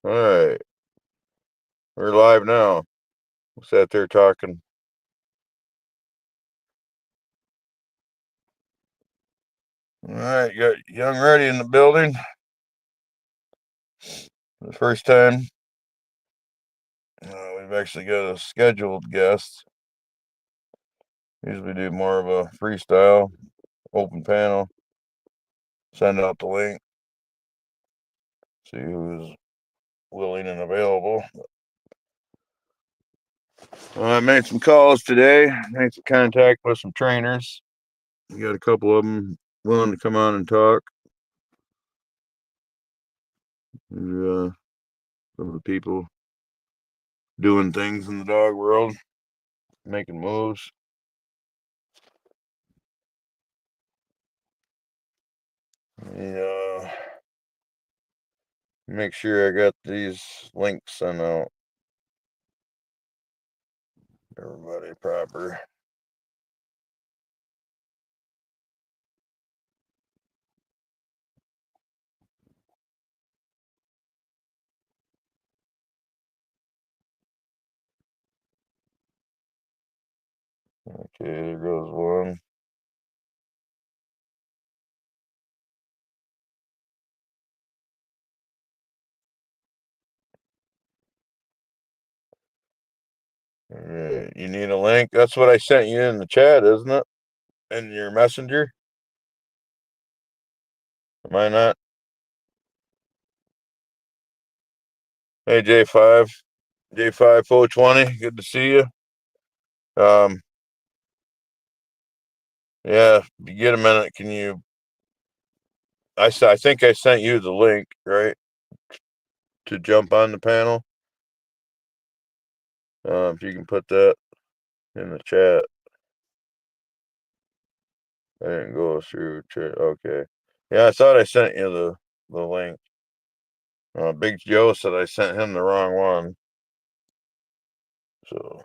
All right, we're live now. Sat there talking. All right, you got Young Ready in the building. The first time we've actually got a scheduled guest. Usually do more of a freestyle, open panel. Send out the link. See who's willing and available. I made some calls today. Made some contact with some trainers. We got a couple of them willing to come on and talk. Some of the people doing things in the dog world, making moves. Yeah. Make sure I got these links sent out. Everybody proper. Okay, there goes one. All right, you need a link? That's what I sent you in the chat, isn't it? In your messenger? Am I not? Hey, J5. J5 420. Good to see you. Yeah, if you get a minute, can you... I think I sent you the link, right? To jump on the panel. If you can put that in the chat. I didn't go through chat. Okay. Yeah, I thought I sent you the link. Big Joe said I sent him the wrong one. So.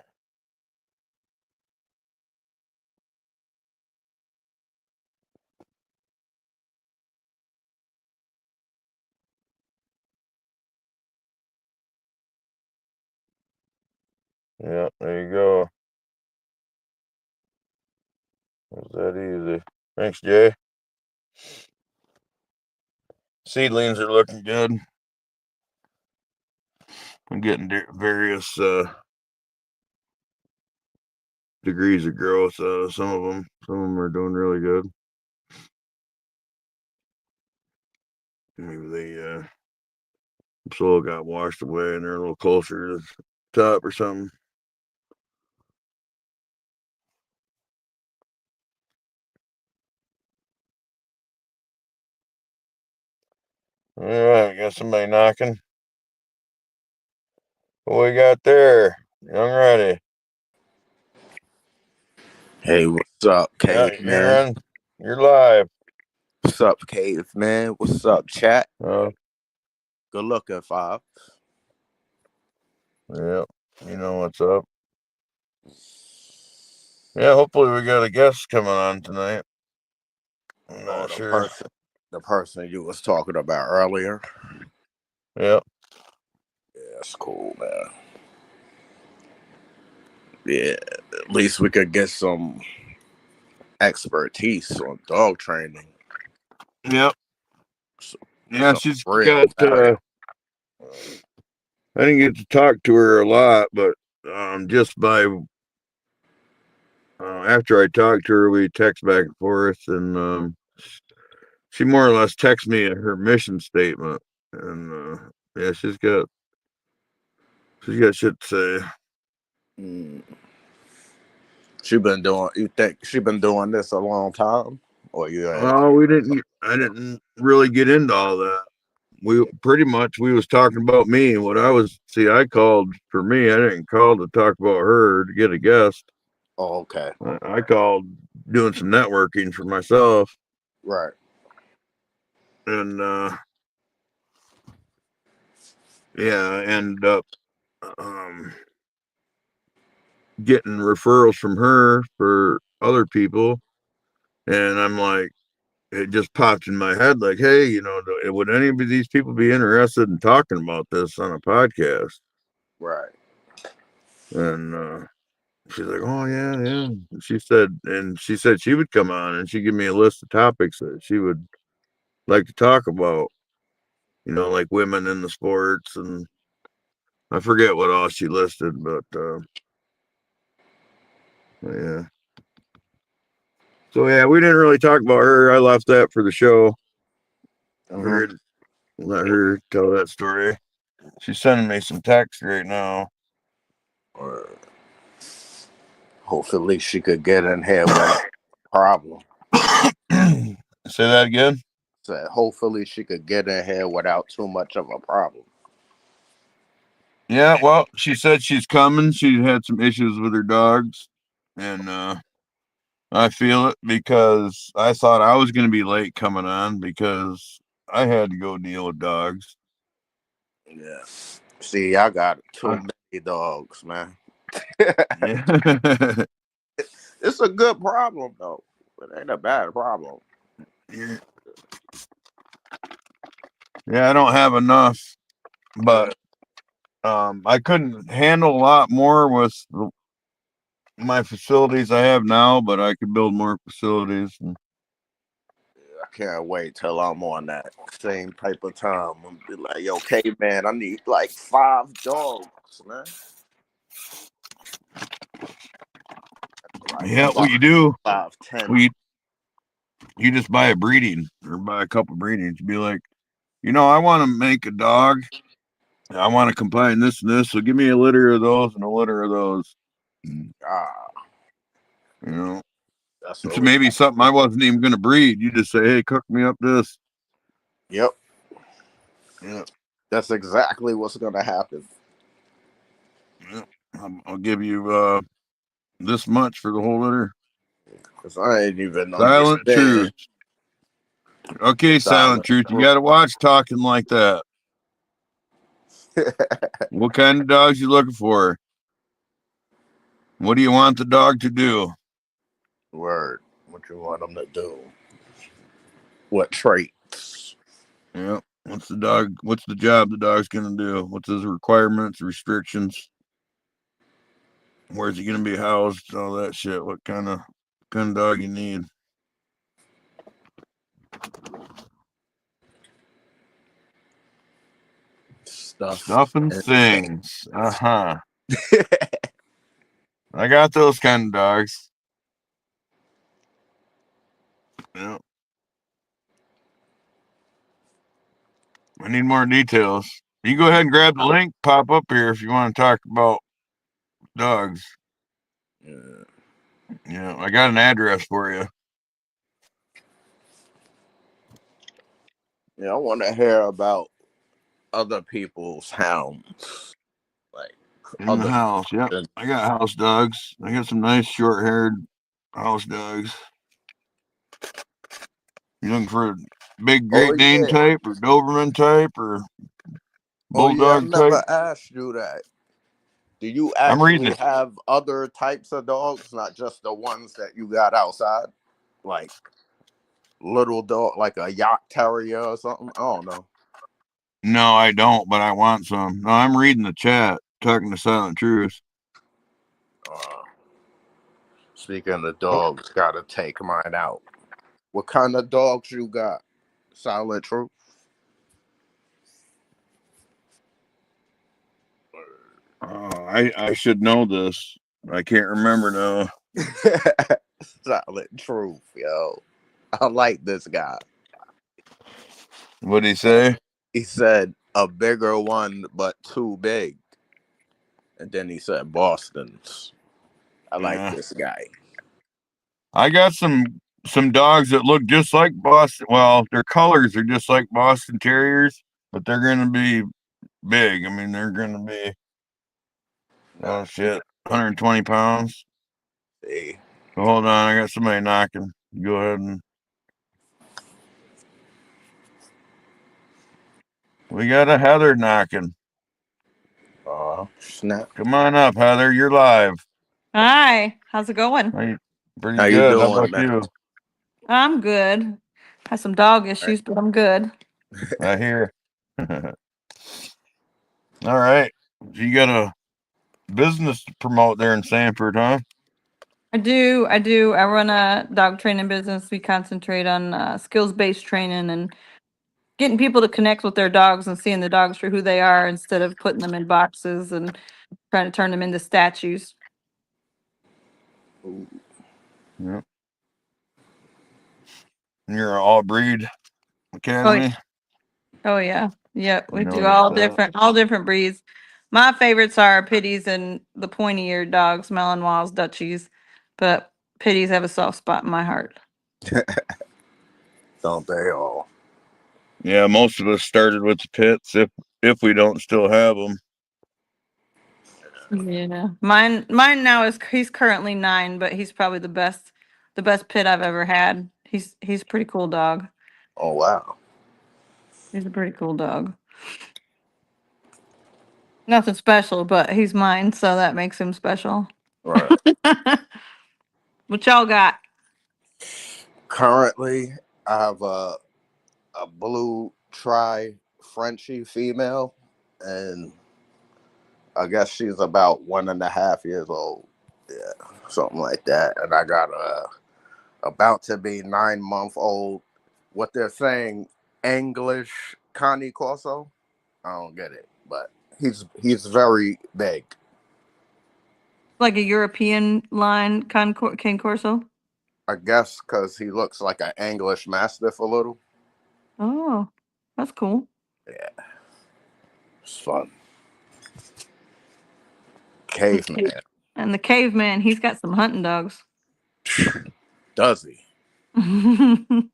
Yeah, there you go. Was that easy? Thanks, Jay. Seedlings are looking good. I'm getting various degrees of growth out of some of them. Some of them are doing really good. Maybe they soil got washed away and they're a little closer to the top or something. All right, got somebody knocking. What we got there? Young Ready. Hey, what's up, Cave Man? You're live. What's up, Cave Man? What's up, chat? Good looking, Five. Yeah, you know what's up. Yeah, hopefully we got a guest coming on tonight. I'm not sure. The person you was talking about earlier. Yep. Yeah, that's cool, man. Yeah, at least we could get some expertise on dog training. Yep. Yeah, she's got. I didn't get to talk to her a lot, but just by after I talked to her, we text back and forth, and she more or less texted me her mission statement, and yeah, she's got shit to say. She been doing. You think she been doing this a long time, or you? Oh, I didn't really get into all that. We pretty much was talking about me. What I was I called for me. I didn't call to talk about her to get a guest. Oh, okay. I called doing some networking for myself. Right. And yeah, I ended up getting referrals from her for other people. And I'm like, it just popped in my head like, hey, you know, would any of these people be interested in talking about this on a podcast? Right. And she's like, oh yeah, yeah. And she said she would come on and she'd give me a list of topics that she would like to talk about. You know, like women in the sports, and I forget what all she listed, but yeah. So yeah, we didn't really talk about her. I left that for the show. Figured let her tell that story. She's sending me some text right now. Hopefully she could get in here without a problem. Say that again. Said hopefully she could get in here without too much of a problem. Yeah, well, she said she's coming. She had some issues with her dogs, and I feel it because I thought I was going to be late coming on because I had to go deal with dogs. Yeah. See, I got too many dogs, man. Yeah. It's a good problem, though. It ain't a bad problem. Yeah, I don't have enough, but I couldn't handle a lot more with my facilities I have now, but I could build more facilities. I can't wait till I'm on that same type of time. I'm be like, yo, okay, man, I need like 5 dogs, man. Like Yeah, what you do? 5, 10. Well, you just buy a breeding or buy a couple breedings. Be like, you know, I want to make a dog. I want to combine this and this. So give me a litter of those and a litter of those. You know, That's it's what maybe something I wasn't even going to breed. You just say, hey, cook me up this. Yep. Yeah. That's exactly what's going to happen. Yeah. I'll give you this much for the whole litter. Because I ain't even Silent truth. Okay, silent truth. You got to watch talking like that. What kind of dogs you looking for? What do you want the dog to do? Word. What you want them to do? What traits? Yeah. What's the job the dog's gonna do? What's his requirements, restrictions? Where's he gonna be housed? All that shit. What kind of dog you need? Stuff and things. Uh-huh. I got those kind of dogs. Yeah. I need more details. You go ahead and grab the link, pop up here if you want to talk about dogs. Yeah, I got an address for you. Yeah, I want to hear about other people's hounds. Like in the house. Yep. I got house dogs. I got some nice short-haired house dogs. You looking for a big Great Dane type or Doberman type or Bulldog I never type? asked you that. Do you actually have other types of dogs, not just the ones that you got outside? Like little dog, like a yacht terrier or something? I don't know. No, I don't, but I want some. No, I'm reading the chat, talking to Silent Truth. Speaking of dogs, gotta take mine out. What kind of dogs you got? Silent Truth? I should know this. I can't remember now. Silent Truth, yo. I like this guy. What'd he say? He said a bigger one, but too big. And then he said Boston's. I like this guy. I got some dogs that look just like Boston. Well, their colors are just like Boston Terriers, but they're going to be big. I mean, they're going to be, oh shit, 120 pounds. See. So hold on, I got somebody knocking. Go ahead and. We got a Heather knocking. Snap. Come on up, Heather. You're live. Hi. How's it going? Pretty How good. you doing, How about man? you? I'm good. Has some dog Right. issues, but I'm good. I hear. All right. You got a business to promote there in Sanford, huh? I do. I do. I run a dog training business. We concentrate on skills-based training and getting people to connect with their dogs and seeing the dogs for who they are instead of putting them in boxes and trying to turn them into statues. Ooh, Yep. You're an all breed Oh, academy. oh yeah. Yeah, I we do noticed that. all different breeds. My favorites are pitties and the pointy-eared dogs, Malinois, Dutchies, but pitties have a soft spot in my heart. don't they all? Yeah, most of us started with the pits if we don't still have them. Yeah. Mine now he's currently 9, but he's probably the best pit I've ever had. He's a pretty cool dog. Oh wow. He's a pretty cool dog. Nothing special, but he's mine, so that makes him special. Right. What y'all got? Currently, I have a blue tri Frenchie female, and I guess she's about 1.5 years old. Yeah, something like that. And I got a about to be 9 month old. What they're saying, English Connie Corso. I don't get it, but he's very big. Like a European line Cane Corso? I guess because he looks like an English Mastiff a little. Oh, that's cool. Yeah, it's fun. That's cute. Caveman. And the caveman, he's got some hunting dogs. Does he?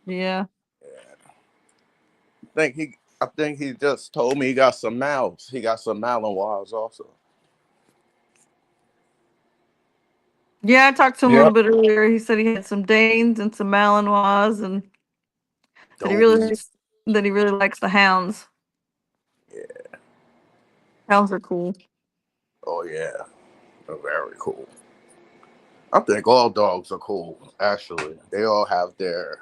Yeah. I think he just told me he got some mouths. He got some Malinois also. Yeah, I talked to him a little Yep. bit earlier. He said he had some Danes and some Malinois and that he really Dobies. likes the hounds. Yeah. Hounds are cool. Oh yeah. They're very cool. I think all dogs are cool, actually. They all have their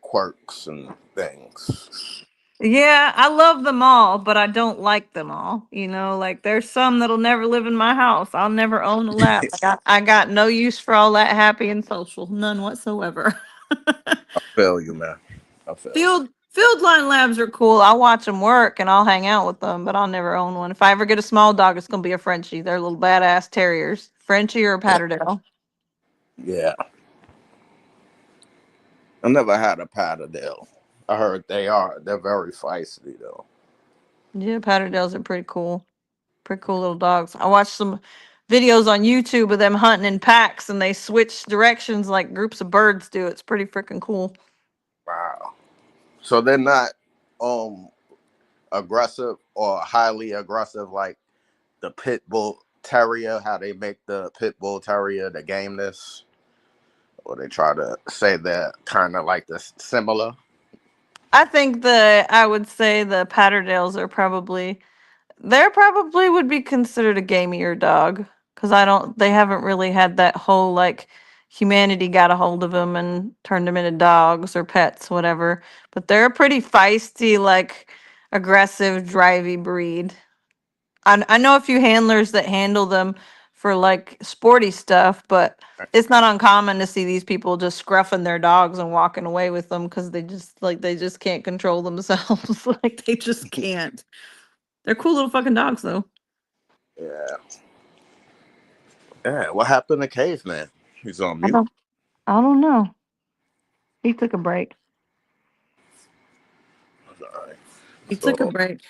quirks and things. Yeah, I love them all, but I don't like them all. You know, like there's some that'll never live in my house. I'll never own a lab. I got no use for all that happy and social, none whatsoever. I feel you, man. I feel you. Field line labs are cool. I'll watch them work and I'll hang out with them, but I'll never own one. If I ever get a small dog, it's gonna be a Frenchie. They're little badass terriers, Frenchie or a Patterdale. Yeah. I never had a Patterdale. I heard they're very feisty though. Yeah, Patterdales are pretty cool. Pretty cool little dogs. I watched some videos on YouTube of them hunting in packs and they switch directions like groups of birds do. It's pretty freaking cool. Wow. So they're not um aggressive or highly aggressive like the pit bull terrier, how they make the pit bull terrier the gameness, or they try to say they're kind of like this similar. I would say the Patterdales are they're probably would be considered a gamier dog because they haven't really had that whole like humanity got a hold of them and turned them into dogs or pets, whatever. But they're a pretty feisty, like aggressive, drivey breed. I know a few handlers that handle them for like sporty stuff, but it's not uncommon to see these people just scruffing their dogs and walking away with them because they just can't control themselves. Like they just can't. They're cool little fucking dogs though. Yeah. Yeah. What happened to Caveman? He's on I mute. don't I don't know. He took a break. All right. He took a So, break.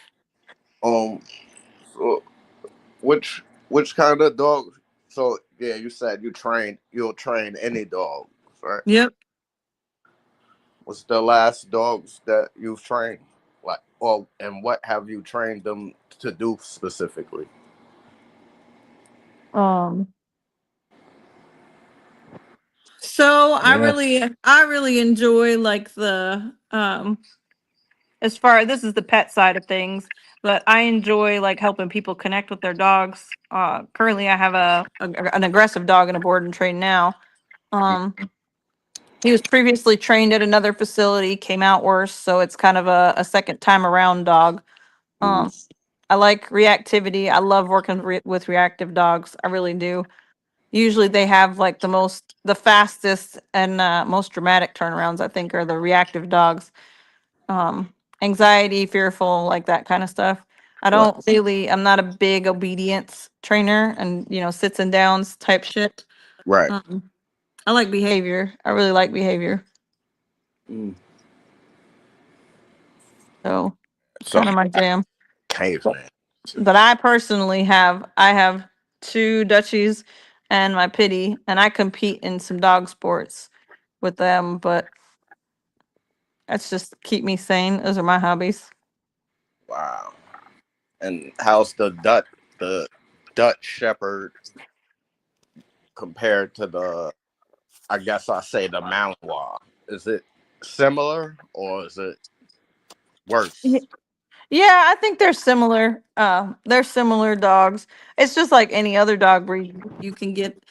um, so which kind of dog? So yeah, you said you'll train any dog, right? Yep. What's the last dogs that you've trained? Like, or and what have you trained them to do specifically? Um so Yeah. I really enjoy like the as far this is the pet side of things, but I enjoy like helping people connect with their dogs. Currently I have an aggressive dog in a board and train now. Um He was previously trained at another facility, came out worse, so it's kind of a second time around dog. Mm, Um, I like reactivity. I love working with reactive dogs. I really do. Usually they have like the fastest and most dramatic turnarounds, I think, are the reactive dogs. Um, Anxiety, fearful, like that kind of stuff. right, I'm not a big obedience trainer and, sits and downs type shit. right. Um, I like behavior. I really like behavior. Mm. So it's So kind of my jam. caveman. But I have two Dutchies and my Pitty, and I compete in some dog sports with them, but that's just keep me sane. Those are my hobbies. Wow. And how's the Dutch Shepherd compared to the, I guess I say the Malinois? Is it similar or is it worse? Ye- Yeah, I think they're similar. They're similar dogs. It's just like any other dog breed. You can get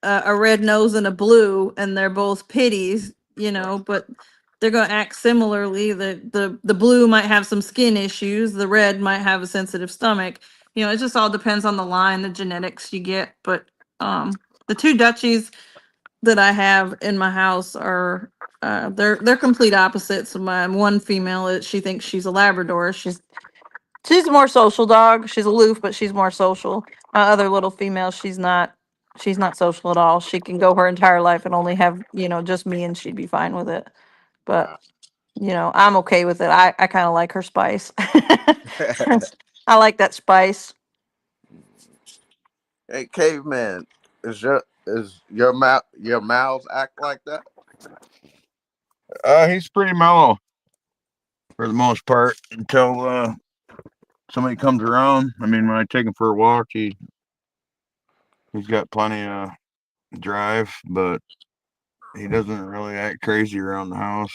a red nose and a blue, and they're both pitties, but they're going to act similarly. The blue might have some skin issues. The red might have a sensitive stomach. It just all depends on the line, the genetics you get. But the two Dutchies that I have in my house are they're complete opposites. My one female, she thinks she's a Labrador. She's a more social dog. She's aloof, but she's more social. My other little female, she's not. She's not social at all. She can go her entire life and only have, just me, and she'd be fine with it. But, Wow. I'm okay with it. I kind of like her spice. I like that spice. Hey, caveman, your mouths act like that? He's pretty mellow for the most part until somebody comes around. I mean, when I take him for a walk, he's got plenty of drive, but he doesn't really act crazy around the house.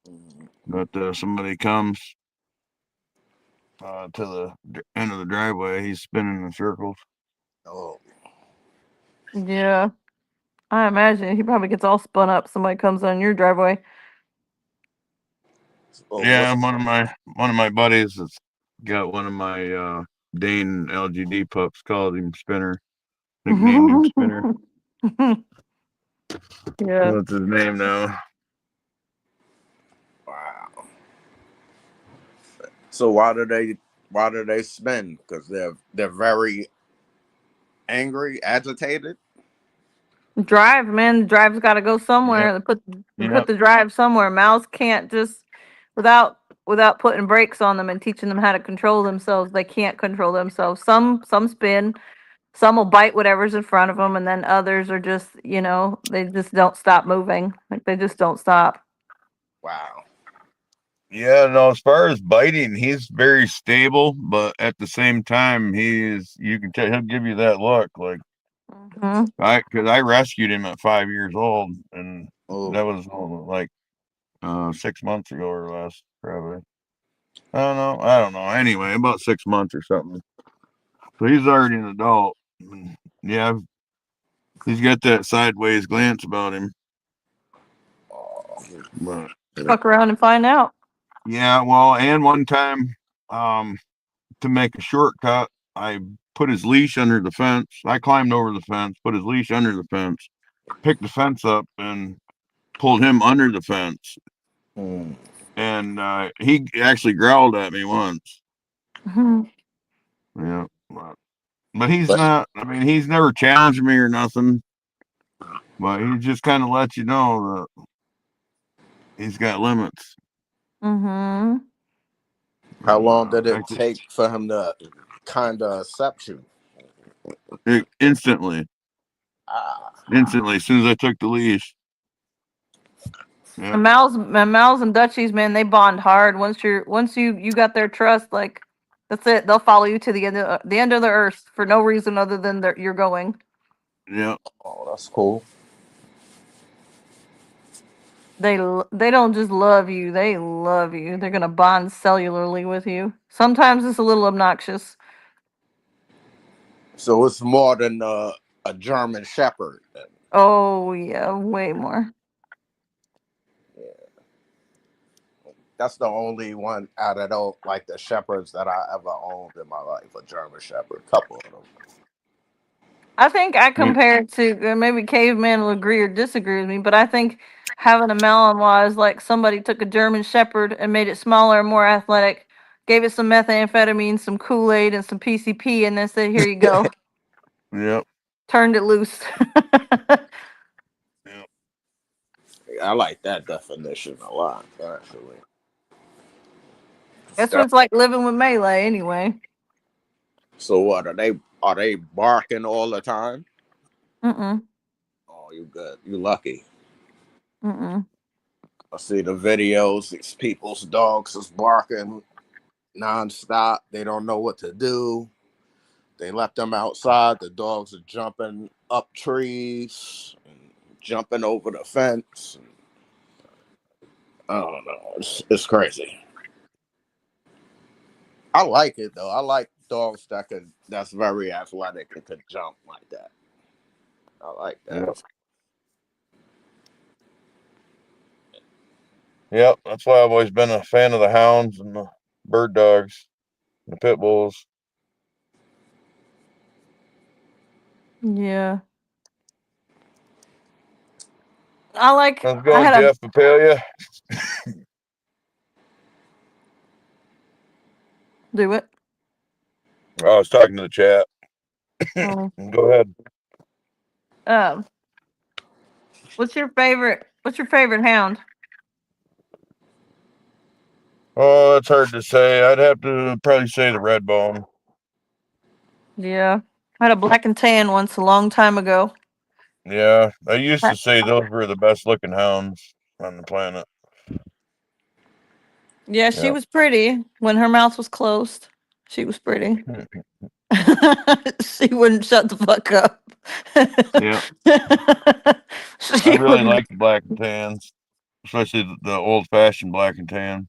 Mm. But somebody comes to the end of the driveway, he's spinning in circles. Oh, Yeah, I imagine he probably gets all spun up. Somebody comes on your driveway. oh, Yeah, one of my buddies has got one of my Dane LGD pups, called him Spinner, nicknamed him Spinner. Yeah. What's his name now? wow. So why do they spin? Because they're very angry, agitated. Drive, man. Drive's got to go Yep, somewhere. They put yep, the drive somewhere. Mouths can't just without putting brakes on them and teaching them how to control themselves. They can't control themselves. Some spin. Some will bite whatever's in front of them, and then others are just they just don't stop moving. Like they just don't stop. Wow. yeah. No, as far as biting, he's very stable, but at the same time, you can tell he'll give you that look. Like Hmm. because I rescued him at 5 years old, and Oh, that was like 6 months ago or less, probably. I don't know. Anyway, about 6 months or something. So he's already an adult. And yeah, he's got that sideways glance about him. But Fuck around and find out. yeah, well, and one time, um, to make a shortcut, I put his leash under the fence. I climbed over the fence, put his leash under the fence, picked the fence up, and pulled him under the fence. mm. And he actually growled at me once. Mhm. Yeah, but he's But not. I mean, he's never challenged me or nothing. But he just kind of lets you know that he's got limits. Mhm. how And long did it like take for him to kind of accept you? instantly, Ah, instantly, as soon as I took the leash. Yeah, And Mal's and Dutchies, man, they bond hard. Once you got their trust, like that's it. They'll follow you to the end of the earth for no reason other than you're going. yeah, oh, that's cool. They don't just love you; they love you. They're gonna bond cellularly with you. Sometimes it's a little obnoxious. So it's more than a German Shepherd. Oh yeah, way more. that's the only one out of those, like the shepherds that I ever owned in my life, a German Shepherd. Couple of them. I think I Mm, compare it to maybe caveman will agree or disagree with me, but I think having a Malinois is like somebody took a German Shepherd and made it smaller and more athletic, gave it some methamphetamine, some Kool-Aid, and some PCP, and then said, "Here you go." yep. Turned it loose. Yep. I like that definition a lot, actually. That's what it's like living with Melee, anyway. So what are they barking all the time? Mm-mm. Oh, you good. You lucky. Mm-mm. I see the videos. These people's dogs is barking nonstop. They don't know what to do. They left them outside. The dogs are jumping up trees, and jumping over the fence. I don't know. It's crazy. I like it though. I like dogs that's very athletic and could jump like that. I like that. Yep. Yep. That's why I've always been a fan of the hounds and the bird dogs, the pit bulls. Yeah. I Let's go, had a Jeff Papalia. do it. I was talking to the chat. Oh. Go ahead. Um, what's your favorite hound? Oh, that's hard to say. I'd have to probably say the red bone. Yeah. I had a black and tan once a long time ago. Yeah, I used to say those were the best looking hounds on the planet. Yeah, she Yep. was pretty when her mouth was closed. She was pretty. She wouldn't shut the fuck up. Yeah, I She really wouldn't. like the black and tans, especially the old fashioned black and tan.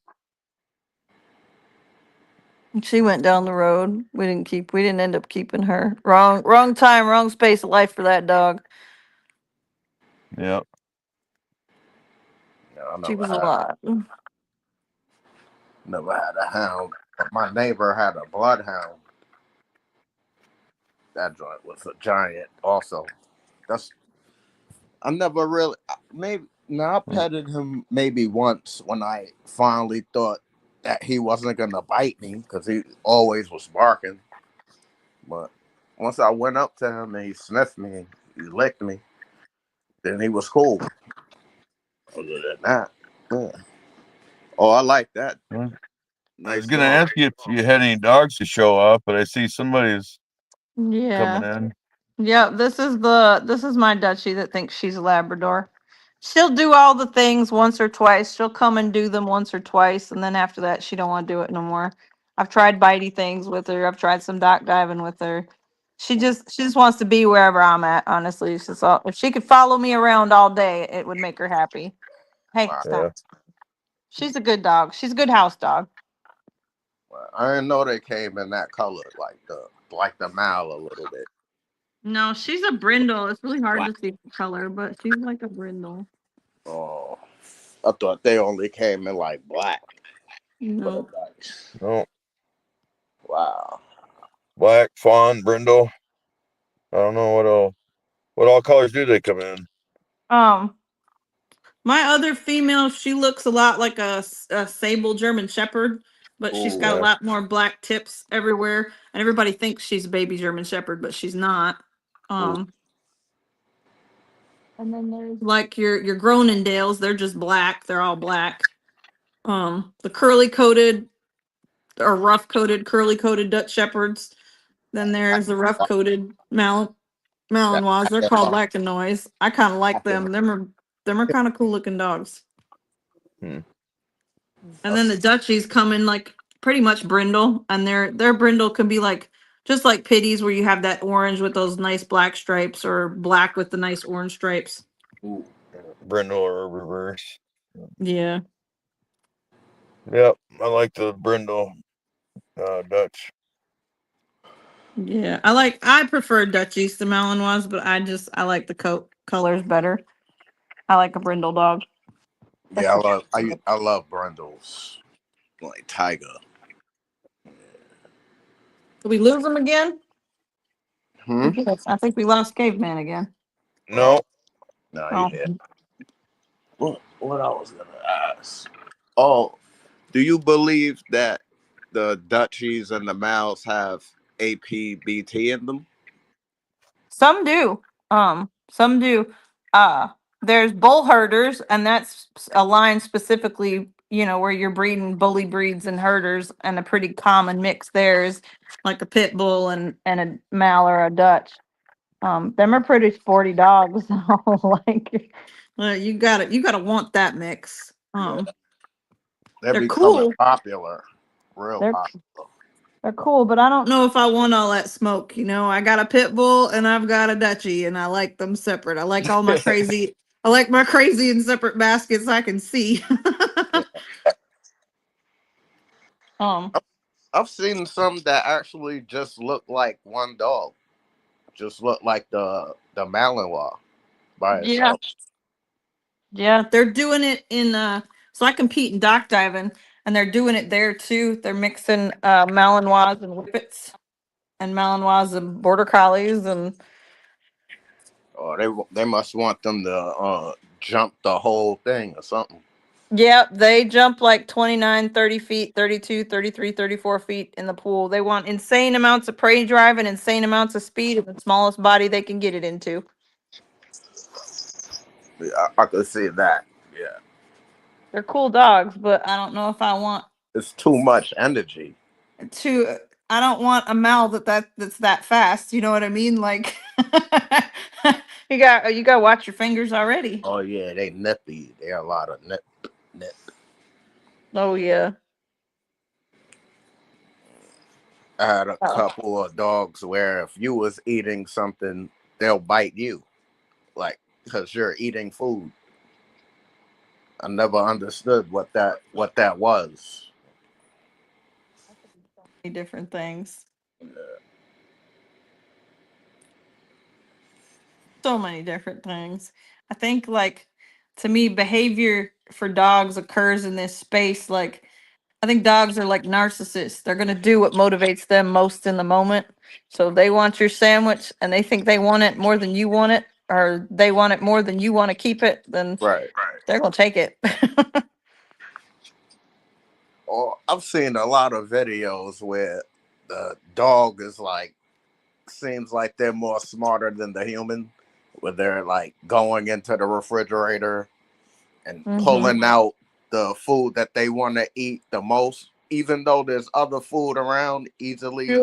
She went down the road. We didn't end up keeping her. Wrong time, wrong space of life for that dog. Yep. Yeah, I She was a lot. never had a hound, but my neighbor had a bloodhound. That joint was a giant. Also, that's I never really maybe. Now I petted him maybe once when I finally thought that he wasn't gonna bite me because he always was barking. But once I went up to him and he sniffed me, he licked me, then he was cool. Other than that, yeah. Oh, I like that. I was Nice gonna dog. ask you if you had any dogs to show off, but I see somebody's coming Yeah. in. Yeah, this is my Dutchie that thinks she's a Labrador. She'll do all the things once or twice. She'll come and do them once or twice, and then after that, she don't want to do it no more. I've tried bitey things with her. I've tried some dock diving with her. She just wants to be wherever I'm at. Honestly, it's just all, if she could follow me around all day, it would make her happy. Hey, Wow. stop. Yeah. She's a good dog. She's a good house dog. Wow. I didn't know they came in that color, like the male a little bit. No, she's a brindle. It's really hard Black. to see the color, but she's like a brindle. Oh, I thought they only came in like black. No. But nice. No. Wow. Black, fawn, brindle. I don't know what all colors do they come in. Um, my other female, she looks a lot like a sable German Shepherd, but she's Ooh. got a Yeah. lot more black tips everywhere, and everybody thinks she's a baby German Shepherd, but she's not. Ooh. And then there's like your Groenendales, they're just black. They're all black. The curly coated or rough coated, curly coated Dutch Shepherds. Then there's the rough coated That, Malinois. They're called that, Black and Noise. I kind of like them. Them are kind of cool looking dogs. Hmm. And then the Dutchies come in like pretty much brindle, and their brindle can be like just like pitties, where you have that orange with those nice black stripes, or black with the nice orange stripes. ooh. Brindle or reverse. Yeah, Yep. I like the brindle Dutch. yeah. I prefer Dutchies to Malinois, but I like the coat colors better. I like a brindle dog. Yeah, I love brindles. Like Tiger. Did we lose him again? Hmm? Yes, I think we lost Caveman again. No. No, Oh. he hit. What I was gonna ask? Oh, do you believe that the Dutchies and the Mals have APBT in them? Some do. Some do. There's bull herders, and that's a line specifically, where you're breeding bully breeds and herders, and a pretty common mix there is like a pit bull and a mal or a Dutch. Them are pretty sporty dogs. Like, you gotta want that mix. Yeah. They're They're becoming cool. popular. Real They're popular. They're cool, but I don't know if I want all that smoke. I got a pit bull and I've got a Dutchie, and I like them separate. I like all my crazy. I like my crazy in separate baskets I can see. um, I've seen some that actually just look like one dog. Just look like the Malinois by yeah, itself. yeah, they're doing it in. So I compete in dock diving, and they're doing it there too. They're mixing Malinois and Whippets, and Malinois and Border Collies, and Oh, they must want them to jump the whole thing or something. yeah, they jump like 29, 30 feet, 32, 33, 34 feet in the pool. They want insane amounts of prey drive and insane amounts of speed in the smallest body they can get it into. Yeah, I could see that. Yeah, They're cool dogs, but I don't know if I want it's too much energy. to. I don't want a mal that's that fast. You know what I mean? Like, you got to watch your fingers already. Oh yeah, they nippy. They a lot of nip. Oh yeah. I had a Oh. couple of dogs where if you was eating something, they'll bite you, like because you're eating food. I never understood what that was. So many different things. So many different things. I think, like, to me, behavior for dogs occurs in this space. Like, I think dogs are like narcissists. They're gonna do what motivates them most in the moment. So if they want your sandwich and they think they want it more than you want it, or they want it more than you want to keep it, then Right. they're gonna take it. Or I've seen a lot of videos where the dog is like seems like they're more smarter than the human, where they're like going into the refrigerator and pulling out the food that they want to eat the most, even though there's other food around easily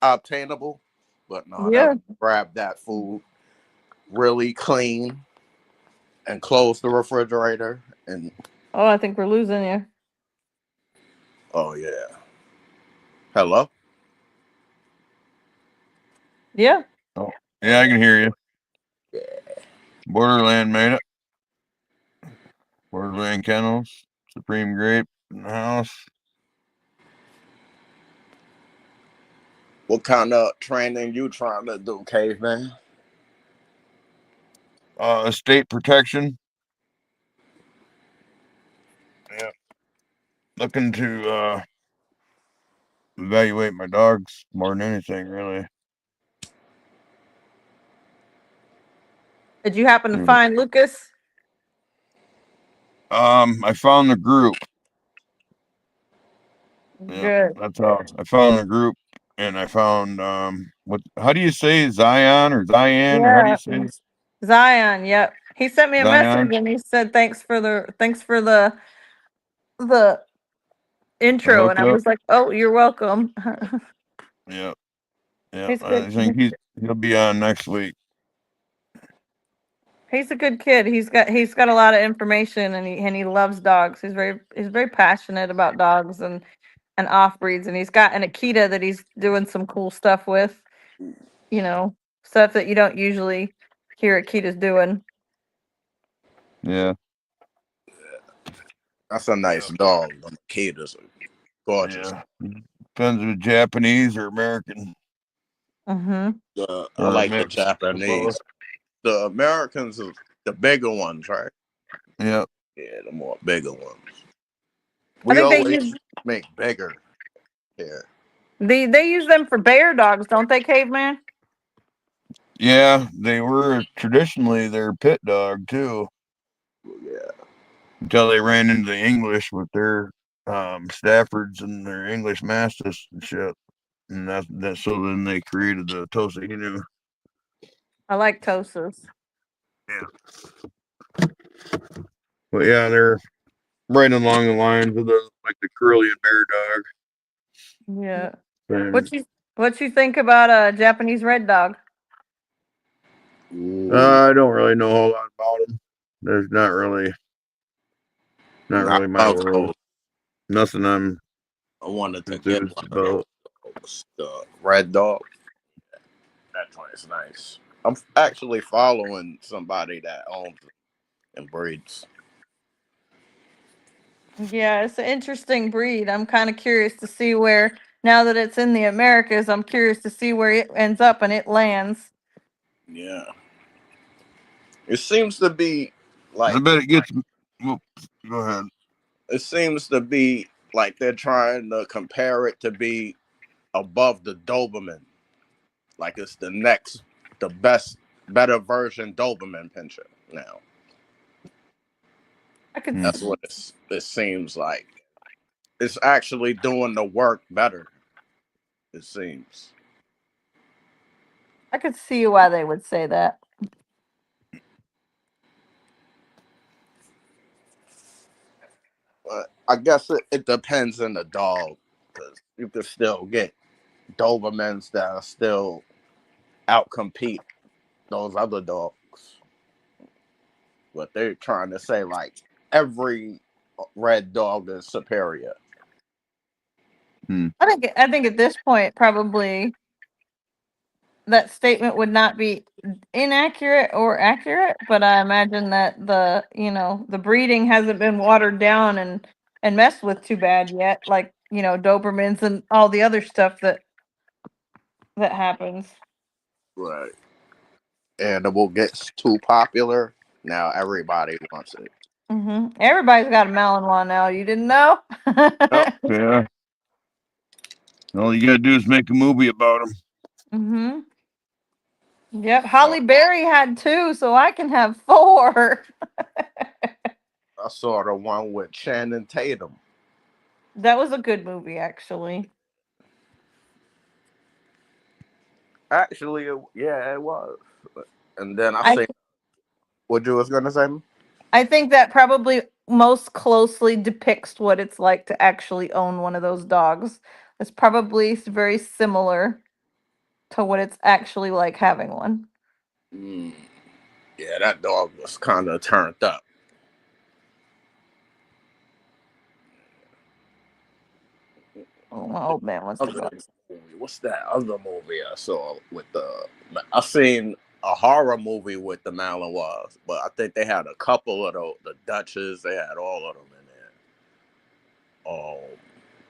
obtainable. But no, Yeah. they'll grab that food really clean and close the refrigerator. And Oh, I think we're losing you. oh yeah, hello. Yeah. Oh, yeah, I can hear you. Borderland made it. Borderland Kennels, Supreme Grape in the house. What kind of training you trying to do, caveman? Estate protection. Yeah. Looking to evaluate my dogs more than anything, really. Did you happen to find Lucas? I found the group. Yeah, Good. that's how I found the group, and I found what? How do you say Zion or Zion or how do you Yeah. say it? Zion, yep. He sent me a message Zion? and he said thanks for the The intro, and I hookup. was like, "Oh, you're welcome." Yeah, yeah. He's good. I think he'll be on next week. He's a good kid. He's got a lot of information, and he loves dogs. He's very passionate about dogs and off breeds, and he's got an Akita that he's doing some cool stuff with. Stuff that you don't usually hear Akitas doing. Yeah, That's a nice dog. The Akitas are gorgeous. yeah. Depends if it's Japanese or American Mm-hmm. I or a like the mix of Japanese. both. The Americans are the bigger ones, right? Yeah, Yeah, the more bigger ones. I We think they always use make bigger here. They use them for bear dogs, don't they, Caveman? Yeah, they were traditionally their pit dog too, Yeah. until they ran into the English with their Staffords and their English Mastiffs and shit. And that so then they created the Tosa Inu. I like Tosas. Yeah. But yeah, they're right along the lines of the Curly bear dog. Yeah. And, What you think about a Japanese red dog? I don't really know a whole lot about them. There's not really I my love world. those. Nothing I'm I wanted to get enthused one of about. those. The red dog. That toy's nice. I'm actually following somebody that owns and breeds. Yeah, it's an interesting breed. I'm kind of curious to see where, now that it's in the Americas, I'm curious to see where it ends up and it lands. Yeah. It seems to be I like bet it gets. Well, go ahead. it seems to be like they're trying to compare it to be above the Doberman. Like it's the best, better version Doberman pinscher now. I could That's what it seems like. It's actually doing the work better, it seems. I could see why they would say that. But I guess it depends on the dog. Because you can still get Dobermans that are still outcompete those other dogs. But they're trying to say like every red dog is superior. I think at this point probably that statement would not be inaccurate or accurate, but I imagine that the breeding hasn't been watered down and messed with too bad yet, like, Dobermans and all the other stuff that happens. Right. Animal gets too popular. Now everybody wants it. Everybody's got a Malinois now. You didn't know? Yep. Yeah. All you gotta do is make a movie about them. Yep. Holly Berry had 2, so I can have 4. I saw the one with Channing Tatum. That was a good movie, actually. Actually, yeah, it was. And then I I think what you was gonna say. I think that probably most closely depicts what it's like to actually own one of those dogs. It's probably very similar to what it's actually like having one. Mm, yeah, that dog was kind of turned up. Oh, my old man wants to Other go. movie, what's that other movie I saw with the? I seen a horror movie with the Malinois, but I think they had a couple of the Dutches. They had all of them in there.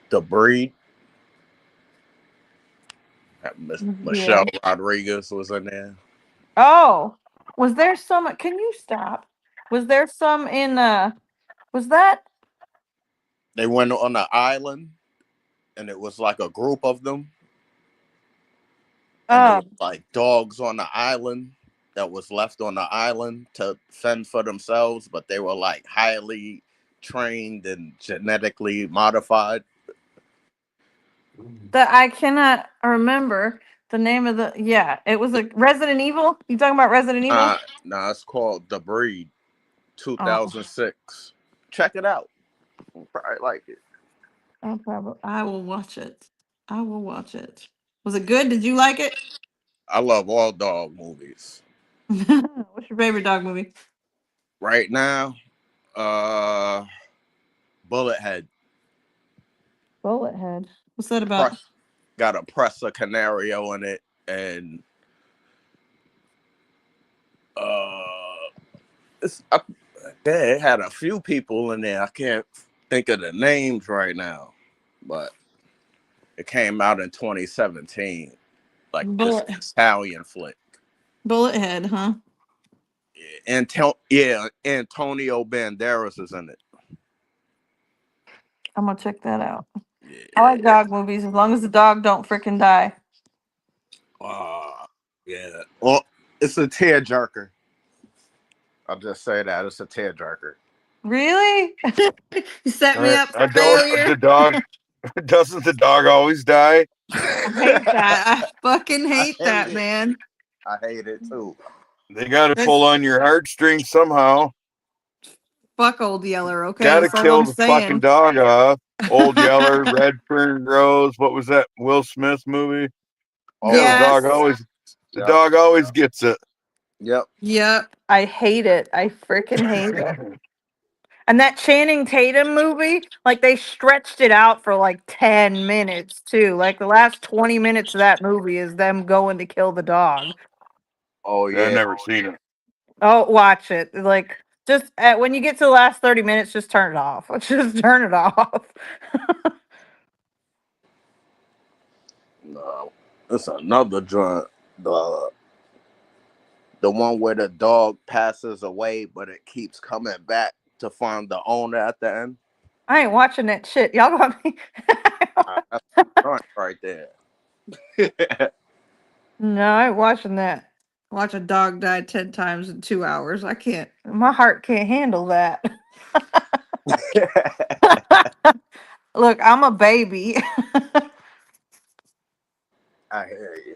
The Breed. Michelle Yeah. Rodriguez was in there. Oh, was there some? Can you stop? Was there some in? Was that? They went on an island, and it was like a group of them, and there Uh, was like dogs on the island that was left on the island to fend for themselves, but they were like highly trained and genetically modified. that I cannot remember the name of the. Yeah, it was a Resident Evil. You talking about Resident Evil? Nah, it's called The Breed, Oh, 2006. Check it out. You'll probably like it. I will watch it. I will watch it. Was it good? Did you like it? I love all dog movies. What's your favorite dog movie? Right now, uh, Bullethead. Bullethead. What's that about? Press, got a Pressa Canario in it, and uh, they had a few people in there. I can't think of the names right now, but it came out in 2017. Like this Bullet Italian flick. Bullethead, huh? Antonio Banderas is in it. I'm gonna check that out. Yeah. I like dog movies as long as the dog don't freaking die. Yeah. Well, it's a tearjerker. I'll just say that it's a tearjerker. Really? You set me up I for don't. failure. The dog doesn't the dog always die? I hate that. I fucking I hate hate that, it. man. I hate it too. They got to That's pull on your heartstrings somehow. fuck Old Yeller, okay? Got to That's all kill I'm the fucking saying. dog off. Old Yeller, Redfern Rose. What was that Will Smith movie? Yeah, Oh, Yes. the yep. dog always gets it. Yep. Yep. I hate it. I freaking hate it. And that Channing Tatum movie, like they stretched it out for like 10 minutes too. Like the last 20 minutes of that movie is them going to kill the dog. Oh I've yeah. never seen it. Oh, watch it. Like just when you get to the last 30 minutes, just turn it off. Just turn it off. No, it's another joint. The the one where the dog passes away, but it keeps coming back to find the owner at the end. I ain't watching that shit. Y'all got me. That's the joint right there. No, I ain't watching that. Watch a dog die 10 times in 2 hours. I can't. My heart can't handle that. Look, I'm a baby. I hear you.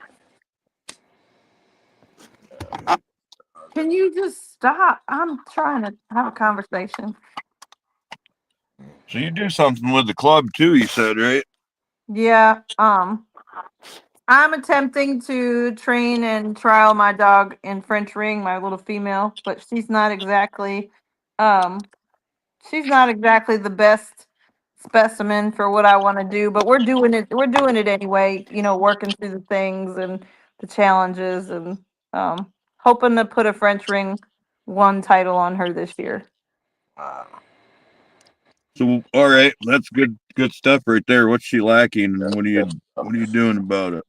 Can you just stop? I'm trying to have a conversation. So you do something with the club too, you said, right? Yeah, I'm attempting to train and trial my dog in French ring, my little female, but um she's not exactly the best specimen for what I want to do, but we're doing it anyway, working through the things and the challenges and um hoping to put a French ring one title on her this year. Uh, So all right, that's good stuff right there. What's she lacking? And that's what are you doing about it?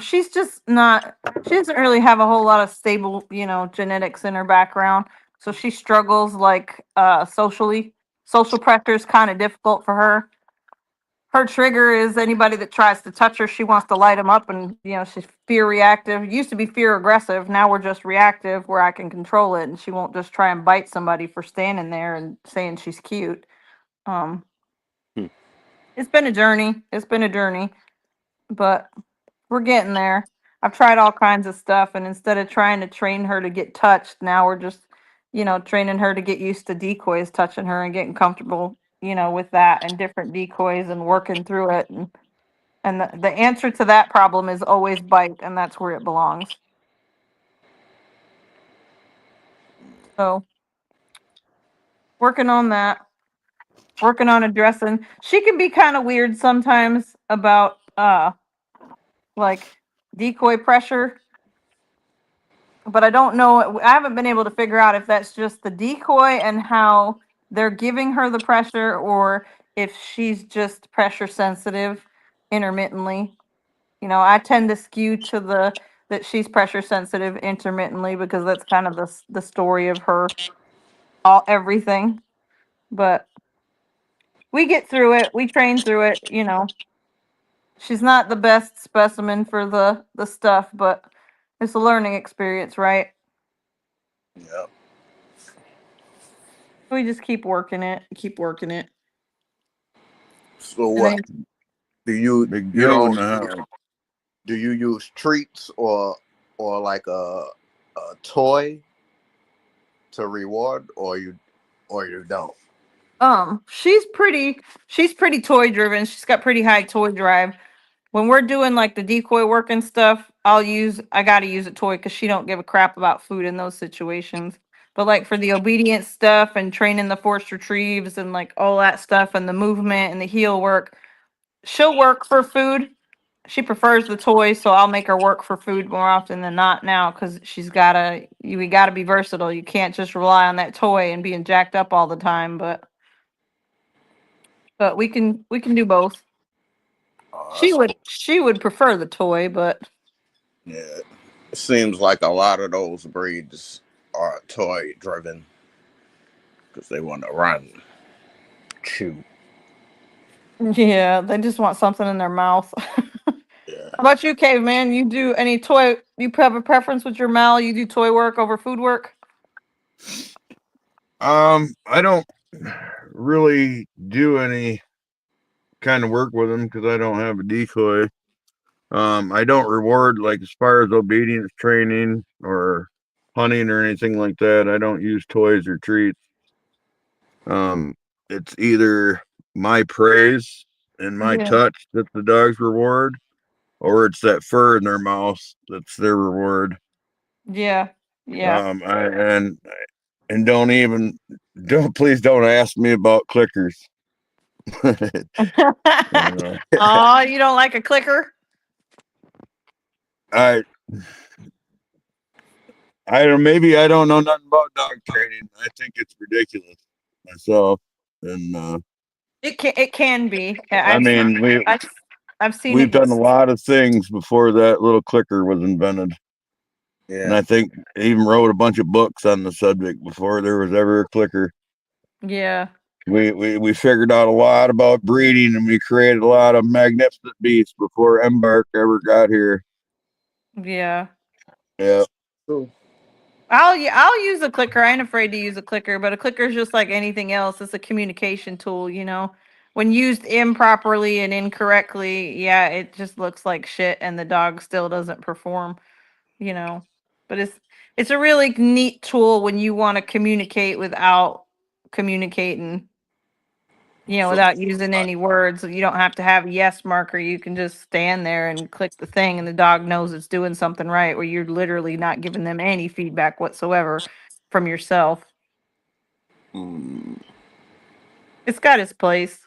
She's just not, she doesn't really have a whole lot of stable, genetics in her background. So she struggles like socially. Social pressure is kind of difficult for her. Her trigger is anybody that tries to touch her, she wants to light them up, and she's fear reactive. Used to be fear aggressive, now we're just reactive where I can control it and she won't just try and bite somebody for standing there and saying she's cute. Um hmm. it's been a journey. But we're getting there. I've tried all kinds of stuff, and instead of trying to train her to get touched, now we're just, training her to get used to decoys touching her and getting comfortable, with that and different decoys and working through it. And the answer to that problem is always bite, and that's where it belongs. So working on that, working on addressing. She can be kind of weird sometimes about like decoy pressure, but I don't know. I haven't been able to figure out if that's just the decoy and how they're giving her the pressure, or if she's just pressure sensitive intermittently. I tend to skew to the that she's pressure sensitive intermittently because that's kind of the story of her all everything. But we get through it. We train through it. She's not the best specimen for the stuff, but it's a learning experience, right? Yep. We just keep working it. So And what then do you Big you Joe in don't the house. do you use treats or like a toy to reward or you don't? she's pretty toy driven. She's got pretty high toy drive. When we're doing like the decoy work and stuff, I gotta use a toy because she don't give a crap about food in those situations. But like for the obedience stuff and training the forced retrieves and like all that stuff and the movement and the heel work, she'll work for food. She prefers the toys, so I'll make her work for food more often than not now because we gotta be versatile. You can't just rely on that toy and being jacked up all the time. But we can do both. She That's would cool. she would prefer the toy, but Yeah. It seems like a lot of those breeds are toy driven because they want to run, chew. Yeah, they just want something in their mouth. How Yeah. about you, caveman? You do any toy? You have a preference with your Mal? You do toy work over food work? I don't really do any kind of work with them because I don't have a decoy. I don't reward like as far as obedience training or hunting or anything like that. I don't use toys or treats. Um, it's either my praise and my Yeah, touch that's the dog's reward, or it's that fur in their mouth that's their reward. yeah, yeah. I and don't please don't ask me about clickers. uh, Oh, you don't like a clicker? I I don't maybe I don't know nothing about dog training. I think it's ridiculous myself, and It can be. I mean I've I've seen we've it done a get. lot of things before that little clicker was invented. And Yeah. I think I even wrote a bunch of books on the subject before there was ever a clicker. Yeah, We figured out a lot about breeding and we created a lot of magnificent beasts before Embark ever got here. yeah. Yeah. True. I'll use a clicker. I ain't afraid to use a clicker, but a clicker is just like anything else. It's a communication tool, you know. When used improperly and incorrectly, yeah, it just looks like shit and the dog still doesn't perform, you know. But it's a really neat tool when you want to communicate without communicating, So, without using any words. You don't have to have a yes marker. You can just stand there and click the thing, and the dog knows it's doing something right, where you're literally not giving them any feedback whatsoever from yourself. mm, It's got its place.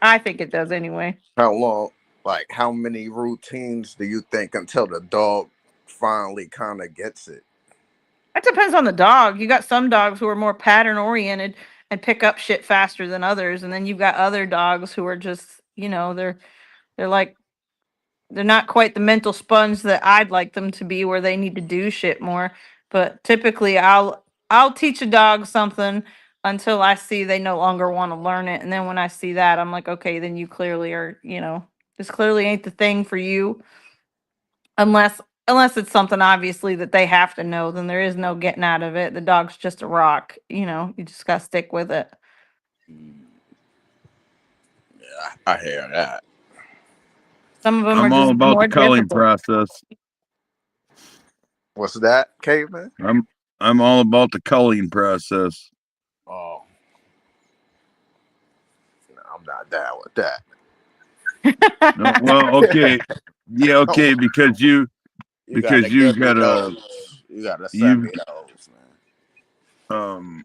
I think it does anyway. how long? Like, how many routines do you think until the dog finally kind of gets it? It depends on the dog. You got some dogs who are more pattern oriented and pick up shit faster than others, and then you've got other dogs who are just, they're like they're not quite the mental sponge that I'd like them to be where they need to do shit more. But typically I'll teach a dog something until I see they no longer want to learn it. And then when I see that, I'm like, okay, then you clearly are, this clearly ain't the thing for you. Unless it's something obviously that they have to know, then there is no getting out of it. The dog's just a rock, you just gotta stick with it. Mm, yeah, I hear that. Some of them are I'm all just about the more culling difficult. process. What's that, caveman? I'm all about the culling process. Oh, no, I'm not down with that. No, well, okay. Yeah, okay, You gotta because you give me gotta those. You gotta send you me those, man. um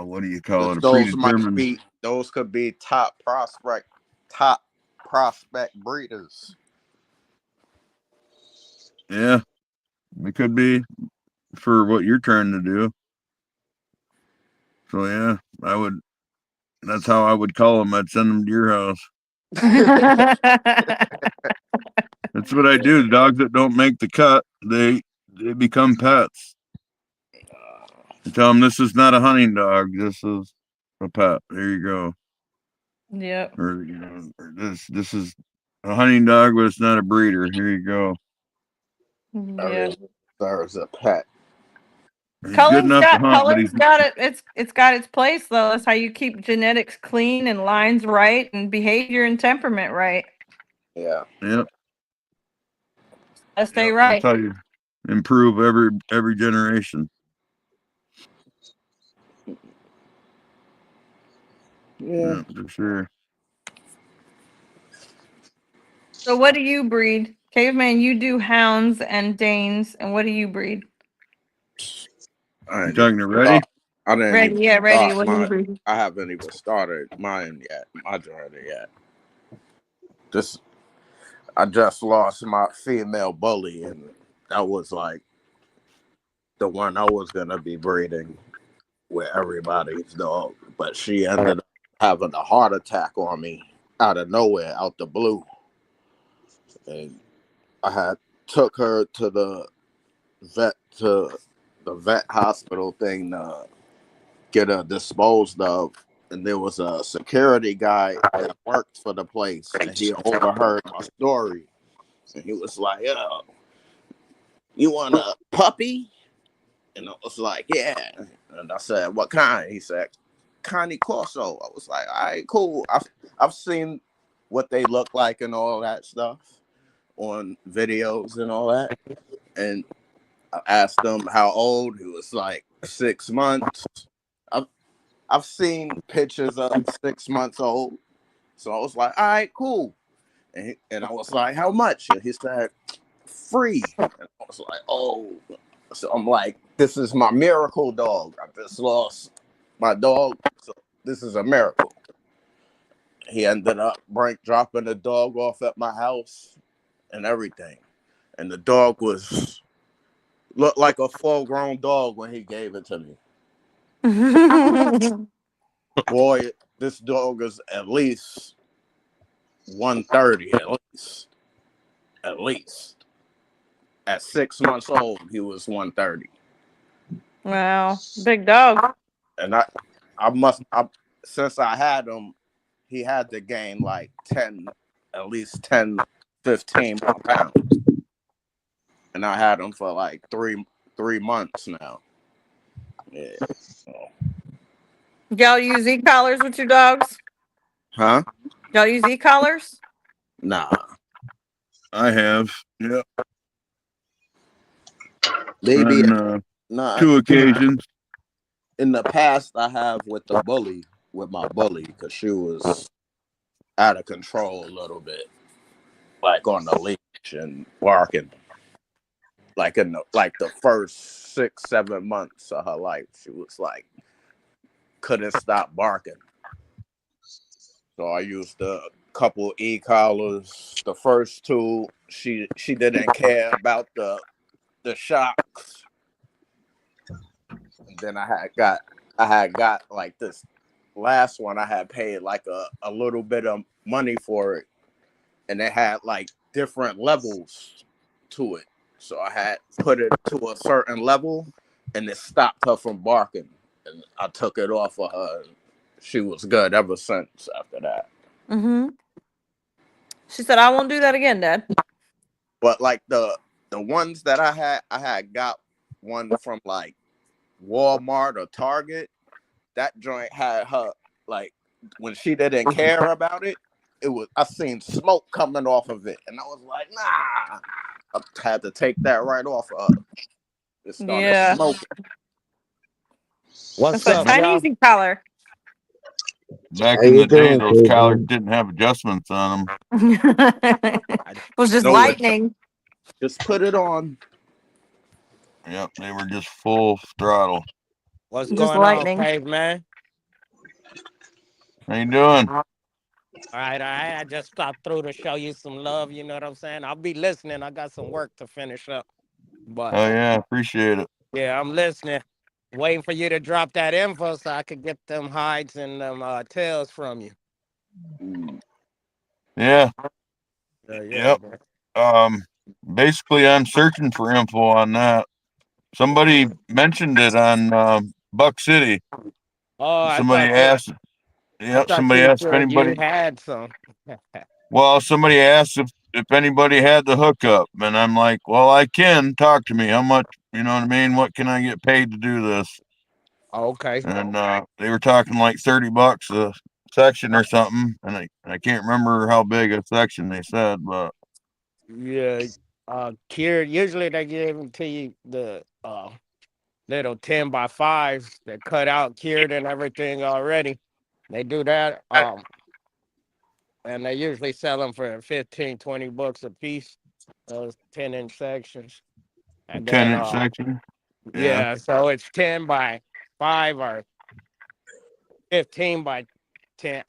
what do you call Because it? A those might predetermined. be, those could be top prospect breeders. Yeah, it could be for what you're trying to do. So yeah, I would. That's how I would call them. I'd send them to your house. That's what I do. The dogs that don't make the cut, they become pets. I tell them this is not a hunting dog. This is a pet. There you go. Yep. Or or this is a hunting dog, but it's not a breeder. Here you go. Yeah. Everyone deserves a pet. He's good enough to hunt, but Culling's got it. It's got its place though. That's how you keep genetics clean and lines right and behavior and temperament right. Yeah. yep, Gotta stay yep. That's right. how you improve every generation. Yeah. Yeah, for sure. So what do you breed? Caveman, you do hounds and Danes, and what do you breed? I You didn't even talking to start. Reddy? I didn't Ready, even yeah, ready. start What do you my. breed? I haven't even started mine yet. My journey yet. Just I just lost my female bully, and that was like the one I was gonna be breeding with everybody's dog. But she ended up having a heart attack on me out of nowhere, out the blue, and I had took her to the vet hospital thing to get her disposed of, and there was a security guy that worked for the place, and he overheard my story, and he was like, "Yo, you want a puppy?" And I was like, "Yeah." And I said, "What kind?" He said, "Connie Corso." I was like, "All right, cool." I've seen what they look like and all that stuff on videos and all that, and I asked him how old. He was like 6 months. I've I've seen pictures of 6 months old, so I was like, "All right, cool." And I was like, "How much?" And he said, "Free." And I was like, "Oh." So I'm like, "This is my miracle dog. I just lost my dog, so this is a miracle." He ended up dropping the dog off at my house and everything, and the dog looked like a full-grown dog when he gave it to me. Boy, this dog is at least 130, at least. At 6 months old, he was 130. Wow, big dog. And I since I had him, he had to gain like 10, at least 10, 15 more pounds. And I had him for like three months now. Yeah. Y'all use e-collars with your dogs? Huh? Y'all use e-collars? Nah. I have. Yep. Maybe On nah. 2 occasions. In the past, I have with my bully, because she was out of control a little bit, like on the leash and barking. Like in the first 6-7 months of her life, she was like couldn't stop barking. So I used a couple e-collars. The first two, she didn't care about the shocks. And then I had got like this last one. I had paid like a little bit of money for it, and it had like different levels to it. So I had put it to a certain level, and it stopped her from barking. And I took it off of her. She was good ever since after that. Mm-hmm. She said, "I won't do that again, Dad." But like the ones that I had got one from like Walmart or Target. That joint had her like when she didn't care about it. It was I seen smoke coming off of it, and I was like, nah. I had to take that right off of her. It started Yeah, smoking. it's What's a up, Chinese y'all? e-collar. Back How in you the day, doing, those collars Caitlin? didn't have adjustments on them. It I, was just No, it lightning. just put it on. Yep, they were just full throttle. what's Just going on, lightning. caveman? How you doing? All right, all right. I just stopped through to show you some love. You know what I'm saying? I'll be listening. I got some work to finish up, but Oh yeah, appreciate it. yeah, I'm listening. Waiting for you to drop that info so I could get them hides and them tails from you. Yeah, Yeah, yep. bro. Um, basically, I'm searching for info on that. Somebody mentioned it on Buck City. Oh, Somebody asked. I Yep, thought somebody you asked if said you anybody. had some. Well, somebody asked if anybody had the hookup, and I'm like, well, I can talk to me. How much? You know what I mean? What can I get paid to do this? Okay. And they were talking like $30 a section or something, and I can't remember how big a section they said, but Yeah. Cured. Usually they give them to you the little 10x5s that cut out cured and everything already. They do that. And they usually sell them for 15, $20 a piece, those 10-inch sections. And then 10-inch section. Yeah, yeah, so it's 10x5 or 15x10.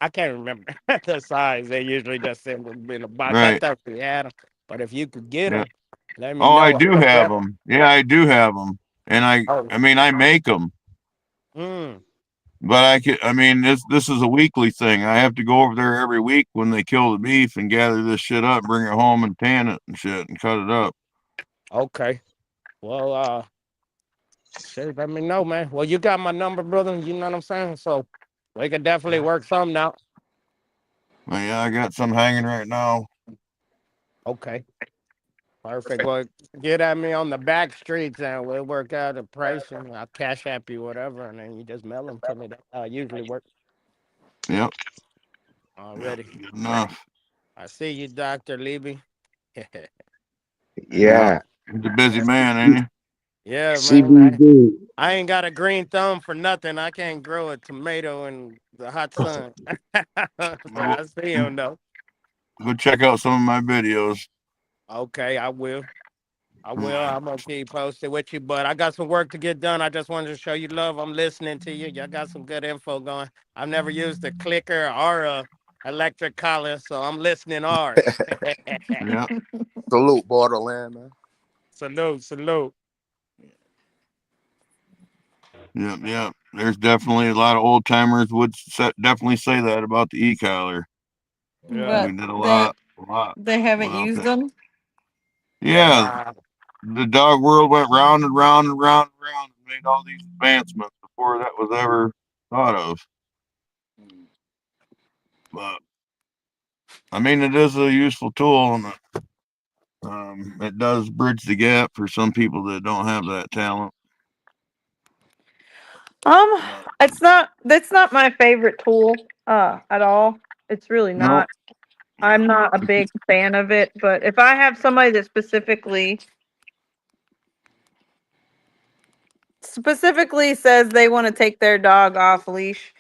I can't remember the size. They usually just send them in a box. I right. thought we had them, but if you could get Yeah. them, let me Oh, I know. do have them. Yeah, I do have them, and Oh, I mean, I make them. mm, But I mean, this is a weekly thing. I have to go over there every week when they kill the beef and gather this shit up, bring it home and tan it and shit and cut it up. okay. Well, shit, let me know, man. Well, you got my number, brother. You know what I'm saying? So We could definitely work something out. Well, yeah, I got some hanging right now. Okay. Perfect. Well, get at me on the back streets and we'll work out a price and I'll cash app you whatever and then you just mail them to me. That's how I usually work Yep. already. Good enough. I see you, Dr. Levy. Yep. Yeah. He's a busy man, ain't Yeah, man. CBD. I ain't got a green thumb for nothing. I can't grow a tomato in the hot sun. But he? I see him though. Go check out some of my videos. Okay, I will. I will. I'm gonna keep posted with you, but I got some work to get done. I just wanted to show you love. I'm listening to you. Y'all got some good info going. I've never used a clicker or a electric collar, so I'm listening hard. Yep. Salute, Borderland, man. Salute, salute. Yep. There's definitely a lot of old timers would definitely say that about the e-collar. Yeah. We But did a lot they haven't without used that. them. Yeah, Wow. the dog world went round and round and round and round and made all these advancements before that was ever thought of. But I mean, it is a useful tool, and it does bridge the gap for some people that don't have that talent. But It's not. That's not my favorite tool. At all. It's really no, not. I'm not a big fan of it. But if I have somebody that specifically says they want to take their dog off leash,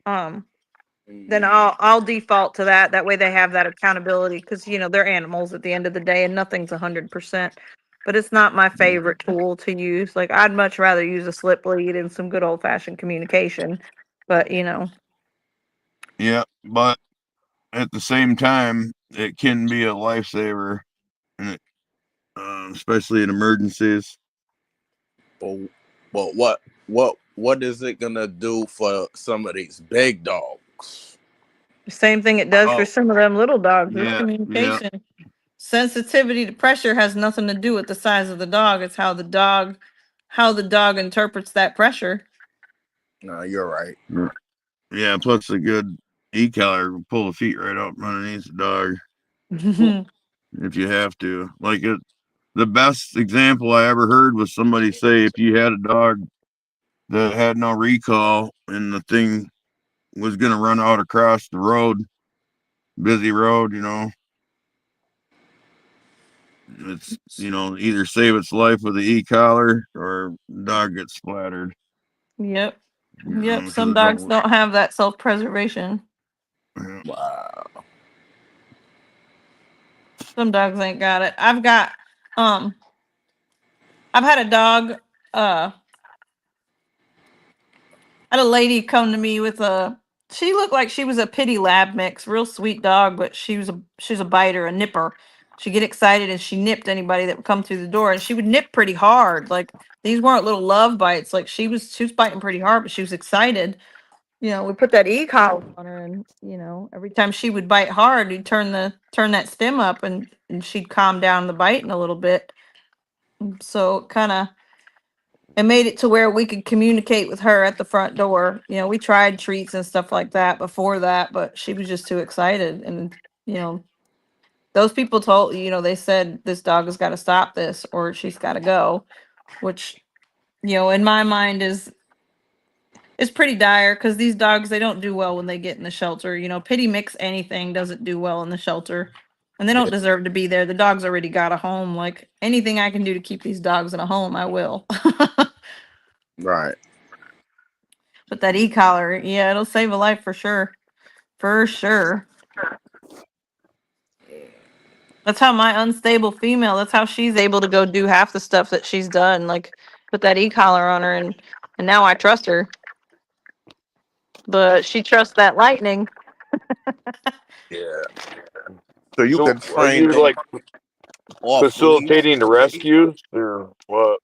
um, then I'll default to that. That way they have that accountability because they're animals at the end of the day, and nothing's 100%. But it's not my favorite tool to use. Like I'd much rather use a slip lead and some good old fashioned communication. But yeah, but at the same time, it can be a lifesaver, and especially in emergencies. But, what is it gonna do for some of these big dogs? same thing it does for Oh, some of them little dogs. It's yeah. communication. Sensitivity to pressure has nothing to do with the size of the dog. It's how the dog interprets that pressure. No, you're right. Yeah, plus a good e-collar will pull the feet right up underneath the dog if you have to. Like the best example I ever heard was somebody say if you had a dog that had no recall and the thing was gonna run out across the road, busy road, it's either save its life with the e-collar or dog gets splattered. Yep. Yep. Because Some it dogs don't. don't have that self-preservation. Yeah. Wow. Some dogs ain't got it. Um I've had a dog, I had a lady come to me with she looked like she was a pity lab mix, real sweet dog, but she's a biter, a nipper. She'd get excited and she nipped anybody that would come through the door, and she would nip pretty hard. Like these weren't little love bites. Like she was biting pretty hard, but she was excited. We put that e-collar on her, and every time she would bite hard, we'd turn that stem up, and she'd calm down the biting a little bit. So it made it to where we could communicate with her at the front door. We tried treats and stuff like that before that, but she was just too excited. And, you know, those people they said this dog has got to stop this or she's got to go, which, in my mind is pretty dire because these dogs, they don't do well when they get in the shelter. Pity mix anything doesn't do well in the shelter. And they don't Yeah, deserve to be there. The dog's already got a home. Like anything I can do to keep these dogs in a home, I will. right. But that e-collar, yeah, it'll save a life for sure. For sure. That's how my unstable female, that's how she's able to go do half the stuff that she's done. Like put that e-collar on her and now I trust her. But she trusts that lightning. Yeah. So you So can are train you them like off leash. facilitating the rescues or what?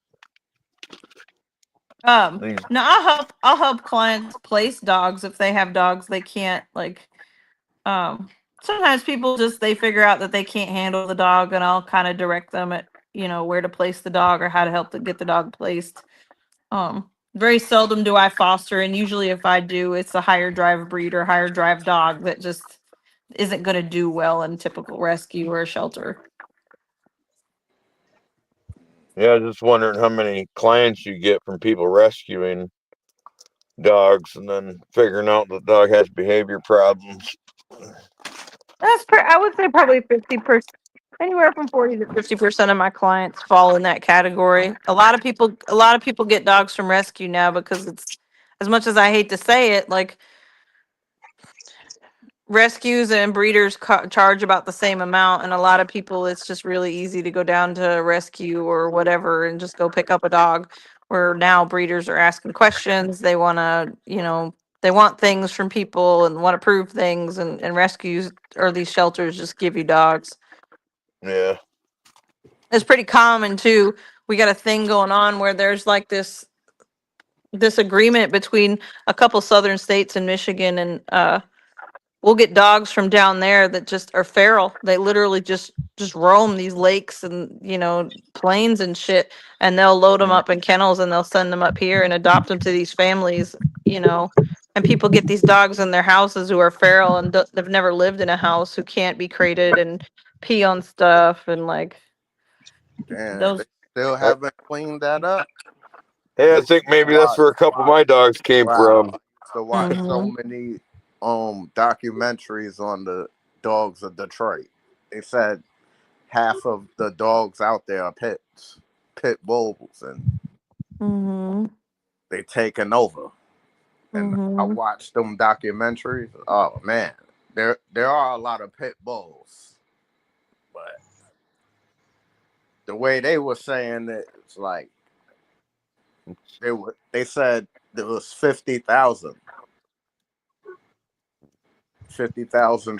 No, I'll help clients place dogs if they have dogs they can't sometimes people just they figure out that they can't handle the dog and I'll kind of direct them at where to place the dog or how to help to get the dog placed. Very seldom do I foster, and usually if I do, it's a higher drive breed or higher drive dog that just isn't going to do well in typical rescue or shelter. Yeah, just wondering how many clients you get from people rescuing dogs and then figuring out the dog has behavior problems. I would say probably 50%. Anywhere from 40 to 50% of my clients fall in that category. A lot of people get dogs from rescue now because it's, as much as I hate to say it, like rescues and breeders charge about the same amount, and a lot of people it's just really easy to go down to rescue or whatever and just go pick up a dog, where now breeders are asking questions. They want to, they want things from people and want to prove things, and rescues or these shelters just give you dogs. Yeah. It's pretty common too. We got a thing going on where there's like this agreement between a couple southern states and Michigan, and we'll get dogs from down there that just are feral. They literally just roam these lakes and plains and shit, and they'll load them up in kennels and they'll send them up here and adopt them to these families. And people get these dogs in their houses who are feral and they've never lived in a house, who can't be crated and pee on stuff and like Damn, those. they still haven't cleaned that up. Hey, I think maybe that's where a couple of my dogs came Wow. from. I used to watch so many documentaries on the dogs of Detroit. They said half of the dogs out there are pit bulls, and they taken over. And I watched them documentaries. Oh man, there are a lot of pit bulls, but the way they were saying it, it's like they said there was 50,000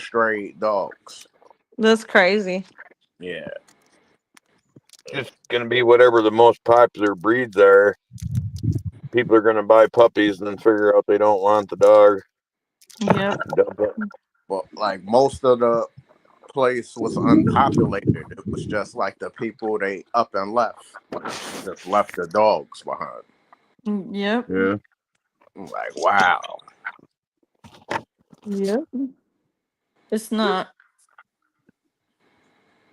stray dogs. That's crazy. Yeah. Just gonna be whatever the most popular breeds are. People are gonna buy puppies and then figure out they don't want the dog. Yep. Dump it. But like most of the place was unpopulated. It was just like the people they up and left. Just left the dogs behind. Yep. Yeah. I'm like, wow. Yep. It's not.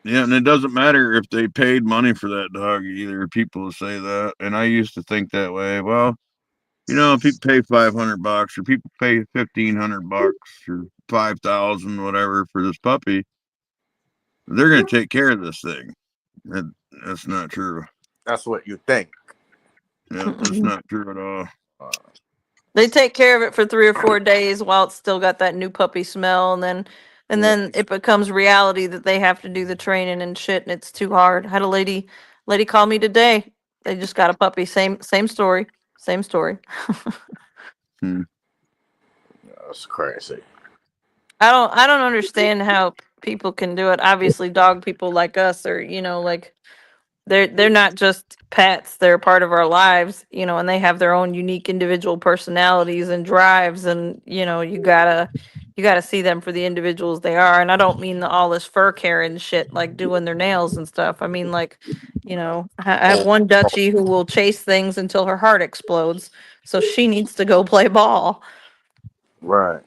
Yeah, and it doesn't matter if they paid money for that dog either. People say that, and I used to think that way. Well, if people pay $500 or people pay $1,500 or 5,000, whatever, for this puppy, they're going to take care of this thing. That's not true. That's what you think. Yeah, that's not true at all. They take care of it for 3 or 4 days while it's still got that new puppy smell, and then it becomes reality that they have to do the training and shit, and it's too hard. I had a lady call me today. They just got a puppy. Same story. Same story. That's crazy. I don't understand how people can do it. Obviously, dog people like us are, like they're not just pets, they're a part of our lives, and they have their own unique individual personalities and drives, and you gotta see them for the individuals they are. And I don't mean all this fur care and shit, like doing their nails and stuff. I mean, like, I have one Dutchie who will chase things until her heart explodes, so she needs to go play ball. Right.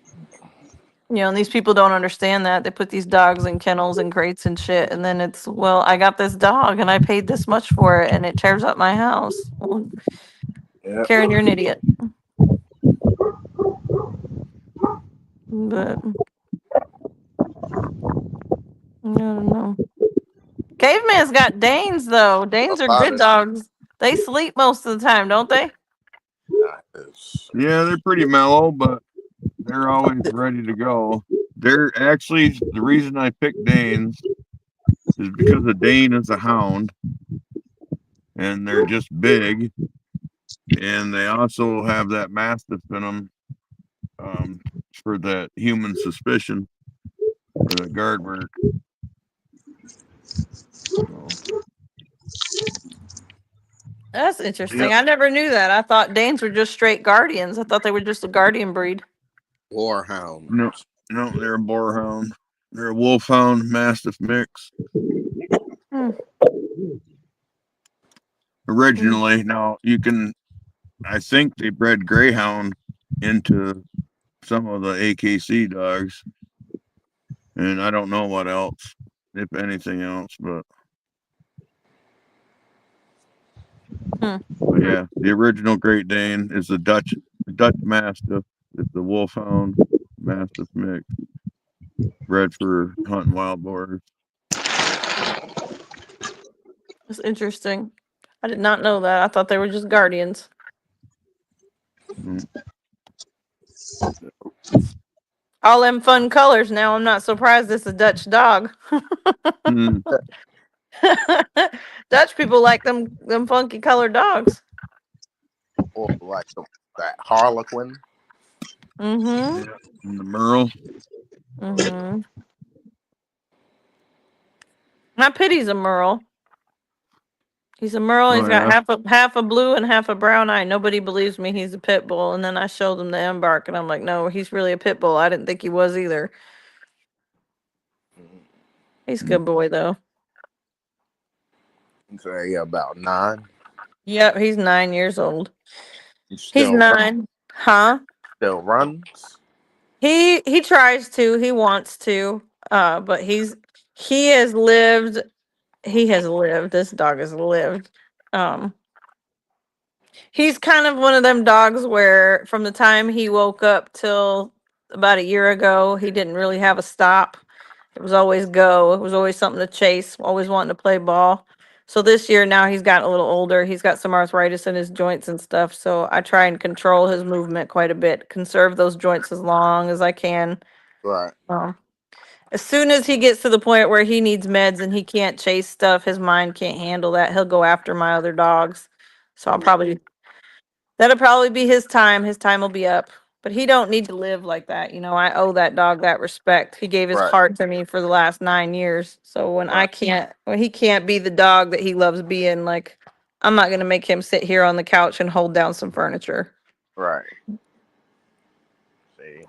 And these people don't understand that. They put these dogs in kennels and crates and shit, and then it's, well, I got this dog and I paid this much for it and it tears up my house. Well, Yep. Karen, you're an idiot. But I don't know. Caveman's got Danes though. Danes are good dogs. They sleep most of the time, don't they? Yeah, they're pretty mellow, but they're always ready to go. They're actually, the reason I picked Danes is because a Dane is a hound, and they're just big, and they also have that mastiff in them, for that human suspicion, for the guard work. So. That's interesting. I never knew that. I thought Danes were just straight guardians. I thought they were just a guardian breed. Boarhound. No, they're a boarhound. They're a wolfhound mastiff mix. Originally, now you can I think they bred Greyhound into some of the AKC dogs, and I don't know what else, if anything else, but. But yeah, the original Great Dane is the Dutch Mastiff. It's the Wolfhound Mastiff mix, bred for hunting wild boars. That's interesting. I did not know that. I thought they were just guardians. Mm. All them fun colors now. I'm not surprised it's a Dutch dog. Mm. Dutch people like them funky colored dogs. Or like that Harlequin. Mm-hmm. And the Merle. Mm-hmm. My pity's a Merle. He's a Merle. He's Oh got yeah. half a blue and half a brown eye. Nobody believes me he's a pit bull. And then I showed them the embark, and I'm like, no, he's really a pit bull. I didn't think he was either. He's a good boy though. Say about 9. Yep, he's 9 years old. He He's still 9. Huh? still runs. He tries to. He wants to. But he has lived. He has lived. This dog has lived. Um, he's kind of one of them dogs where from the time he woke up till about a year ago, he didn't really have a stop. It was always go. It was always something to chase, always wanting to play ball. So this year now he's gotten a little older. He's got some arthritis in his joints and stuff. So I try and control his movement quite a bit, conserve those joints as long as I can. Right. As soon as he gets to the point where he needs meds and he can't chase stuff, his mind can't handle that, he'll go after my other dogs. So that'll probably be his time. His time will be up. But he don't need to live like that. You know, I owe that dog that respect. He gave his Right. heart to me for the last 9 years. So when he can't be the dog that he loves being, like, I'm not gonna make him sit here on the couch and hold down some furniture. Right. See.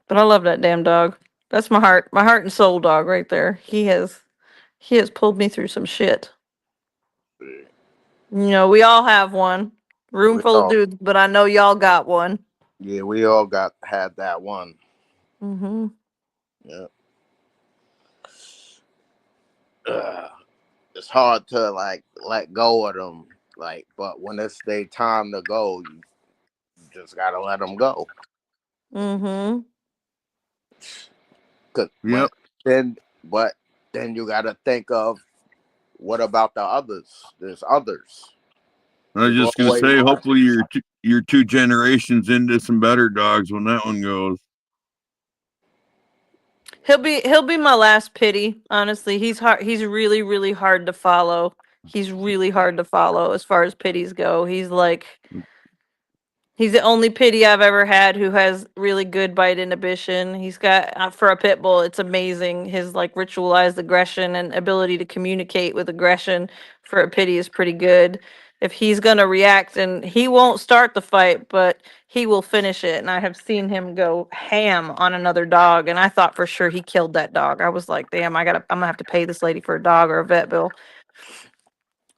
But I love that damn dog. That's my heart and soul dog right there. He has pulled me through some shit. See. You know, we all have one. Room full of dudes, but I know y'all got one. Yeah, we all had that one. Mm-hmm. Yeah. It's hard to like let go of them, like, but when it's their time to go, you just gotta let them go. Mm-hmm. Yep. But then you gotta think of what about the others? There's others. I was just gonna say, hopefully you're 2 generations into some better dogs when that one goes. He'll be my last pity. Honestly, he's hard. He's really, really hard to follow. He's really hard to follow as far as pities go. He's the only pity I've ever had who has really good bite inhibition. He's got for a pit bull, it's amazing. His like ritualized aggression and ability to communicate with aggression for a pity is pretty good. If he's gonna react, and he won't start the fight, but he will finish it. And I have seen him go ham on another dog, and I thought for sure he killed that dog. I was like, damn, I'm gonna have to pay this lady for a dog or a vet bill.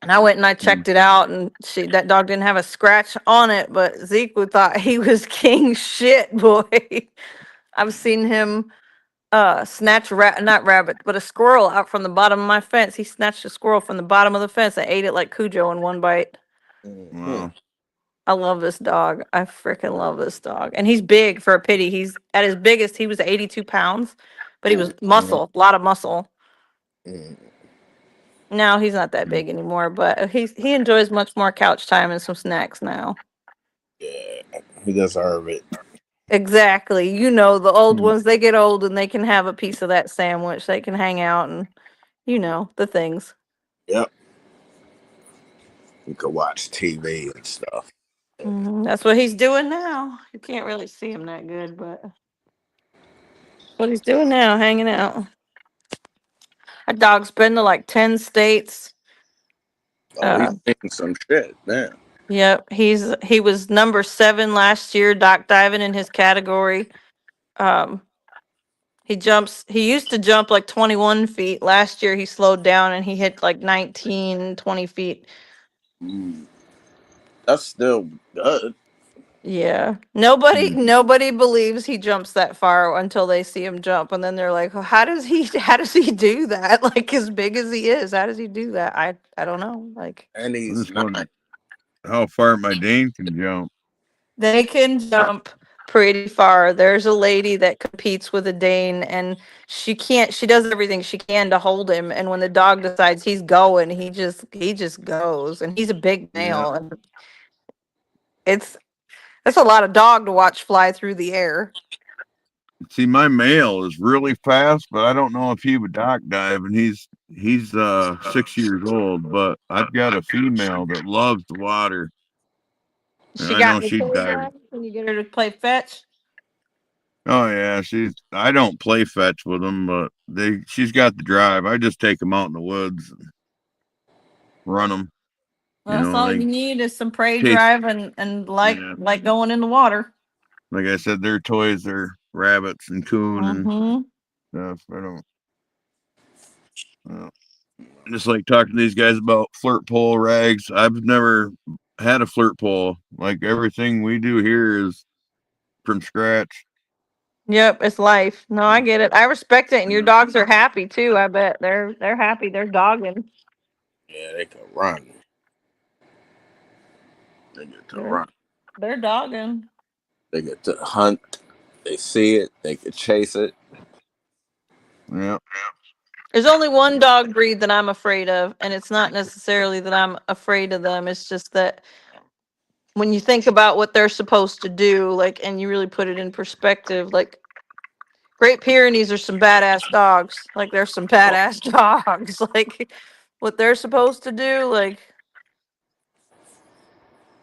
And I went and I checked it out, and that dog didn't have a scratch on it, but Zeke would thought he was king shit, boy. I've seen him snatch not rabbit, but a squirrel out from the bottom of my fence. He snatched a squirrel from the bottom of the fence and ate it like Cujo in one bite. Wow. I love this dog. I freaking love this dog. And he's big for a pity. He's at his biggest, he was 82 pounds, but he was muscle, a lot of muscle. No, he's not that big anymore, but he enjoys much more couch time and some snacks now. Yeah, he deserves it. Exactly. You know, the old ones, they get old and they can have a piece of that sandwich. They can hang out and, you know, the things. Yep. You could watch TV and stuff. That's what he's doing now. You can't really see him that good, but what he's doing now, hanging out. That dog's been to like 10 states. Oh, he's taking some shit, man. Yep. He was number 7 last year, dock diving in his category. He used to jump like 21 feet. Last year he slowed down and he hit like 19, 20 feet. That's still good. Yeah. Nobody believes he jumps that far until they see him jump, and then they're like, "Well, how does he do that? Like as big as he is, how does he do that?" I don't know. Like And I he's just not. wonder how far my Dane can jump. they can jump pretty far. There's a lady that competes with a Dane, and she does everything she can to hold him, and when the dog decides he's going, he just goes, and he's a big Yeah. male, and it's that's a lot of dog to watch fly through the air. See, my male is really fast, but I don't know if he would dock dive, and he's 6 years old. But I've got a female that loves the water, and She I got know any she'd toys dive. on? Can you get her to play fetch? Oh yeah, I don't play fetch with them, but she's got the drive. I just take them out in the woods and run them. Well, that's all They you need is some prey chase. drive and Yeah, like going in the water. like I said, their toys are rabbits and coon and Mm-hmm. stuff. I don't. Just like talking to these guys about flirt pole rags. I've never had a flirt pole. Like everything we do here is from scratch. Yep, it's life. No, I get it. I respect it, and your Yeah. dogs are happy too. I bet they're happy. They're dogging. Yeah, they can run. They get to They're run. they're dogging. They get to hunt. They see it. They can chase it. Yeah. There's only one dog breed that I'm afraid of, and it's not necessarily that I'm afraid of them. It's just that when you think about what they're supposed to do, like, and you really put it in perspective, like Great Pyrenees are some badass dogs. Like they're some badass dogs. Like what they're supposed to do, like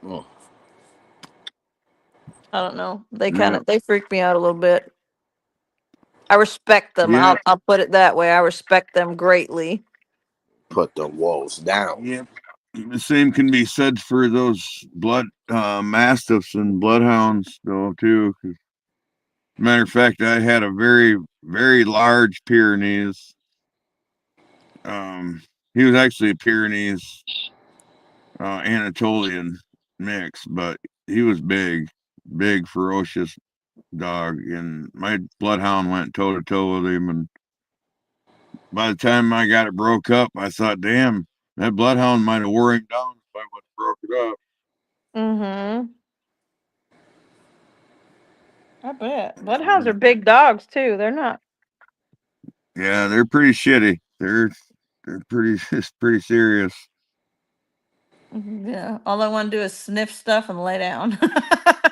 Mm. I don't know. They kind Yeah. of they freak me out a little bit. I respect them. Yeah. I'll put it that way. I respect them greatly. Put the wolves down. Yeah. The same can be said for those blood mastiffs and bloodhounds, though, too. Matter of fact, I had a very, very large Pyrenees. He was actually a Pyrenees Anatolian mix, but he was big, ferocious dog. And my bloodhound went toe to toe with him. And by the time I got it broke up, I thought, damn, that bloodhound might have wore him down if I would have broke it up. Mm-hmm. I bet. Bloodhounds are big dogs too. They're not. Yeah, they're pretty shitty. They're pretty it's pretty serious. Yeah. All I want to do is sniff stuff and lay down.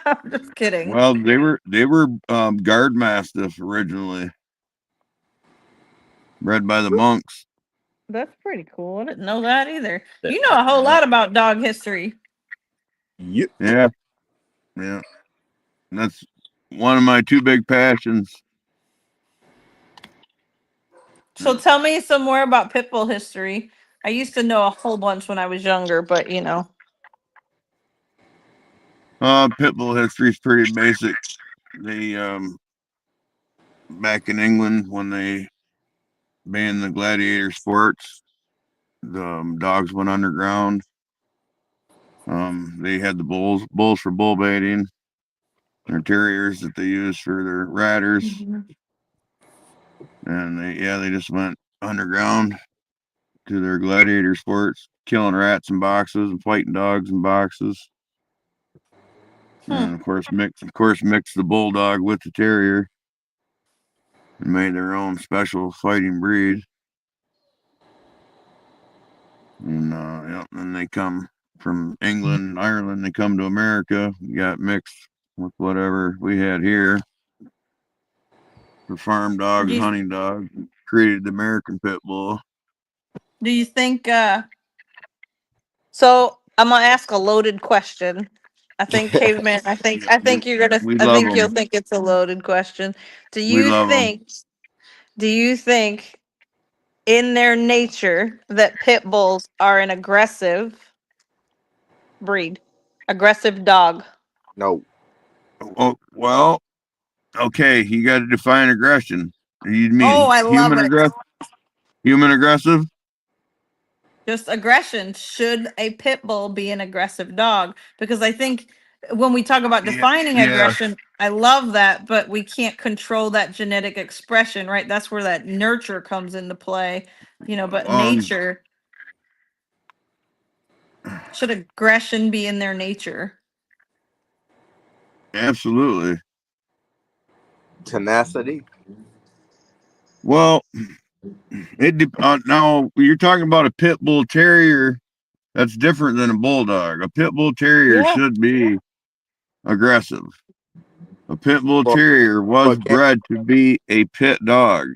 I'm just kidding. Well, they were guard mastiff originally, bred by the monks. That's pretty cool. I didn't know that either. That- You know a whole lot about dog history. Yep. Yeah, yeah. That's one of my two big passions. So tell me some more about pit bull history. I used to know a whole bunch when I was younger, but you know. Pit bull history is pretty basic. They back in England when they banned the gladiator sports, the dogs went underground. They had the bulls for bull baiting, their terriers that they used for their riders, and they just went underground to their gladiator sports, killing rats in boxes and fighting dogs in boxes. And of course mix the bulldog with the terrier and made their own special fighting breed. And then they come from England, Ireland. They come to America, got mixed with whatever we had here for farm dogs, Do you, hunting dogs, created the American pit bull. do you think so I'm gonna ask a loaded question. I think caveman, I Love think you'll them. think it's a loaded question. Do We you love them. think do you think in their nature that pit bulls are an aggressive breed? Aggressive dog. No. Oh well, okay. You got to define aggression. You Oh, mean I love it. human aggressive? Just aggression. Should a pit bull be an aggressive dog? Because I think when we talk about defining aggression, I love that, but we can't control that genetic expression, right? That's where that nurture comes into play, but nature. Should aggression be in their nature? Absolutely. Tenacity. Well, now you're talking about a pit bull terrier. That's different than a bulldog. A pit bull terrier should be aggressive. A pit bull terrier was bred to be a pit dog.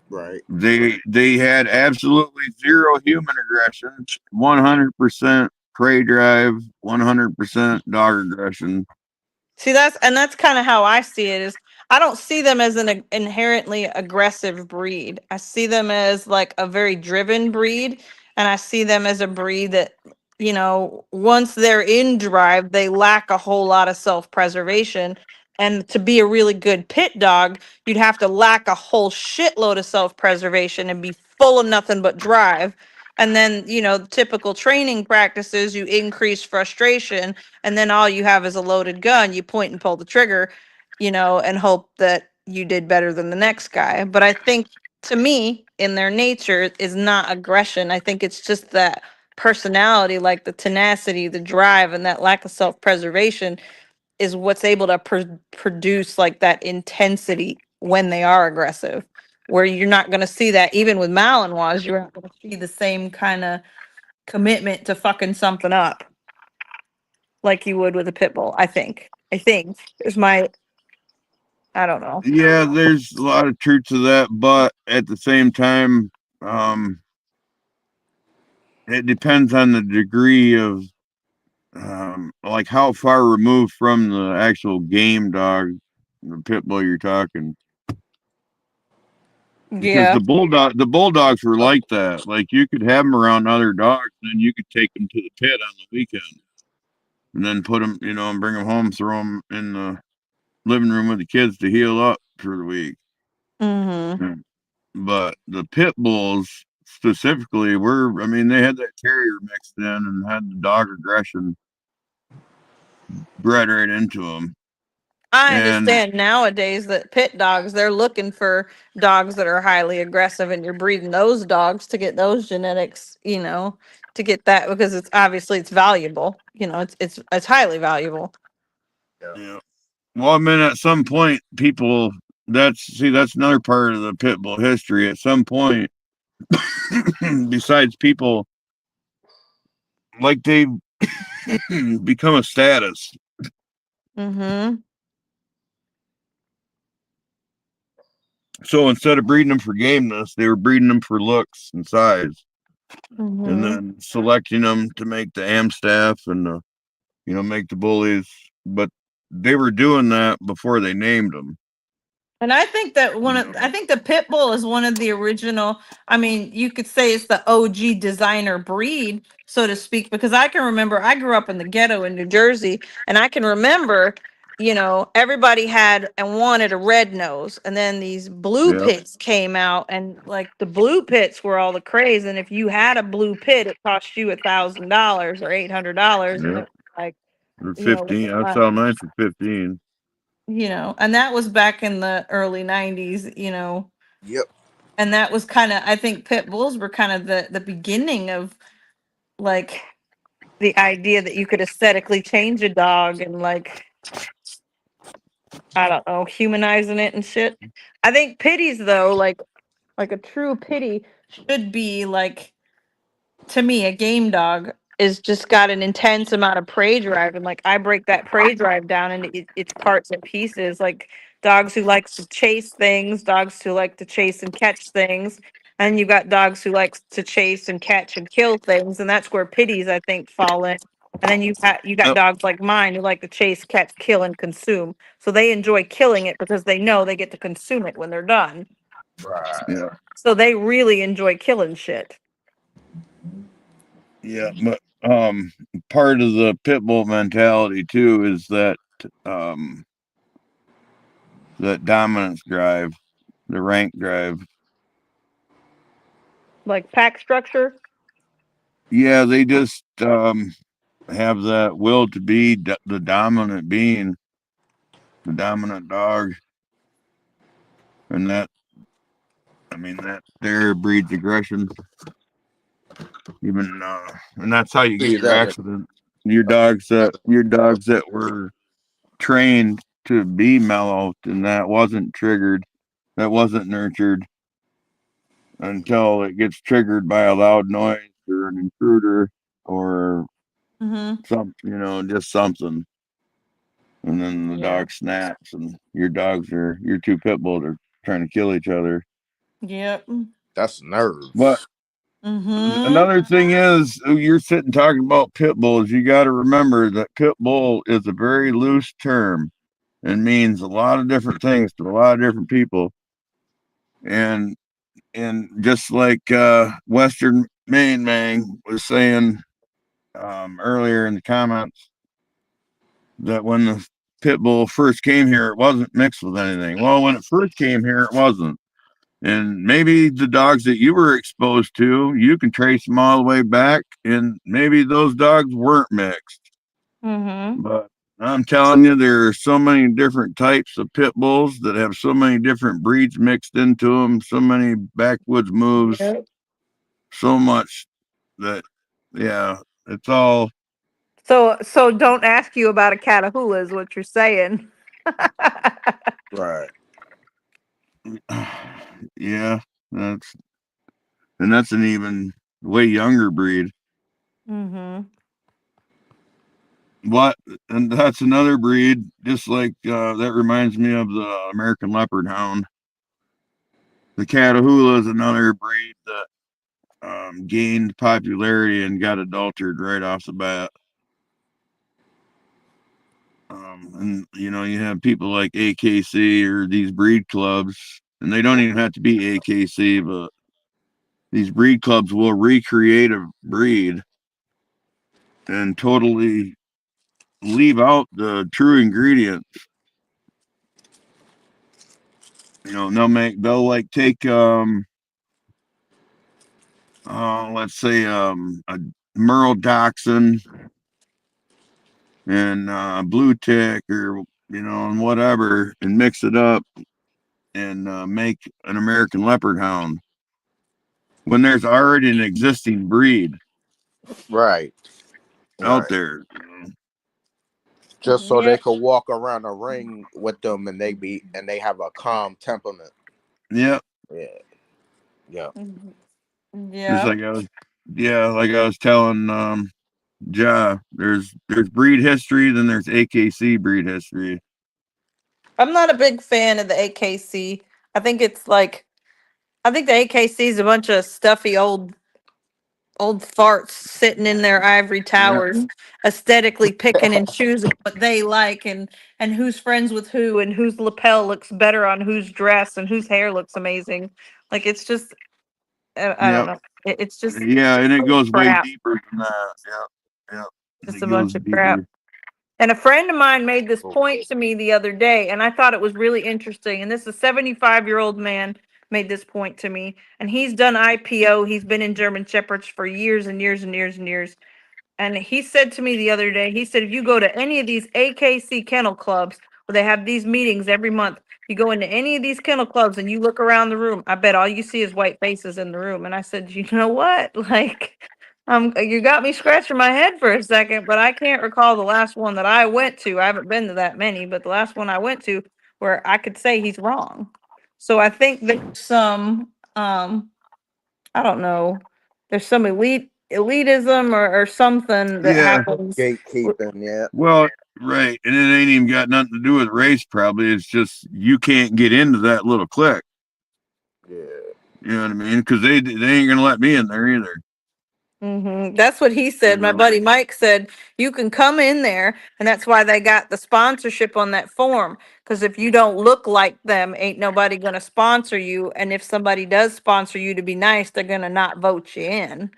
Right. They had absolutely zero human aggression, 100% prey drive, 100% dog aggression. See, that's kind of how I see it. Is I don't see them as an inherently aggressive breed. I see them as like a very driven breed, and I see them as a breed that, once they're in drive, they lack a whole lot of self-preservation. And to be a really good pit dog, you'd have to lack a whole shitload of self-preservation and be full of nothing but drive. And then, typical training practices, you increase frustration, and then all you have is a loaded gun. You point and pull the trigger, and hope that you did better than the next guy. But I think, to me, in their nature is not aggression. I think it's just that personality, like the tenacity, the drive, and that lack of self-preservation is what's able to produce like that intensity when they are aggressive, where you're not going to see that even with Malinois. You're not going to see the same kind of commitment to fucking something up like you would with a pit bull. I think is my, I don't know. Yeah, there's a lot of truth to that, but at the same time, it depends on the degree of like how far removed from the actual game dog, the pit bull you're talking. Because the bulldogs were like that. Like you could have them around other dogs, and then you could take them to the pit on the weekend, and then put them, and bring them home, throw them in the living room with the kids to heal up for the week. Mm-hmm. But the pit bulls specifically they had that terrier mixed in and had the dog aggression bred right into them. I understand nowadays that pit dogs, they're looking for dogs that are highly aggressive, and you're breeding those dogs to get those genetics, to get that, because it's obviously it's valuable. It's highly valuable. Yeah. Well, at some point, people that's another part of the pit bull history. At some point, besides people, like they become a status. Mm-hmm. So instead of breeding them for gameness, they were breeding them for looks and size, and then selecting them to make the Amstaff and make the bullies. But they were doing that before they named them. And I think that I think the pit bull is one of the original. I mean, you could say it's the OG designer breed, so to speak, because I can remember I grew up in the ghetto in New Jersey, and I can remember, everybody had and wanted a red nose, and then these blue pits came out, and like the blue pits were all the craze. And if you had a blue pit, it cost you $1,000 or $800. Yeah. Like, For 15, I saw mine for 15. And that was back in the early 90s, Yep. And that was kind of, I think pit bulls were kind of the beginning of like the idea that you could aesthetically change a dog and like, I don't know, humanizing it and shit. I think pitties though, like a true pitty should be like, to me, a game dog is just got an intense amount of prey drive, and like I break that prey drive down into its parts and pieces. Like dogs who like to chase things, dogs who like to chase and catch things, and you got dogs who like to chase and catch and kill things, and that's where pitties I think fall in. And then you got dogs like mine who like to chase, catch, kill, and consume. So they enjoy killing it because they know they get to consume it when they're done. Right. Yeah. So they really enjoy killing shit. Yeah, but part of the pit bull mentality too is that that dominance drive, the rank drive. Like pack structure? Yeah, they just have that will to be the dominant being, the dominant dog, and that, I mean, that there breeds aggression. Even and that's how you See get your that? accidents. Your dogs that were trained to be mellow, and that wasn't triggered, that wasn't nurtured until it gets triggered by a loud noise or an intruder or Mm-hmm. just something. And then the Yeah. dog snaps, and your two pit bulls are trying to kill each other. Yep. That's But nerves. Mm-hmm. another thing is, you're sitting talking about pit bulls. You got to remember that pit bull is a very loose term and means a lot of different things to a lot of different people. And just like Western Main Man was saying earlier in the comments, that when the pit bull first came here, it wasn't mixed with anything. Well, when it first came here, it wasn't. And maybe the dogs that you were exposed to, you can trace them all the way back, and maybe those dogs weren't mixed. Mm-hmm. But I'm telling you, there are so many different types of pit bulls that have so many different breeds mixed into them, so many backwoods moves, Yep. so much that, yeah, it's all, So don't ask you about a Catahoula is what you're saying. Right. yeah, that's, and that's an even way younger breed. Mm-hmm. What, and that's another breed, just like that reminds me of the American Leopard Hound. The Catahoula is another breed that gained popularity and got adulterated right off the bat. And you have people like AKC or these breed clubs, and they don't even have to be AKC, but these breed clubs will recreate a breed and totally leave out the true ingredients. They'll like take let's say a Merle Dachshund and blue tick, or and whatever, and mix it up and make an American Leopard Hound when there's already an existing breed Right. out Right. there. Just so they Yep. could walk around a ring with them, and they have a calm temperament. Yep. Yeah. Yeah. Just Yep. like I was telling Ja, there's breed history, then there's AKC breed history. I'm not a big fan of the AKC. I think it's like I think the AKC is a bunch of stuffy old farts sitting in their ivory Yeah. towers, aesthetically picking and choosing what they like and who's friends with who and whose lapel looks better on whose dress and whose hair looks amazing. Like it's just I don't Yep. know. It's just Yeah, and it goes way crap. deeper than that. Yep. Yep. And Just it a goes bunch of crap. deeper. And a friend of mine made this point to me the other day, and I thought it was really interesting. And this is a 75-year-old man made this point to me, and he's done IPO. He's been in German Shepherds for years and years and years and years. And he said to me the other day, he said, if you go to any of these AKC kennel clubs where they have these meetings every month, you go into any of these kennel clubs and you look around the room, I bet all you see is white faces in the room. And I said, you know what? Like, you got me scratching my head for a second, but I can't recall the last one that I went to. I haven't been to that many, but the last one I went to where I could say he's wrong. So I think there's some, I don't know. There's some elitism or something that Yeah. happens. Gatekeeping. Yeah. Well, right. And it ain't even got nothing to do with race, probably. It's just you can't get into that little clique. Yeah. You know what I mean? Because they ain't gonna let me in there either. That's what he said. My You buddy Mike said you can come in there, and that's why they got the sponsorship on that form. Because if you don't look like them, ain't nobody gonna sponsor you. And if somebody does sponsor you to be nice, they're gonna not vote you in.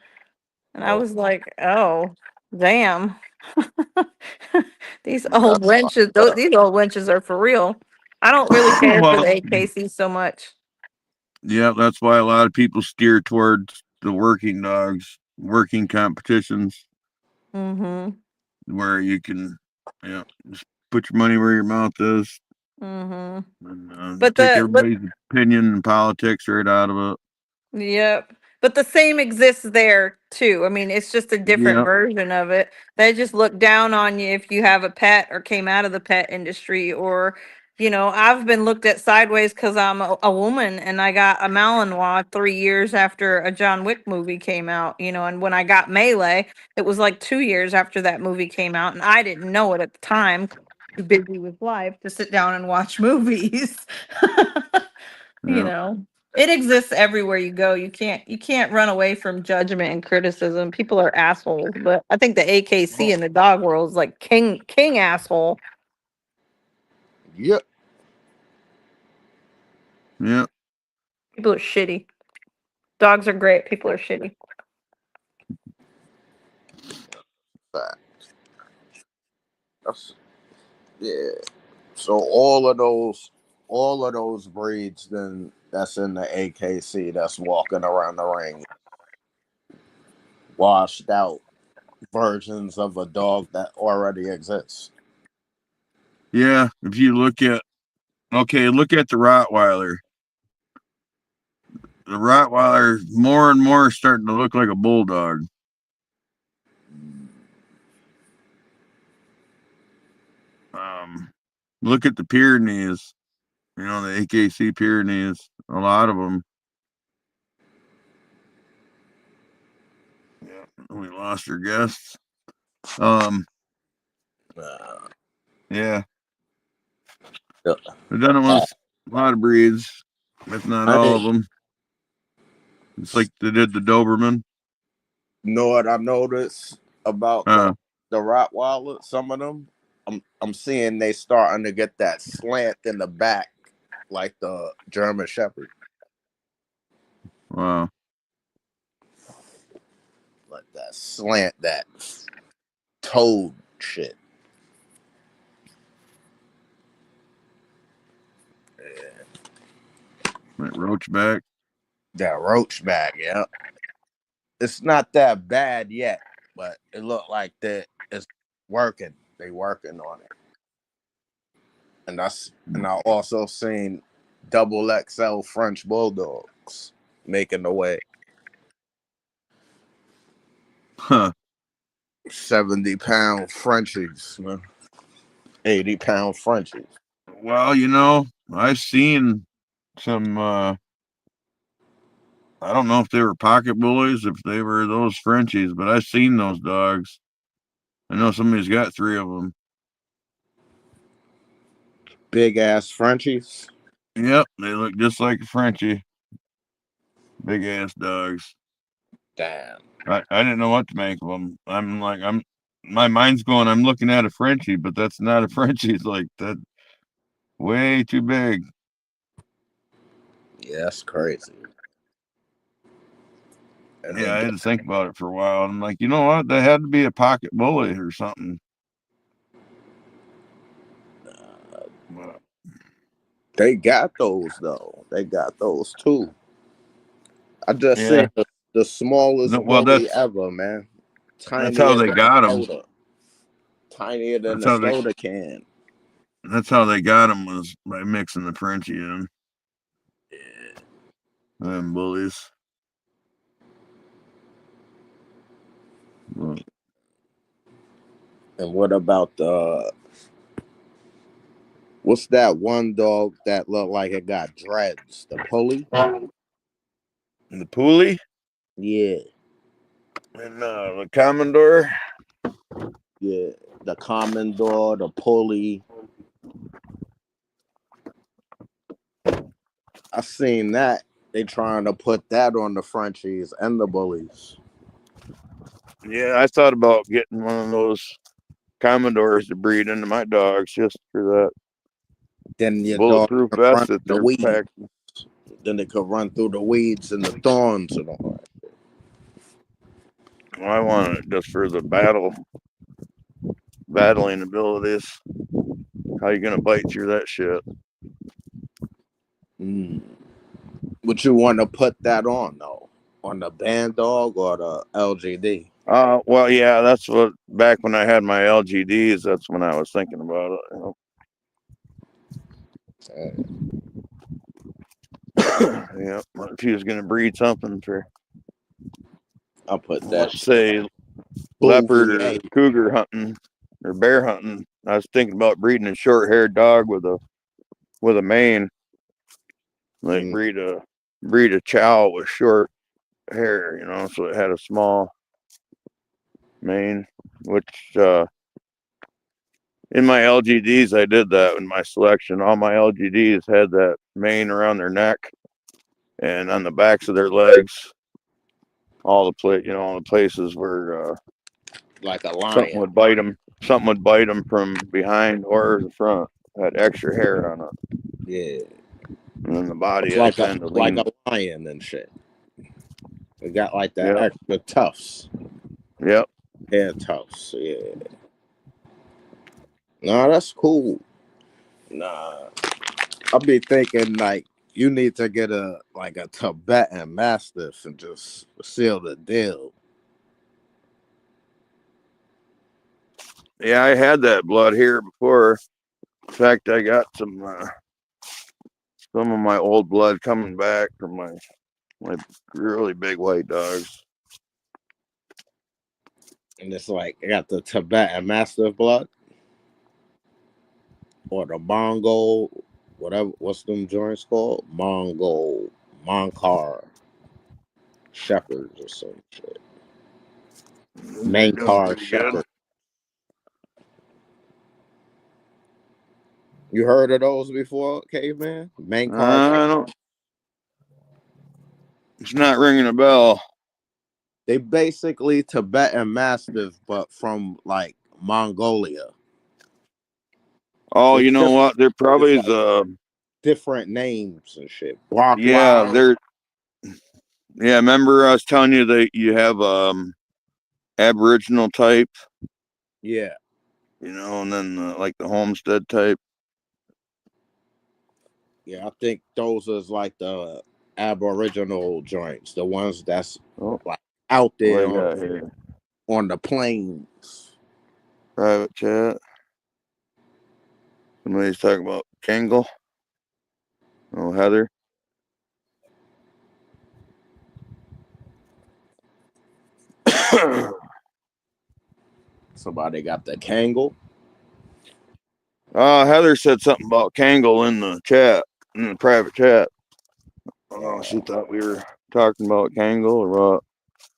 And I Oh, was like, oh, damn. These old that's wenches, fucked up. these old wenches are for real. I don't really know? care for Well, the AKC so much. yeah, that's why a lot of people steer towards the working dogs. working competitions Mm-hmm. where you can, just put your money where your mouth is, Mm-hmm. and But take but everybody's opinion and politics right out of it. yep. But the same exists there too. I mean, it's just a different Yep. version of it. They just look down on you if you have a pet or came out of the pet industry, or, I've been looked at sideways because I'm a woman and I got a Malinois 3 years after a John Wick movie came out, and when I got Melee, it was like 2 years after that movie came out, and I didn't know it at the time. Too busy with life to sit down and watch movies. you Yep. know it exists everywhere you go. You can't run away from judgment and criticism. People are assholes, but I think the AKC in the dog world is like king asshole. Yep. Yep. People are shitty. Dogs are great, people are shitty. Fact. That's, yeah. So all of those breeds then that's in the AKC that's walking around the ring, washed out versions of a dog that already exists. Yeah. If you look at the Rottweiler. The Rottweiler more and more starting to look like a bulldog. Look at the Pyrenees. The AKC Pyrenees. A lot of them. Yeah, we lost our guests. Yeah, Yeah. we've done it with a lot of breeds, if not all I of them. It's like they did the Doberman. know what I noticed about Uh, the Rottweiler. Some of them, I'm seeing they starting to get that slant in the back, like the German Shepherd, wow. like that slant, that toad shit. That Roachback. That roach back, yeah. It's not that bad yet, but it looked like that it's working. They working on it. And I also seen double XL French bulldogs making the way. Huh. 70-pound Frenchies, man. 80-pound Frenchies. Well, I've seen some. I don't know if they were pocket bullies, if they were those Frenchies, but I've seen those dogs. I know somebody's got 3 of them. Big ass Frenchies. Yep, they look just like a Frenchie. Big ass dogs. Damn. I didn't know what to make of them. My mind's going, I'm looking at a Frenchie, but that's not a Frenchie. It's like that, way too big. Yeah, that's crazy. And Yeah, I had to think about it for a while. I'm like, you know what? They had to be a pocket bully or something. But, they got those though. They got those too. I just yeah. seen the smallest Well, bully ever, man. that's how Tinier they than got a them. soda. Tinier than That's a how they. soda can. That's how they got them, was by mixing the Frenchie in. Yeah. Them bullies. Well, And what about what's that one dog that looked like it got dreads? The pulley? the Pulley Yeah. and the Commodore. Yeah. The Commodore, the pulley. I seen that. They trying to put that on the Frenchies and the bullies. Yeah, I thought about getting one of those Commodores to breed into my dogs just for that Then your dog bulletproof can run vest that the they're weeds. packed. Then they could run through the weeds and the thorns and all that. Well, I want it just for the battling abilities. How you gonna bite through that shit? Would you want to put that on though? On the band dog or the LGD? Well, yeah, that's what, back when I had my LGDs, that's when I was thinking about it. Yeah, if he was gonna breed something for, I'll put that let's shit. say, leopard or cougar hunting or bear hunting, I was thinking about breeding a short-haired dog with a mane, like breed a chow with short hair, so it had a small mane, which in my LGDs I did that in my selection. All my LGDs had that mane around their neck and on the backs of their legs, all the places where like a lion. something would bite them from behind or the front. Had extra hair on it. Yeah. And then the body like I kind of leaned. Like a lion and shit. It got like that Yep. extra tufts. Yep. Hair tufts. Yeah. Nah, that's cool. Nah. I'll be thinking like you need to get a Tibetan Mastiff and just seal the deal. Yeah, I had that blood here before. In fact, I got some of my old blood coming back from my really big white dogs. And it's like I got the Tibetan Mastiff blood or the Mongol, whatever. What's them joints called? Monkar Shepherds or some shit. Mankar Shepherd. You heard of those before, Caveman? Mankar. I don't. It's not ringing a bell. They basically Tibetan Mastiff, but from like Mongolia. Oh, you know what? They're probably different names and shit. Yeah, remember I was telling you that you have Aboriginal type. Yeah. And then like the homestead type. Yeah, I think those is like the Aboriginal joints, the ones that's like out there on the plains. Private chat. Somebody's talking about Kangal. Oh, Heather. Somebody got the Kangal. Heather said something about Kangal in the chat, in the private chat. Oh, she thought we were talking about Kangal or what?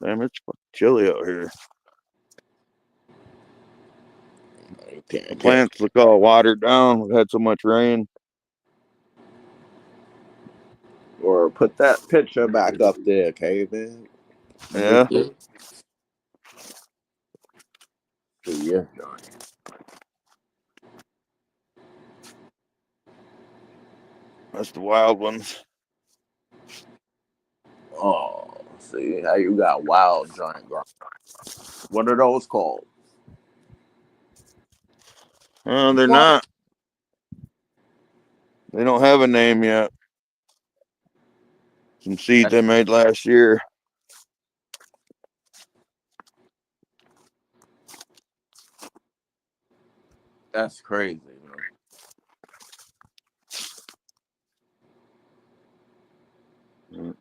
Damn, it's chilly out here. The plants look all watered down. We've had so much rain. Or put that picture back up there, Caveman. Yeah. Yeah. That's the wild ones. Oh, see how you got wild giant ground. What are those called? They're not. They don't have a name yet. Some seeds I made last year. That's crazy, man.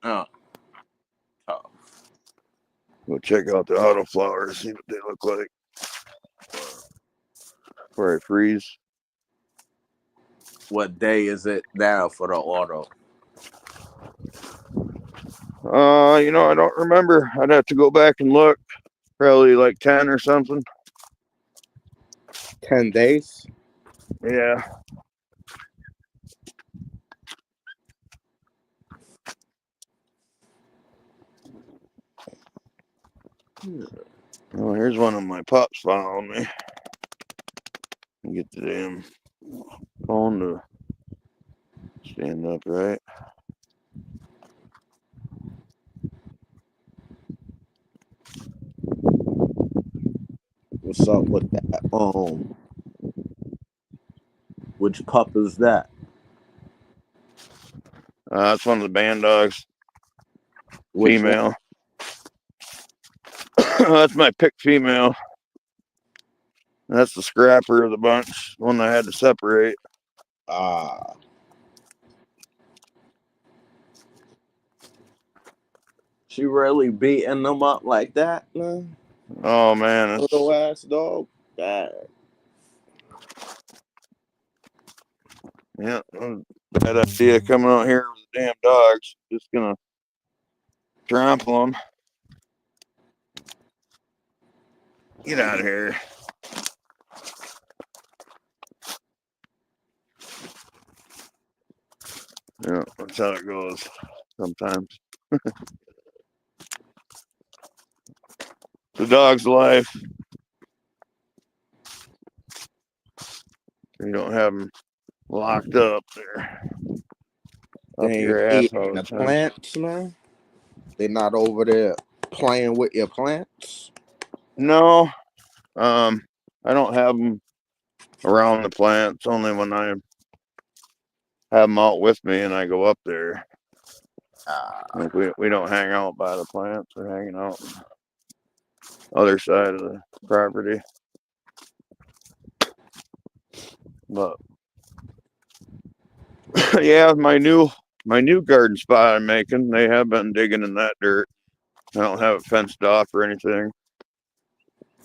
Oh, tough. Go check out the autoflowers, see what they look like before I freeze. What day is it now for the auto? I don't remember. I'd have to go back and look. Probably like 10 or something. 10 days? Yeah. Oh, here's one of my pups following me. Get the damn phone to stand up right. What's up with that? Which pup is that? That's one of the band dogs. Which one? female. That's my pick female. That's the scrapper of the bunch, one I had to separate. Ah. She really beating them up like that, man? Oh man, Little ass dog. Bad. yeah, bad idea coming out here with the damn dogs. Just gonna trample them. Get out of here. Yeah, that's how it goes sometimes. The dog's life. You don't have them locked up there. Up They ain't your ass all eating the the time. plants, man. They not over there playing with your plants. No, I don't have them around the plants. Only when I have them out with me and I go up there. Like we don't hang out by the plants. We're hanging out on the other side of the property. But yeah, my new garden spot I'm making, they have been digging in that dirt. I don't have it fenced off or anything.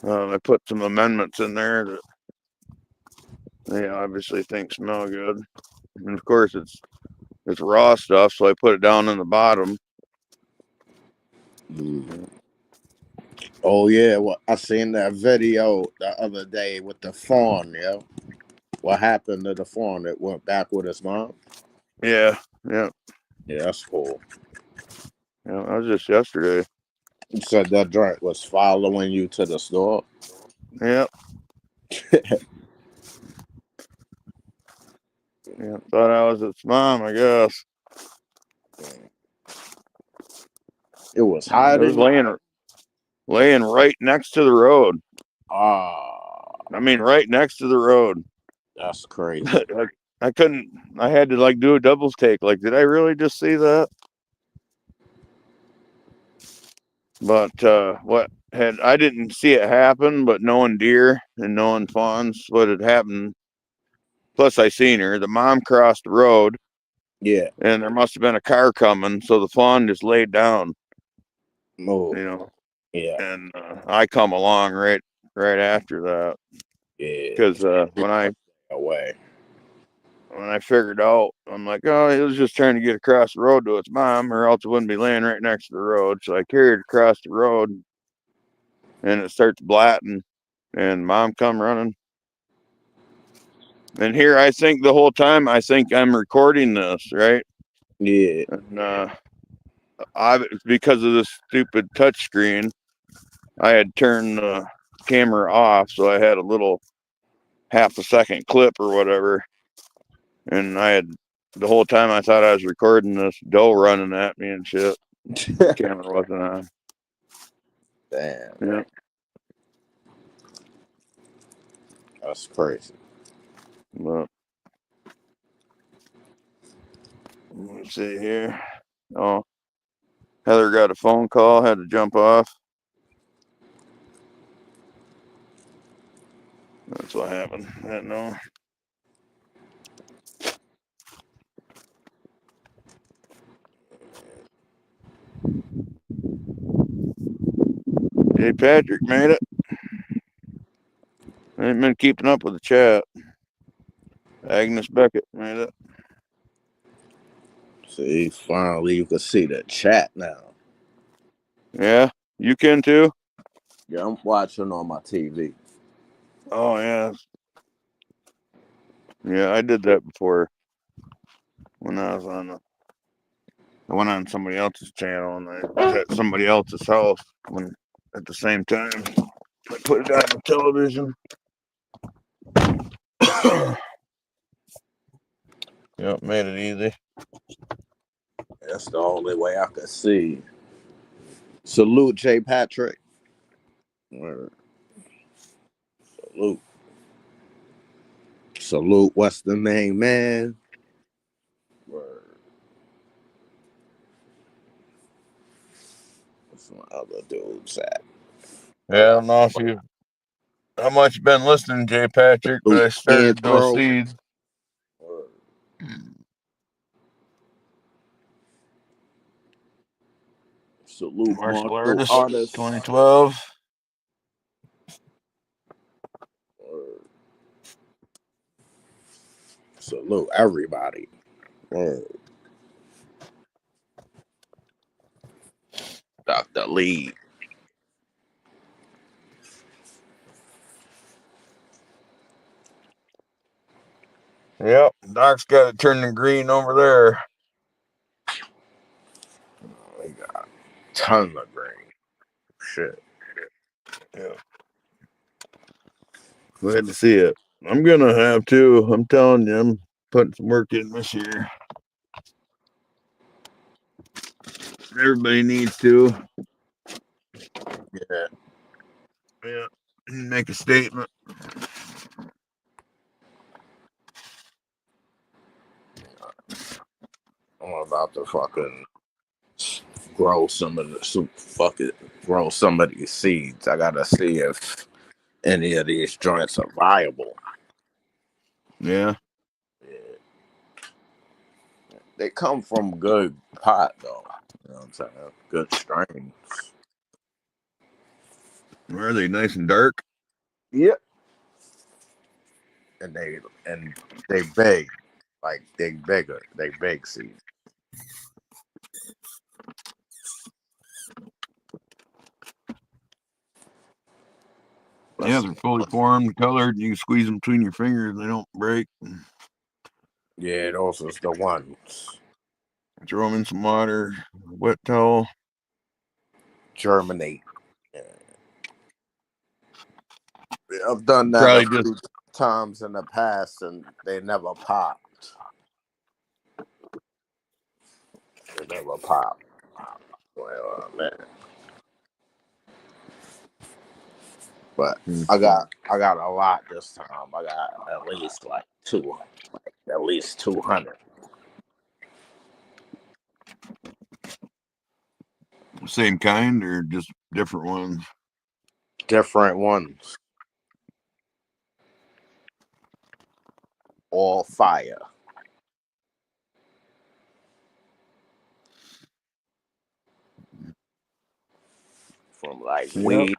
I put some amendments in there that they obviously think smell good. And of course it's raw stuff, so I put it down in the bottom. Oh yeah, well I seen that video the other day with the fawn, yo. What happened to the fawn that went back with his mom? Yeah. Yeah, that's cool. Yeah, that was just yesterday. You said that joint was following you to the store. Yep. Yeah, thought I was its mom, I guess. It was It hiding. was laying right next to the road. Ah, I mean, right next to the road. that's crazy. I couldn't. I had to like do a double take. Like, did I really just see that? But I didn't see it happen. But knowing deer and knowing fawns, what had happened. Plus, I seen her. The mom crossed the road. Yeah. And there must have been a car coming, so the fawn just laid down. Move. You know. Yeah. And I come along right after that. Yeah. Because when I figured out, I'm like, oh, it was just trying to get across the road to its mom, or else it wouldn't be laying right next to the road. So I carried it across the road, and it starts blatting, and mom come running. And here, I think the whole time, I think I'm recording this, right? Yeah. And because of this stupid touch screen, I had turned the camera off, so I had a little half a second clip or whatever. And the whole time I thought I was recording this doe running at me and shit. The camera wasn't on. Damn. Yeah. That's crazy. But let's see here. Oh, Heather got a phone call, had to jump off. That's what happened. I didn't know. Hey, Patrick made it. I ain't been keeping up with the chat. Agnes Beckett made it. See, finally you can see the chat now. Yeah, you can too? Yeah, I'm watching on my TV. Oh, yeah. Yeah, I did that before when I was I went on somebody else's channel and I was at somebody else's house at the same time. I put it on the television. Yep, made it easy. That's the only way I could see. Salute, J. Patrick. Word. Salute. Salute, what's the name, man? Word. Where's my other dudes at? Yeah, I don't know if you how much you been listening, J. Patrick, but I started those seeds. Salute Martial martial Artist artists. 2012. Salute everybody. Dr. Lee. Yep, Doc's got it turning green over there. We got tons of green. Shit. Yeah. Glad to see it. I'm gonna have to. I'm telling you, I'm putting some work in this year. Everybody needs to. Yeah. Yeah. Make a statement. I'm about to fucking grow some of the grow some of these seeds. I gotta see if any of these joints are viable. Yeah. Yeah. They come from good pot though. You know what I'm saying? Good strains. Are they nice and dark? Yep. And they big. Like they bigger. They big seeds. Yeah, they're fully formed, colored. You can squeeze them between your fingers; they don't break. Yeah, those is the ones. Throw them in some water, wet towel. Germinate. Yeah. I've done that Probably a few times in the past, and they never popped. They never popped. Well, man. But I got a lot this time. I got at least at least 200. Same kind or just different ones? Different ones. All fire. From like weed.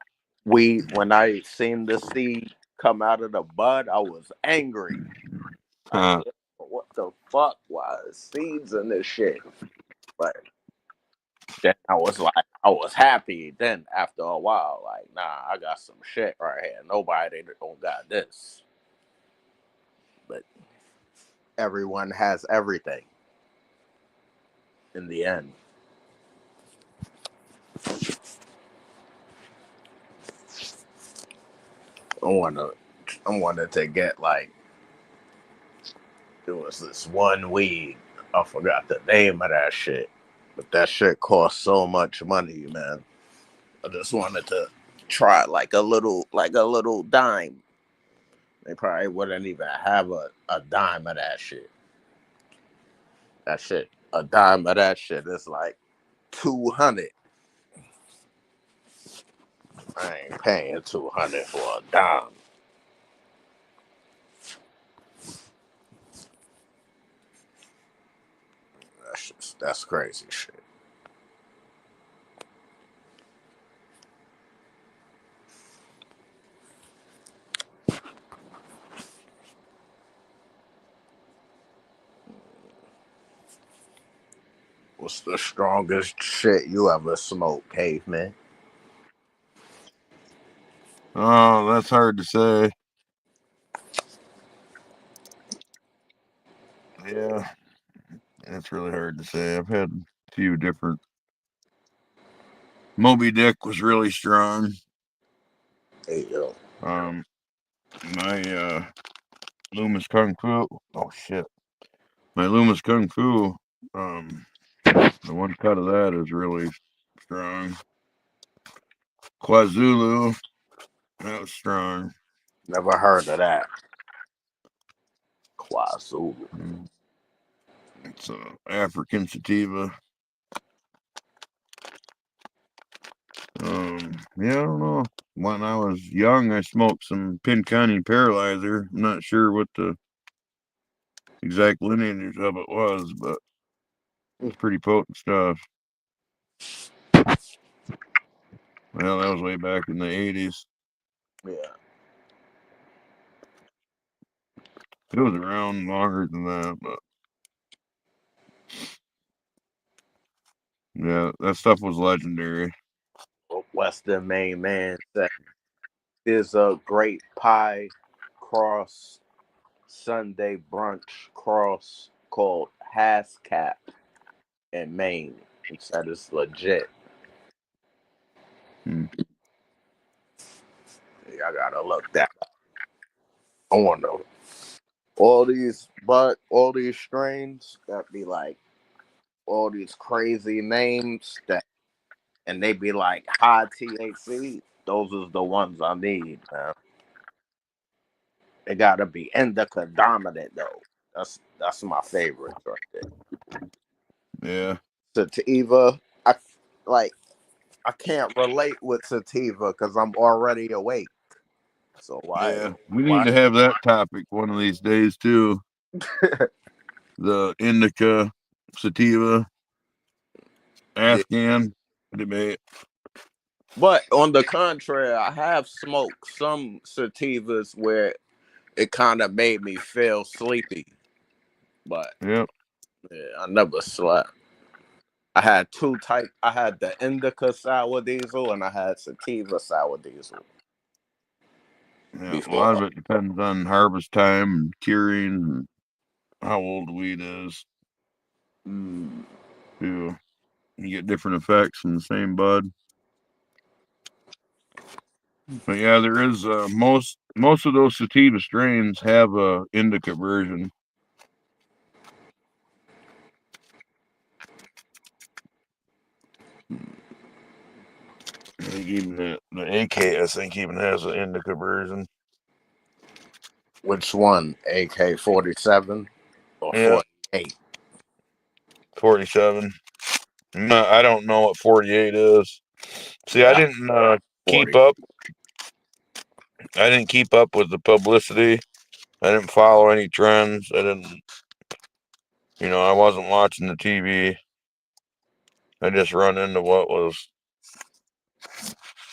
When I seen the seed come out of the bud, I was angry. Like, what the fuck was seeds in this shit? But then I was happy. Then after a while, like, nah, I got some shit right here. Nobody don't got this. But everyone has everything in the end. I wanted to get like, there was this one weed. I forgot the name of that shit, but that shit cost so much money, man. I just wanted to try like a little dime. They probably wouldn't even have a dime of that shit. That shit, a dime of that shit is like 200. I ain't paying 200 for a dime. That's crazy shit. What's the strongest shit you ever smoked, caveman? Oh, that's hard to say. Yeah, it's really hard to say. I've had a few different. Moby Dick was really strong. Hey, yo. My Loomis Kung Fu. Oh shit. My Loomis Kung Fu. The one cut of that is really strong. KwaZulu. That was strong. Never heard of that. KwaZulu. It's African sativa. Yeah, I don't know. When I was young, I smoked some Pinconning Paralyzer. I'm not sure what the exact lineage of it was, but it's pretty potent stuff. Well, that was way back in the 80s. Yeah. It was around longer than that, but yeah, that stuff was legendary. Western Main Man said there's a great pie cross Sunday brunch cross called Hascap in Maine. He said it's legit. Hmm. Yeah, I gotta look that up. I wonder all these strains that be like all these crazy names that and they be like high THC. Those is the ones I need, man. It gotta be indica dominant though. That's my favorite right there. Yeah. Sativa, like I can't relate with sativa because I'm already awake. So Yeah. We need why to have that topic one of these days, too. The indica, sativa, yeah. Afghan debate. But on the contrary, I have smoked some sativas where it kind of made me feel sleepy. But Yep. yeah, I never slept. I had two type. I had the indica sour diesel and I had sativa sour diesel Yeah. A lot before. of it depends on harvest time and curing and how old the weed is, Mm, too. You get different effects from the same bud. But yeah, there is most of those sativa strains have a indica version. I think even the AK, I think, even has an indica version. which one? AK-47 or Yeah, 48? 47. No, I don't know what 48 is. See, I Yeah, didn't keep 40. up. I didn't keep up with the publicity. I didn't follow any trends. I didn't, I wasn't watching the TV. I just run into what was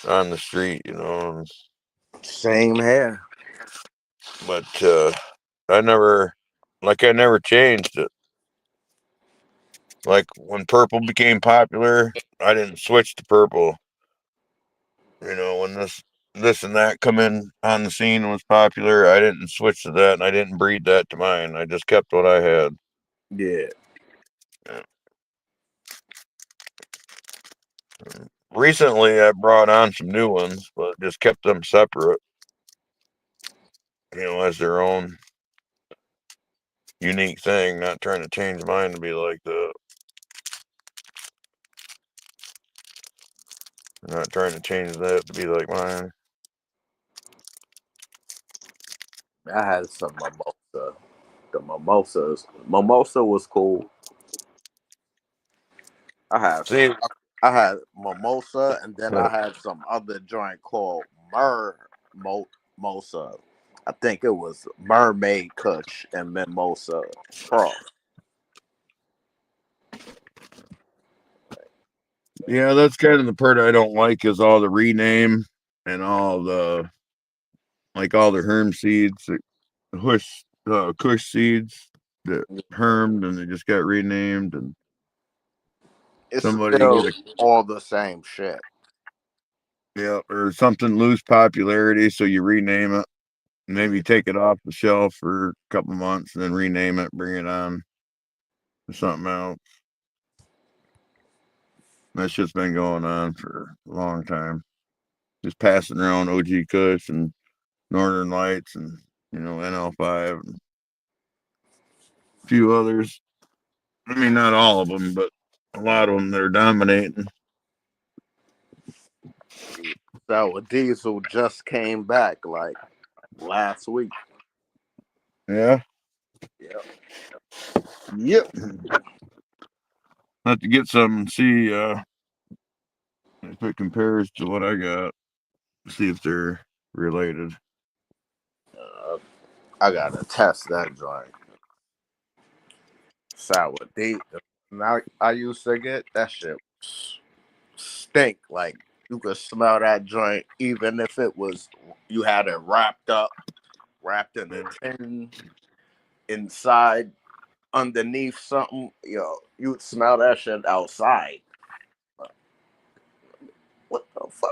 on the street. Same here. But I never changed it. Like when purple became popular, I didn't switch to purple. When this and that come in on the scene and was popular, I didn't switch to that and I didn't breed that to mine. I just kept what I had. Yeah. Yeah. Recently, I brought on some new ones, but just kept them separate. As their own unique thing. Not trying to change mine to be like that. Not trying to change that to be like mine. I had some mimosa. The mimosa was cool. I had See, some. I had mimosa, and then I had some other joint called Mimosa. I think it was Mermaid Kush and Mimosa Cross. yeah, that's kind of the part I don't like is all the rename and all the all the herm seeds, kush seeds that hermed and they just got renamed and It's somebody still get all the same shit. or something lose popularity, so you rename it, maybe take it off the shelf for a couple months and then rename it, bring it on to something else. That's just been going on for a long time. Just passing around OG Kush and Northern Lights and NL5 and a few others. I mean, not all of them, but a lot of them that are dominating. So Diesel just came back like last week. Yeah. Yep. Yep. Have to get some and see if it compares to what I got. See if they're related. I gotta test that joint. Sour deep. Now I used to get that shit stink. Like you could smell that joint even if it was you had it wrapped in a tin inside underneath something. Yo, you'd smell that shit outside. What the fuck?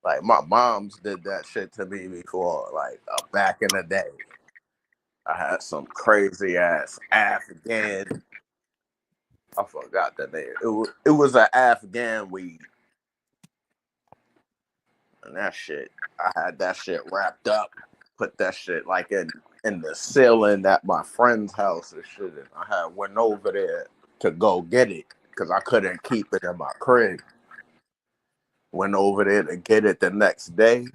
Like my mom's did that shit to me before, like back in the day. I had some crazy ass Afghan. I forgot the name. It was an Afghan weed, and that shit. I had that shit wrapped up. Put that shit like in the ceiling at my friend's house and shit. And I had went over there to go get it because I couldn't keep it in my crib. Went over there to get it the next day,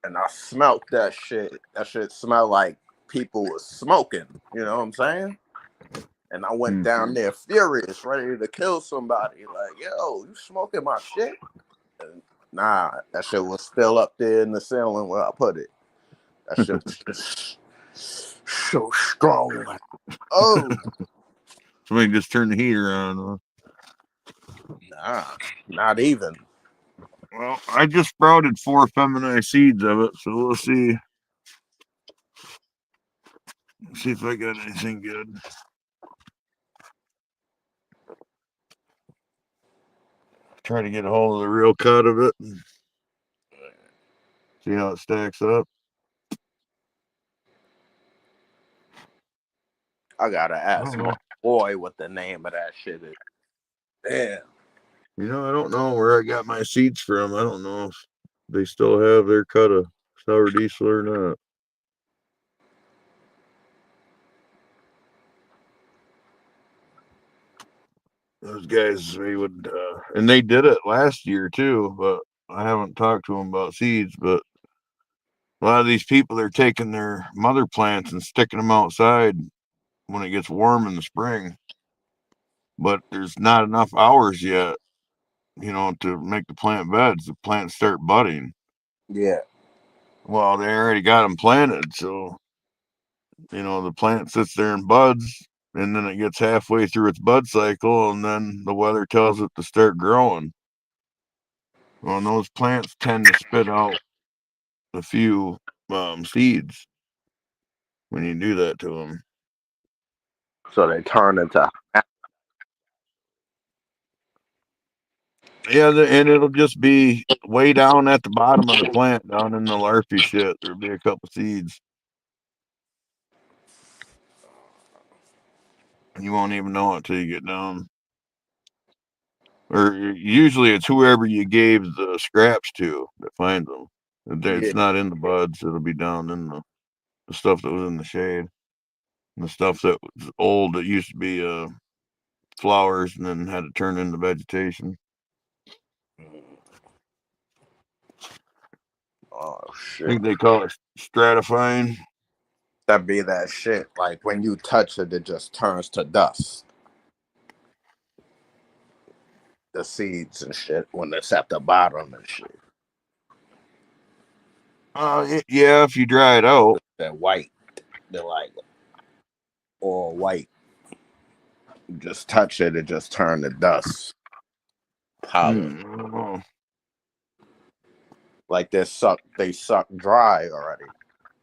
and I smelt that shit. That shit smelled like people was smoking. You know what I'm saying? And I went down there furious, ready to kill somebody. Like, yo, you smoking my shit? And nah, that shit was still up there in the ceiling where I put it. That shit was just so strong. Like, oh, Somebody just turned the heater on. nah, not even. Well, I just sprouted 4 feminized seeds of it, so we'll see. See if I got anything good. Try to get a hold of the real cut of it and see how it stacks up. I gotta ask my boy what the name of that shit is. Damn. You know, I don't know where I got my seeds from. I don't know if they still have their cut of sour diesel or not. Those guys, they would, and they did it last year too, but I haven't talked to them about seeds. But a lot of these people, they're taking their mother plants and sticking them outside when it gets warm in the spring. But there's not enough hours yet, to make the plant beds. The plants start budding. Yeah. Well, they already got them planted, so the plant sits there and buds, and then it gets halfway through its bud cycle, and then the weather tells it to start growing. Well, and those plants tend to spit out a few seeds when you do that to them. So they turn into. Yeah, and it'll just be way down at the bottom of the plant, down in the larvae shit. There'll be a couple seeds. You won't even know it till you get down. Or usually it's whoever you gave the scraps to that finds them. It's not in the buds. It'll be down in the stuff that was in the shade. And the stuff that was old that used to be flowers and then had to turn into vegetation. Oh I shit. think they call it stratifying. That be that shit. Like when you touch it, it just turns to dust. The seeds and shit when it's at the bottom and shit. Yeah, if you dry it out. They're white. They're like all white. You just touch it, it just turns to dust. Pollen. Like they suck dry already.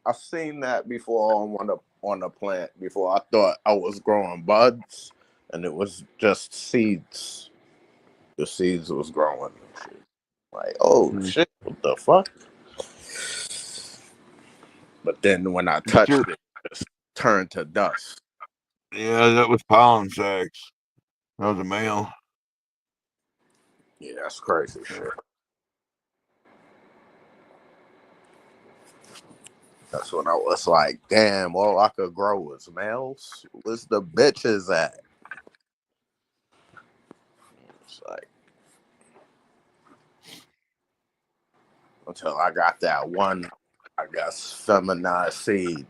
I've seen that before on the plant before. I thought I was growing buds and it was just seeds. The seeds was growing and shit. Like, oh shit, what the fuck? But then when I touched it, it just turned to dust. Yeah, that was pollen sacs. That was a male. Yeah, that's crazy shit. That's when I was like, damn, all I could grow was males. Where's the bitches at? It's like until I got that one, I guess, feminized seed.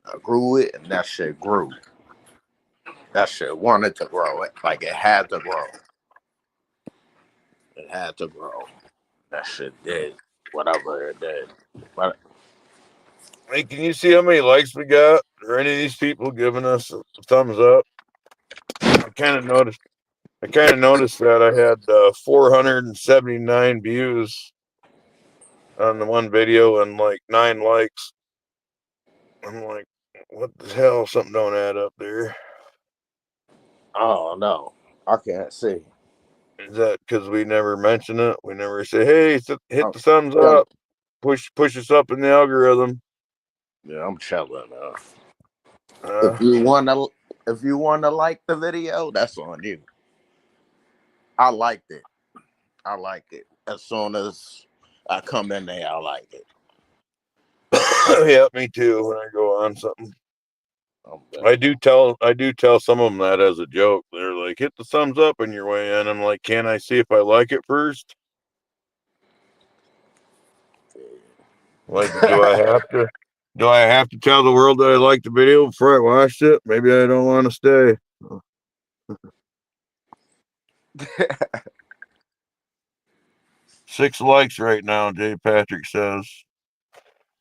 I grew it and that shit grew. That shit wanted to grow it. Like it had to grow. It had to grow. That shit did. Whatever it did. But Hey, can you see how many likes we got? Or any of these people giving us a thumbs up? I kind of noticed that I had 479 views on the one video and like 9 likes. I'm like, what the hell? Something don't add up there. oh no, I can't see. Is that because we never mention it? We never say, "Hey, hit I'm the thumbs chilling. up, push us up in the algorithm." Yeah, I'm chilling. Uh, If you wanna like the video, that's on you. I liked it. I like it. As soon as I come in there, I like it. yeah, me too. When I go on something, I'm I do tell some of them that as a joke. They're like, "Hit the thumbs up on your way in." I'm like, "Can I see if I like it first? Like, do I have to? Do I have to tell the world that I liked the video before I watched it? Maybe I don't want to stay." 6 likes right now, Jay Patrick says.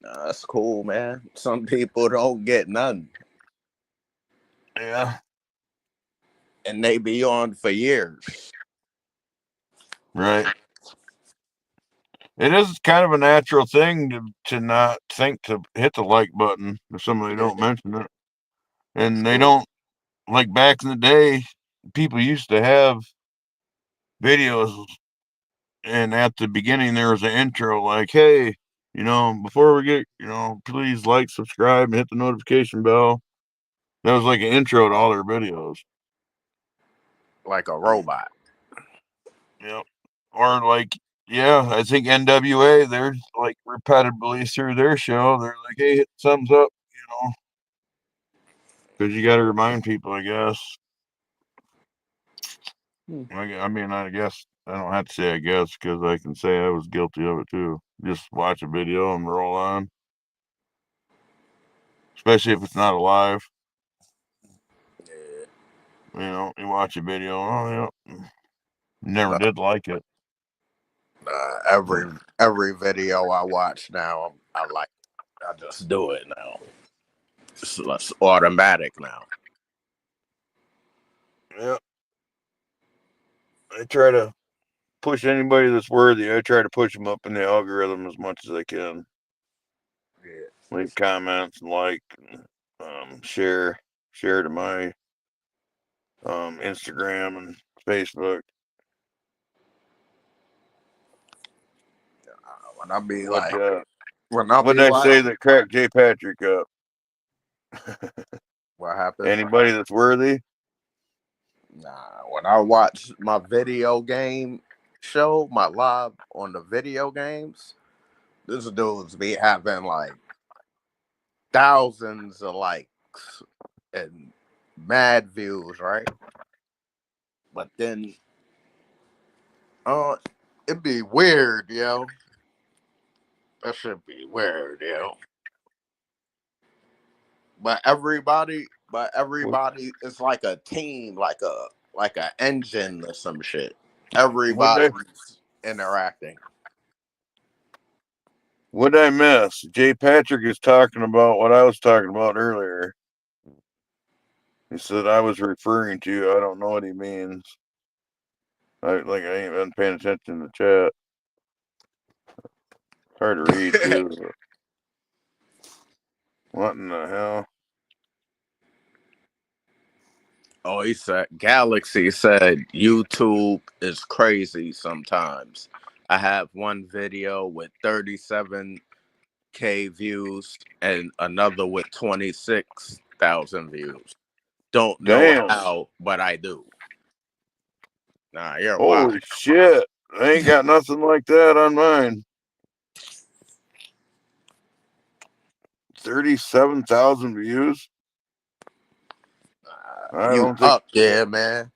Nah, that's cool, man. Some people don't get none, Yeah, and they be on for years. right. It is kind of a natural thing to not think to hit the like button if somebody don't mention it. And they don't, like back in the day, people used to have videos, and at the beginning there was an intro like, "Hey, before we get, please like, subscribe, and hit the notification bell." That was like an intro to all their videos. Like a robot. Yep. Or like, yeah, I think NWA, they're like repetitively through their show, they're like, "Hey, hit the thumbs up," because you got to remind people, I guess. I mean, I guess I don't have to say I guess because I can say I was guilty of it too. Just watch a video and roll on, especially if it's not alive. You watch a video, oh yeah, never did like it. Every video I watch now, I like. I just do it now. It's automatic now. Yeah, I try to push anybody that's worthy. I try to push them up in the algorithm as much as I can. Yeah. Leave comments and like, share to my Instagram and Facebook. When I be What like, when I what be did I like, say that cracked Jay Patrick up? what happened? Anybody that's worthy? Nah, when I watch my video game show, my live on the video games, this dudes be having like thousands of likes and mad views, right? But then, it'd be weird, yo. That should be weird, yo. But everybody is like a team, like a engine or some shit. Everybody's interacting. What did I miss? Jay Patrick is talking about what I was talking about earlier. He said I was referring to. I don't know what he means. I ain't been paying attention to the chat. Hard to read too. What in the hell? Oh, he said Galaxy said YouTube is crazy sometimes. I have one video with 37K views and another with 26,000 views. Don't know Damn. how, but I do. Nah, you're Holy wild. shit. I ain't got nothing like that on mine. 37,000 views? I You don't think. up there, man.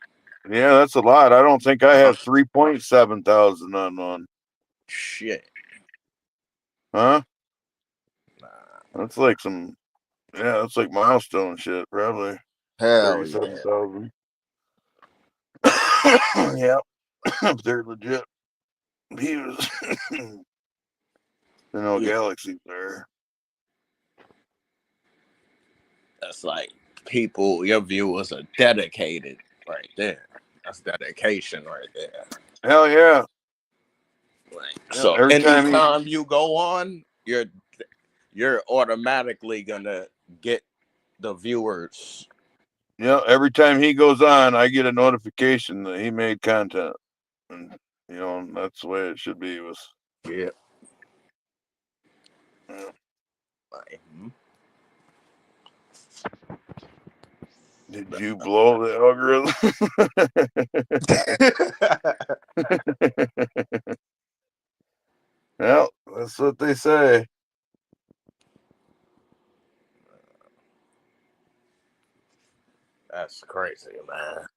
Yeah, that's a lot. I don't think I have 3.7 thousand on one. Shit. Huh? Nah. That's like some. Yeah, that's like milestone shit, probably. Hell yeah. 37,000. Yeah, they're legit. he was, Galaxy there. That's like people, your viewers are dedicated right there. That's dedication right there. Hell yeah. So every anytime you go on, you're automatically gonna get the viewers. Yeah, every time he goes on, I get a notification that he made content. And that's the way it should be with Yeah. Did you blow the algorithm? Well, that's what they say. That's crazy, man.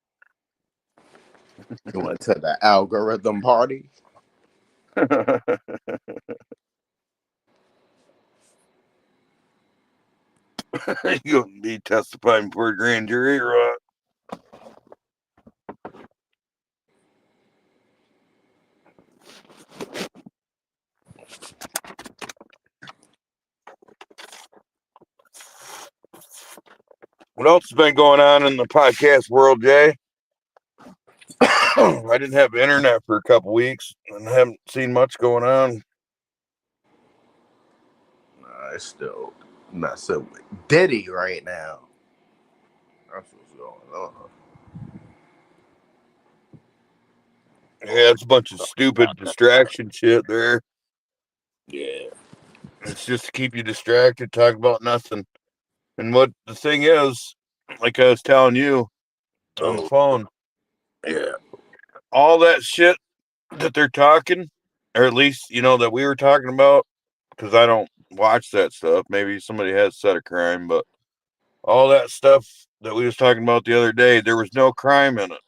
You went to the algorithm party? You gonna be testifying before a grand jury or what? What else has been going on in the podcast world, Jay? I didn't have internet for a couple weeks and haven't seen much going on. It's still messing with Diddy right now. That's what's going on. Yeah, it's a bunch of stupid distraction shit there. Yeah. It's just to keep you distracted, talk about nothing. And what the thing is, like I was telling you on the phone, Yeah. all that shit that they're talking, or at least, that we were talking about, because I don't watch that stuff. Maybe somebody has said a crime, but all that stuff that we was talking about the other day, there was no crime in it.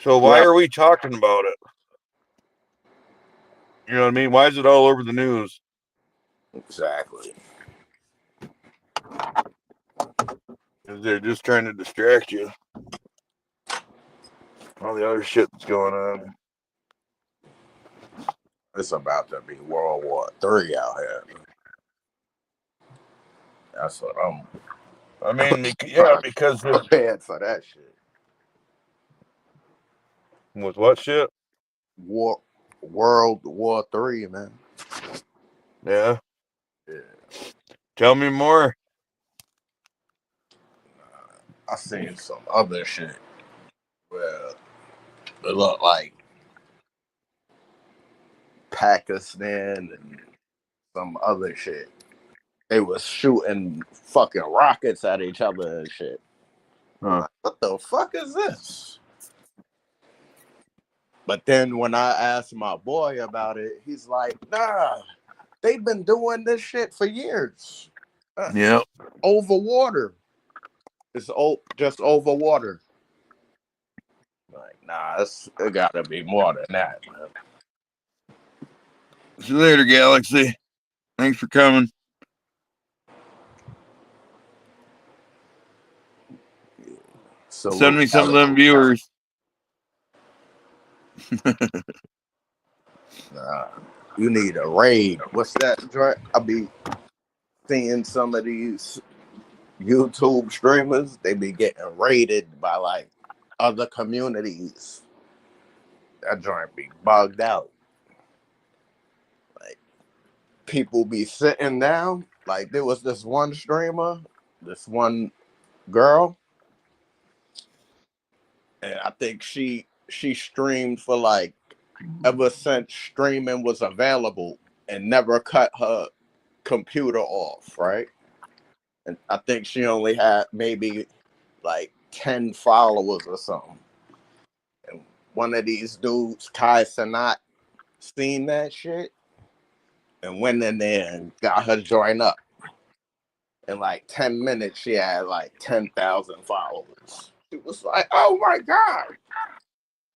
So why are we talking about it? You know what I mean? Why is it all over the news? Exactly. Because they're just trying to distract you. All the other shit that's going on. It's about to be World War III out here. That's what I'm. I mean, yeah, because prepared for that shit. With what shit? World War III, man. Yeah. Yeah. Tell me more. I seen some other shit where it looked like Pakistan and some other shit. They was shooting fucking rockets at each other and shit. Like, what the fuck is this? But then when I asked my boy about it, he's like, nah, they've been doing this shit for years. Yeah. Over water. It's just over water. Like, nah, it gotta be more than that, man. See you later, Galaxy. Thanks for coming. So send me some of them viewers. Nah, you need a raid. What's that joint? I be seeing some of these YouTube streamers. They be getting raided by like other communities. That joint be bugged out. Like people be sitting down. Like there was this one streamer, this one girl, and I think she streamed for like ever since streaming was available and never cut her computer off, right? And I think she only had maybe like 10 followers or something. And one of these dudes, Kai Sanat, seen that shit and went in there and got her join up. In like 10 minutes, she had like 10,000 followers. She was like, oh my God.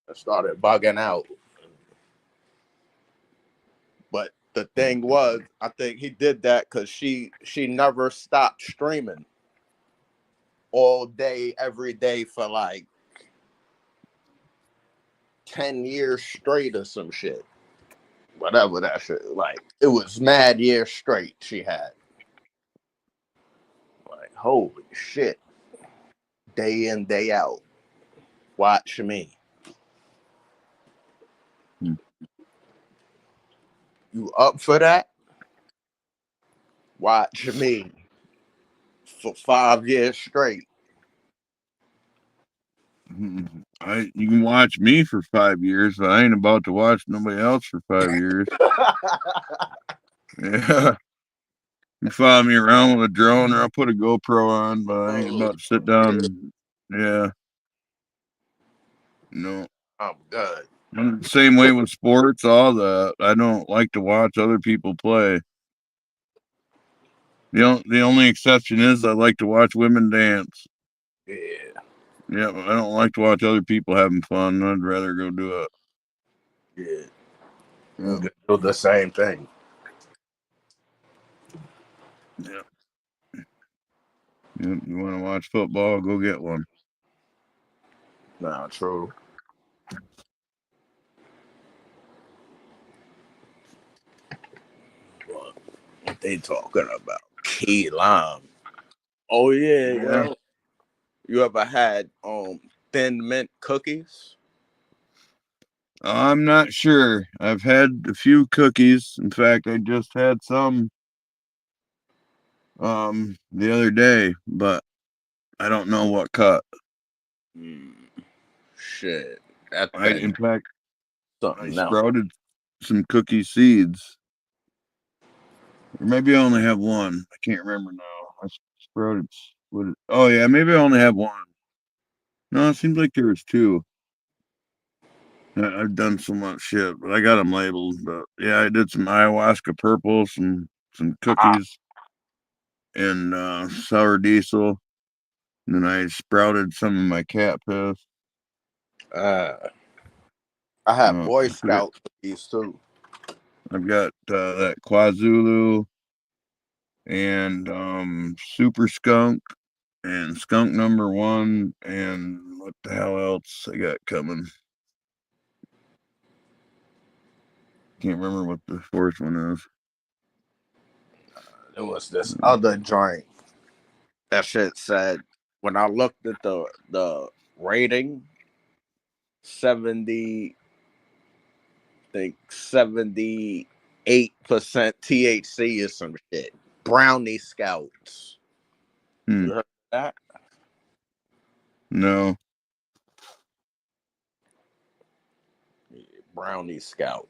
I started bugging out. But the thing was, I think he did that because she never stopped streaming all day, every day for like 10 years straight or some shit. Whatever that shit. Like, it was mad years straight she had. Like, holy shit. Day in, day out. Watch me. You up for that? Watch me. For 5 years straight. You can watch me for 5 years, but I ain't about to watch nobody else for 5 years. Yeah. You follow me around with a drone, or I'll put a GoPro on, but I ain't about to sit down. Yeah. No. I'm good. I'm the same way with sports, all that. I don't like to watch other people play. The only exception is I like to watch women dance. Yeah. Yeah, I don't like to watch other people having fun. I'd rather go do it. Yeah. You can do the same thing. Yeah. You want to watch football? Go get one. Nah, true. What they talking about? Key lime. Oh yeah, yeah. You ever had thin mint cookies? I'm not sure. I've had a few cookies. In fact, I just had some the other day, but I don't know what cut. Shit. That In thing fact, I something else. sprouted some cookie seeds. Or maybe I only have one. I can't remember now. I sprouted. Oh yeah, maybe I only have one. No, it seems like there was two. I've done so much shit, but I got them labeled. But yeah, I did some ayahuasca purple, some cookies, and sour diesel. And then I sprouted some of my cat piss. I had Boy Scout cookies too. I've got that KwaZulu and Super Skunk and Skunk number 1 and what the hell else I got coming? Can't remember what the fourth one is. It was this other joint. That shit said when I looked at the rating, 70, I think 78% THC is some shit. Brownie Scouts. You heard that? No. Brownie Scout.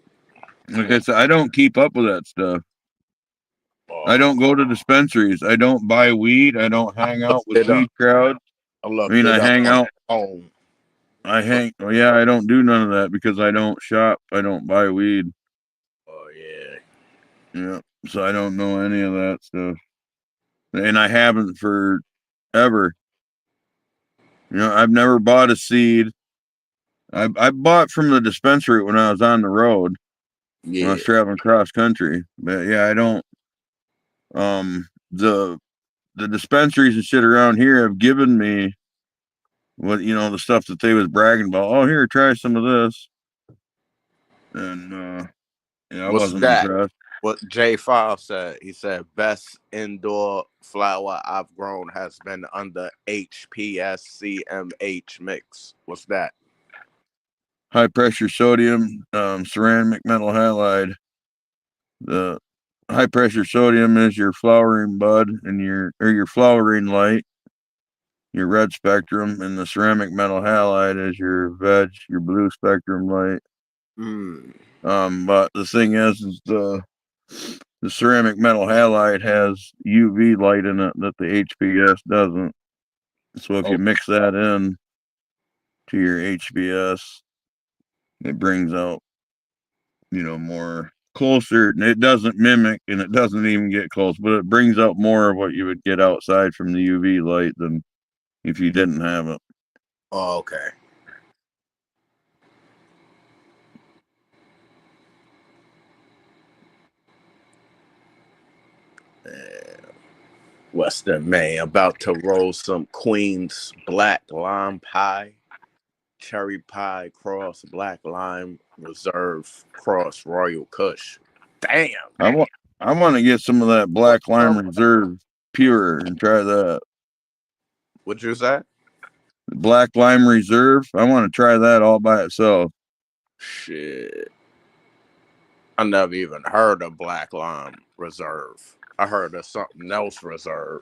Like I said, I don't keep up with that stuff. I don't go to dispensaries. I don't buy weed. I don't hang out with weed crowds. I hang out. Home. Oh yeah, I don't do none of that because I don't shop. I don't buy weed. Oh yeah. Yeah. So I don't know any of that stuff. And I haven't for ever. I've never bought a seed. I bought from the dispensary when I was on the road. Yeah. When I was traveling cross country. But yeah, I don't the dispensaries and shit around here have given me what the stuff that they was bragging about. Oh, here, try some of this. And I wasn't impressed. What J5 said, he said best indoor flower I've grown has been under HPSCMH mix. What's that? High pressure sodium, ceramic metal halide. The high pressure sodium is your flowering bud and your flowering light, your red spectrum, and the ceramic metal halide is your blue spectrum light. But the thing is the ceramic metal halide has UV light in it that the HPS doesn't. So if you mix that in to your HPS, it brings out, more closer. And it doesn't mimic, and it doesn't even get close, but it brings out more of what you would get outside from the UV light than if you didn't have it. Oh, okay. Western May about to roll some Queen's Black Lime Pie, Cherry Pie Cross Black Lime Reserve Cross Royal Kush. Damn. I want to get some of that Black Lime Reserve pure and try that. What'd you say? Black Lime Reserve. I want to try that all by itself. Shit. I never even heard of Black Lime Reserve. I heard of something else reserve.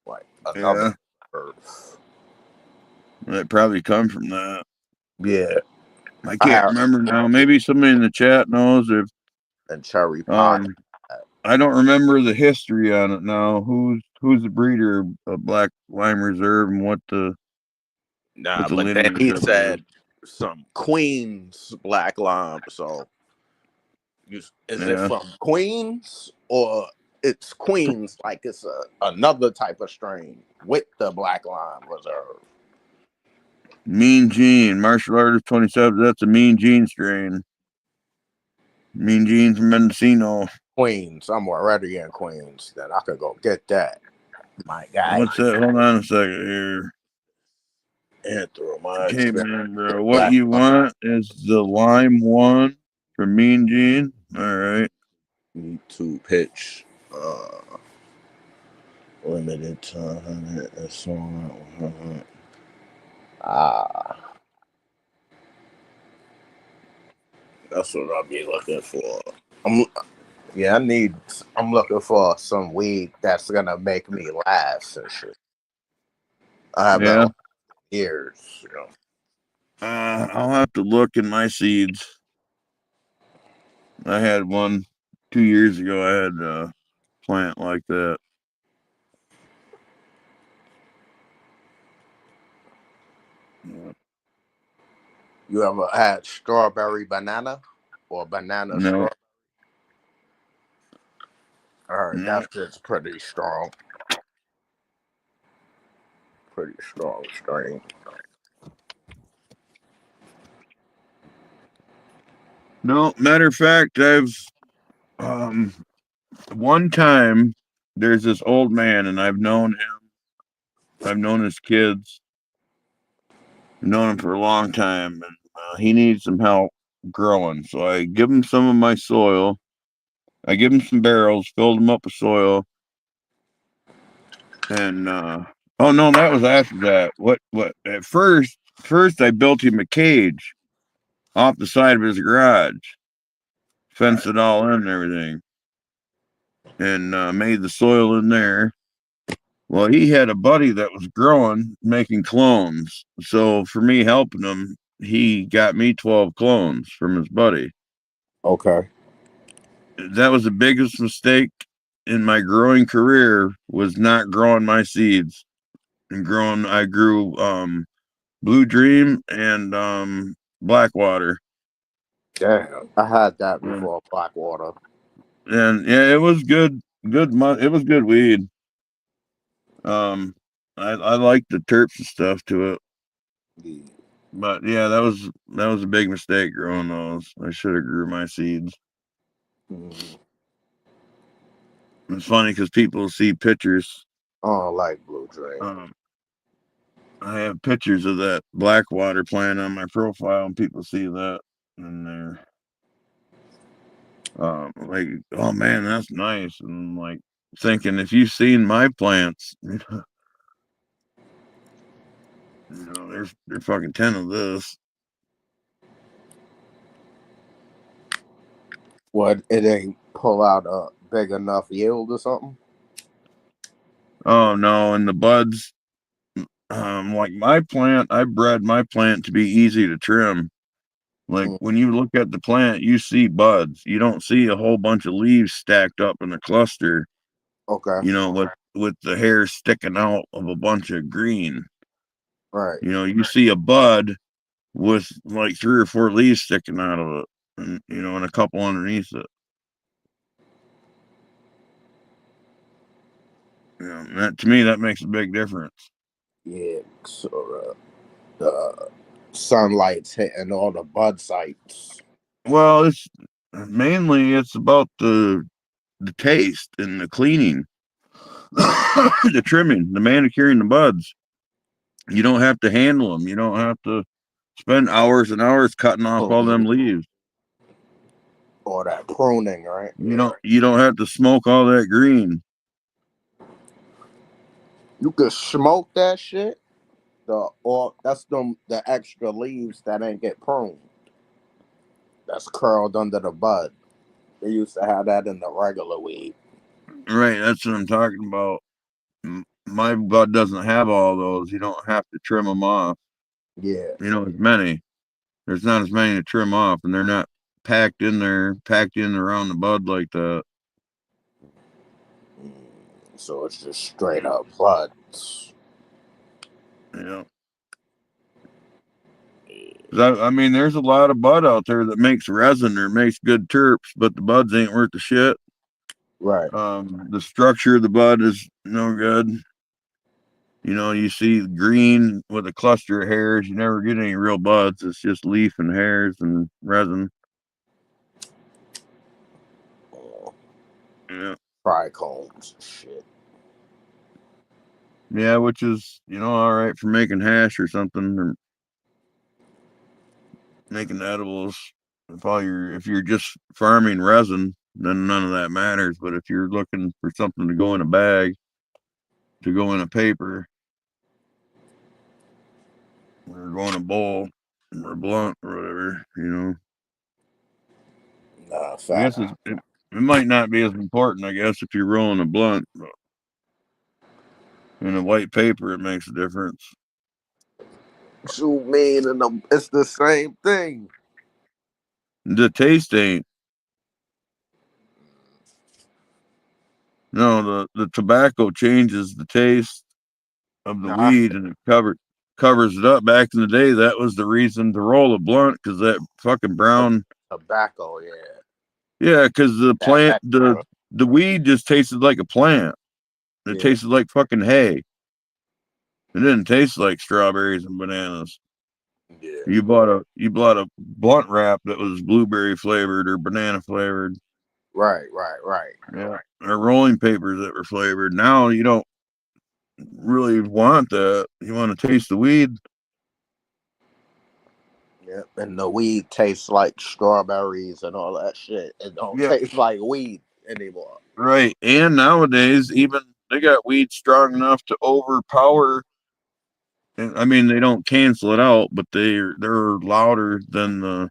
Like another reserve. It probably come from that. Yeah. I can't remember now. Maybe somebody in the chat knows if and Cherry Pie. I don't remember the history on it now. Who's the breeder of Black Lime Reserve and what the but then he said some Queens Black Lime. So is it from Queens or it's Queens like it's another type of strain with the Black Lime Reserve? Mean Gene, martial artist 27. That's a Mean Gene strain. Mean Gene from Mendocino. Queens. I'm already in Queens. Then I could go get that. My guy. What's that? Hold on a second here. Okay, man, bro. What you want is the lime one from Mean Gene. All right. Need to pitch. Limited time. That's what I'll be looking for. I'm looking for some weed that's gonna make me laugh and shit. I have that years, you know. I'll have to look in my seeds. I had one 2 years ago. I had a plant like that. You ever had strawberry banana or banana strawberry? All right, that's just pretty strong. Pretty strong strain. No, matter of fact, I've one time there's this old man and I've known him. I've known his kids. I've known him for a long time, and he needs some help growing. So I give him some of my soil. I give him some barrels, filled them up with soil, and oh no, that was after that. What? At first I built him a cage off the side of his garage, fenced it all in and everything, and made the soil in there. Well, he had a buddy that was growing, making clones. So for me helping him, he got me 12 clones from his buddy. Okay. That was the biggest mistake in my growing career, was not growing my seeds. And I grew Blue Dream and Blackwater. Damn. I had that before, Blackwater. And yeah, it was good. It was good weed. I like the terps and stuff to it. But yeah, that was a big mistake growing those. I should have grew my seeds. It's funny because people see pictures. Oh, like Blue Dream. I have pictures of that Blackwater plant on my profile, and people see that, and they're like, "Oh man, that's nice." And I'm like thinking, if you've seen my plants, they're fucking 10 of this. What, it ain't pull out a big enough yield or something? Oh no, and the buds, like my plant, I bred my plant to be easy to trim. Like when you look at the plant, you see buds. You don't see a whole bunch of leaves stacked up in a cluster. Okay. With the hair sticking out of a bunch of green. Right. You see a bud with like 3 or 4 leaves sticking out of it, and and a couple underneath it. That, to me, that makes a big difference. Yeah, so the sunlight's hitting all the bud sites. Well, it's about the taste and the cleaning, the trimming, the manicuring the buds. You don't have to handle them. You don't have to spend hours and hours cutting off all them leaves. Or that pruning, right? You don't have to smoke all that green. You could smoke that shit. That's the extra leaves that ain't get pruned. That's curled under the bud. They used to have that in the regular weed. Right, that's what I'm talking about. My bud doesn't have all those. You don't have to trim them off. Yeah. As many. There's not as many to trim off, and they're not packed in around the bud like that. So it's just straight up buds. Yeah. I mean, there's a lot of bud out there that makes resin or makes good terps, but the buds ain't worth the shit. Right. The structure of the bud is no good. You see green with a cluster of hairs. You never get any real buds. It's just leaf and hairs and resin. Yeah. Trichomes, shit. Yeah, which is all right for making hash or something, or making edibles. If you're just farming resin, then none of that matters. But if you're looking for something to go in a bag, to go in a paper, or go in a bowl, or a blunt, or whatever, Nah, I guess it might not be as important. I guess if you're rolling a blunt, but in a white paper, it makes a difference. You mean it's the same thing. The taste ain't. No, the tobacco changes the taste of the Nah, weed, and it covers it up. Back in the day, that was the reason to roll a blunt, because that fucking brown. tobacco, yeah. Yeah, because the That plant, extra. the weed just tasted like a plant. It Yeah. tasted like fucking hay. It didn't taste like strawberries and bananas. Yeah. You bought a blunt wrap that was blueberry flavored or banana flavored. Right. Yeah. Or rolling papers that were flavored. Now you don't really want that. You want to taste the weed. Yeah. And the weed tastes like strawberries and all that shit. It don't taste like weed anymore. Right. And nowadays, even they got weed strong enough to overpower. I mean, they don't cancel it out, but they're louder than the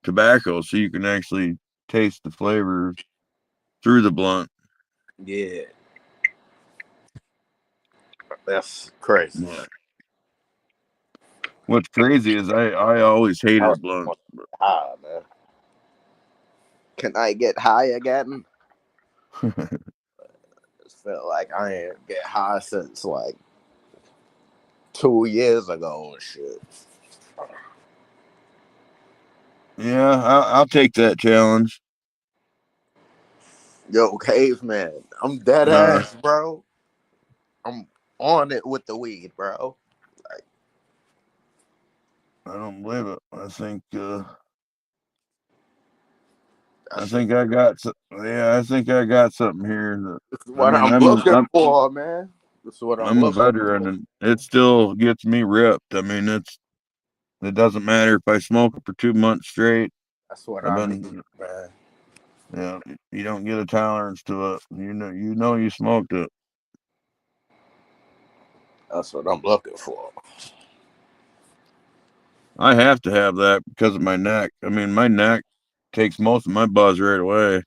tobacco, so you can actually taste the flavor through the blunt. Yeah. That's crazy. Yeah. What's crazy is I always hated blunts. High, man. Can I get high again? I feel like I ain't get high since like 2 years ago and shit. Yeah, I'll take that challenge. Yo, caveman, I'm dead ass, bro. I'm on it with the weed, bro. Like, I don't believe it. I think I got I think I got something here. this is what I'm looking for, man. This is what I'm a looking veteran, for. and it still gets me ripped. I mean, it doesn't matter if I smoke it for 2 months straight. That's what I've I been, need, man. yeah, you don't get a tolerance to it. You know you smoked it. That's what I'm looking for. I have to have that because of my neck. I mean, my neck takes most of my buzz right away.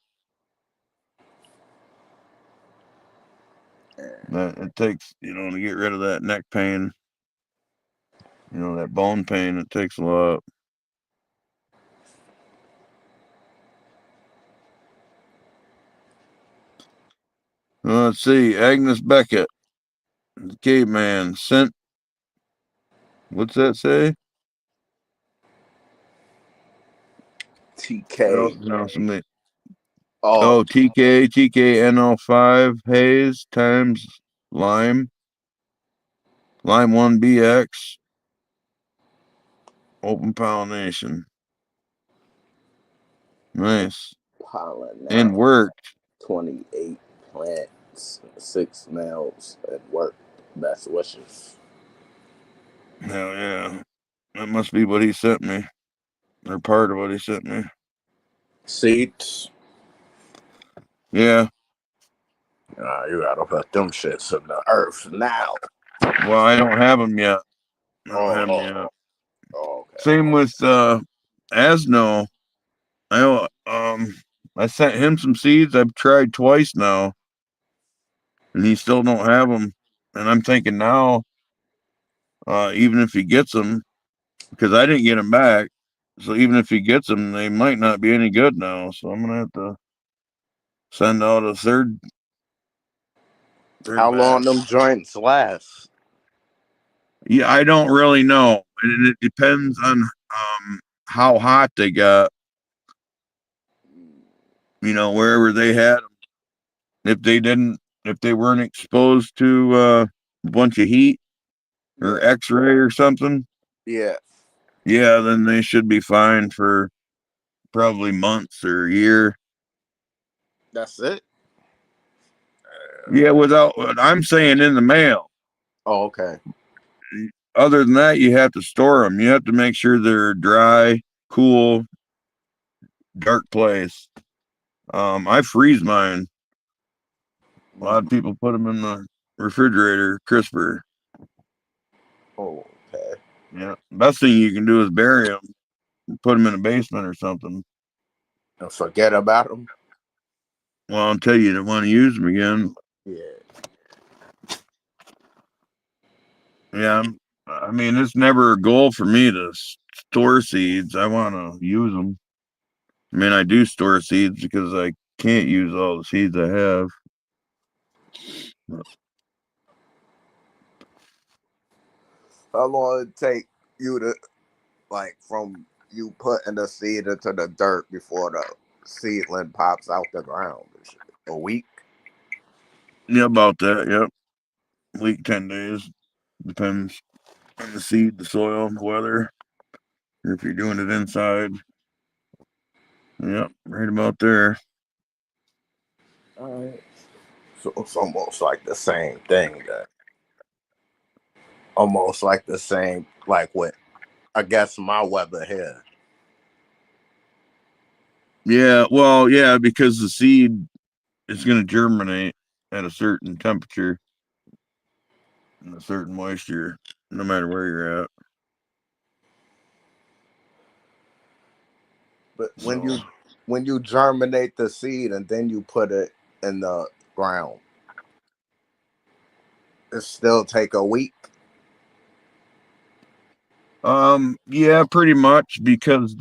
It takes, to get rid of that neck pain, that bone pain. It takes a lot. Let's see. Agnes Beckett, the caveman, sent. What's that say? TK. No, somebody. Oh, TKNO5 haze times lime 1BX open pollination. Nice. pollen And now. worked. 28 plants, 6 males, and work. Best wishes. Hell yeah. must be what he sent me. Or part of what he sent me. Seeds. Yeah. You gotta put them shits in the earth now. Well, I don't have them yet. Oh, okay. Same with Asno. I sent him some seeds. I've tried twice now, and he still don't have them. And I'm thinking now, even if he gets them, because I didn't get them back, so even if he gets them, they might not be any good now. So I'm gonna have to send out a third How long batch. them joints last? Yeah, I don't really know, and it depends on how hot they got. You know, wherever they had them. If they weren't exposed to a bunch of heat or X-ray or something, Yeah. then they should be fine for probably months or a year. That's it. Yeah, without what I'm saying in the mail. Oh, okay. Other than that, you have to store them. You have to make sure they're dry, cool, dark place. I freeze mine. A lot of people put them in the refrigerator, crisper. Oh, okay. Yeah, best thing you can do is bury them, put them in a basement or something. And forget about them. Well, until you don't want to use them again. Yeah. Yeah, I mean, it's never a goal for me to store seeds. I want to use them. I mean, I do store seeds because I can't use all the seeds I have. How long it take you to, like, from you putting the seed into the dirt before the seedling pops out the ground? A week? Yeah, about that. Yep. Week, 10 days. Depends on the seed, the soil, the weather. Or if you're doing it inside. Yep, right about there. All right. So it's almost like the same thing then. Almost like the same, like with, I guess, my weather here. Yeah, well, yeah, because the seed is going to germinate at a certain temperature and a certain moisture, no matter where you're at. But So, when you germinate the seed and then you put it in the ground, it still take a week. yeah, pretty much because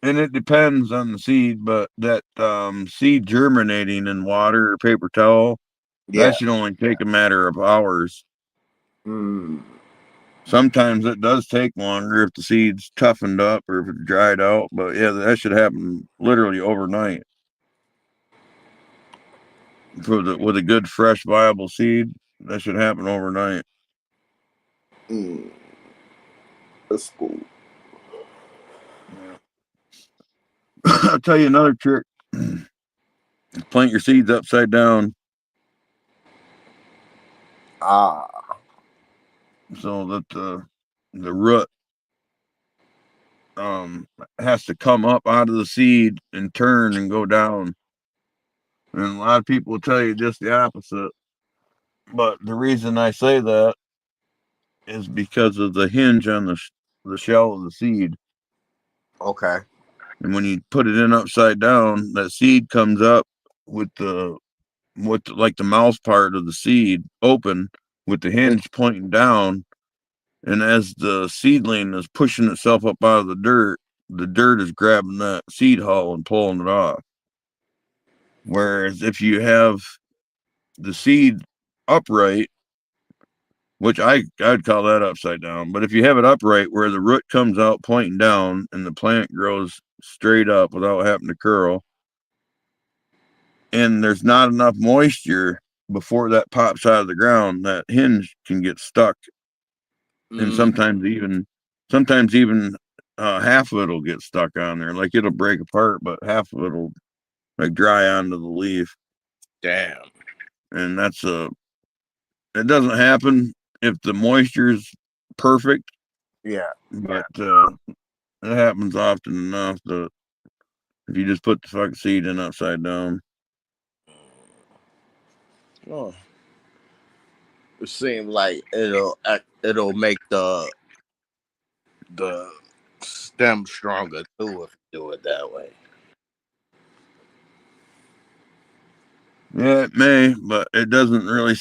and it depends on the seed, but that seed germinating in water or paper towel, Yeah. that should only take a matter of hours. Mm. Sometimes it does take longer if the seed's toughened up or if it's dried out, but yeah, that should happen literally overnight. With a good fresh viable seed, that should happen overnight. Mm. That's cool. Yeah. I'll tell you another trick. Plant your seeds upside down Ah. so that the root has to come up out of the seed and turn and go down. And a lot of people will tell you just the opposite. But the reason I say that is because of the hinge on the shell of the seed. Okay. And when you put it in upside down, that seed comes up with like the mouth part of the seed open with the hinge pointing down. And as the seedling is pushing itself up out of the dirt is grabbing that seed hull and pulling it off. Whereas if you have the seed upright, which I'd call that upside down, but if you have it upright where the root comes out pointing down and the plant grows straight up without having to curl, and there's not enough moisture before that pops out of the ground, that hinge can get stuck, and sometimes even half of it'll get stuck on there, like it'll break apart, but half of it'll like dry onto the leaf. Damn. And it doesn't happen if the moisture's perfect. Yeah. But it happens often enough that if you just put the fucking seed in upside down. Oh, it seems like it'll make the stem stronger too if you do it that way. Yeah, it may, but it doesn't really